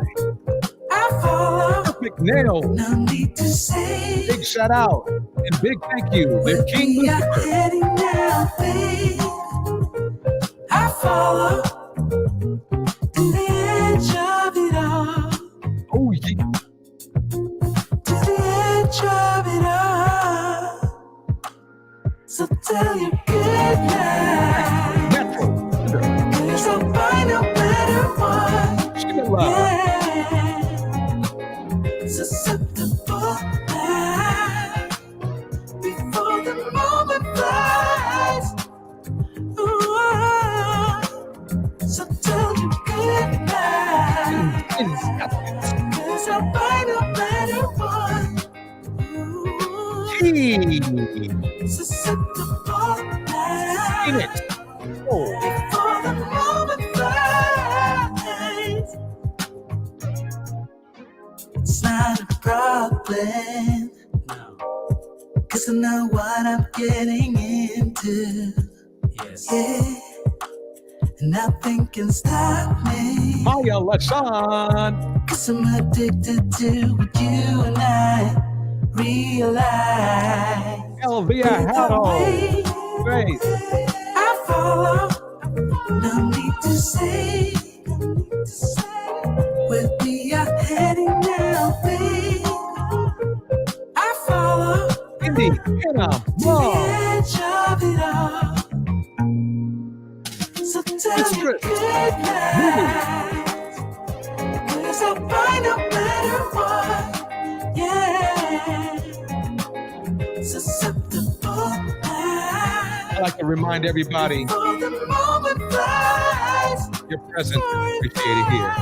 Perfect Nail. Big shout out and big thank you. The King I follow to the edge of it all. Oh yeah. To the edge of it all. So tell your good night. Cause I'll find a better one. Yeah. Susceptible now. Before the moment flies. So tell you good night. Cause I'll find a better one. Susceptible now. Before the moment flies. It's not a problem. Cause I know what I'm getting into. Yes. Yeah. Nothing can stop me. Maya Lashan. Cause I'm addicted to what you and I realize. Elvia Hatto. Great. I follow. No need to say. Where we are heading now, babe. I follow. Indy, Hannah, Mom. Edge of it all. So tell me good night. Cause I'll find a better one. Yeah. Susceptible now. I'd like to remind everybody the moment flies. your presence is appreciated here.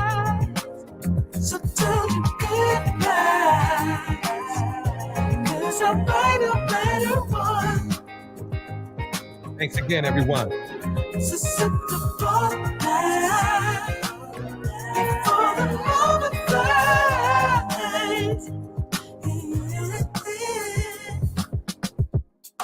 So tell me good night. Cause I'll find a better one. Thanks again, everyone. Susceptible now.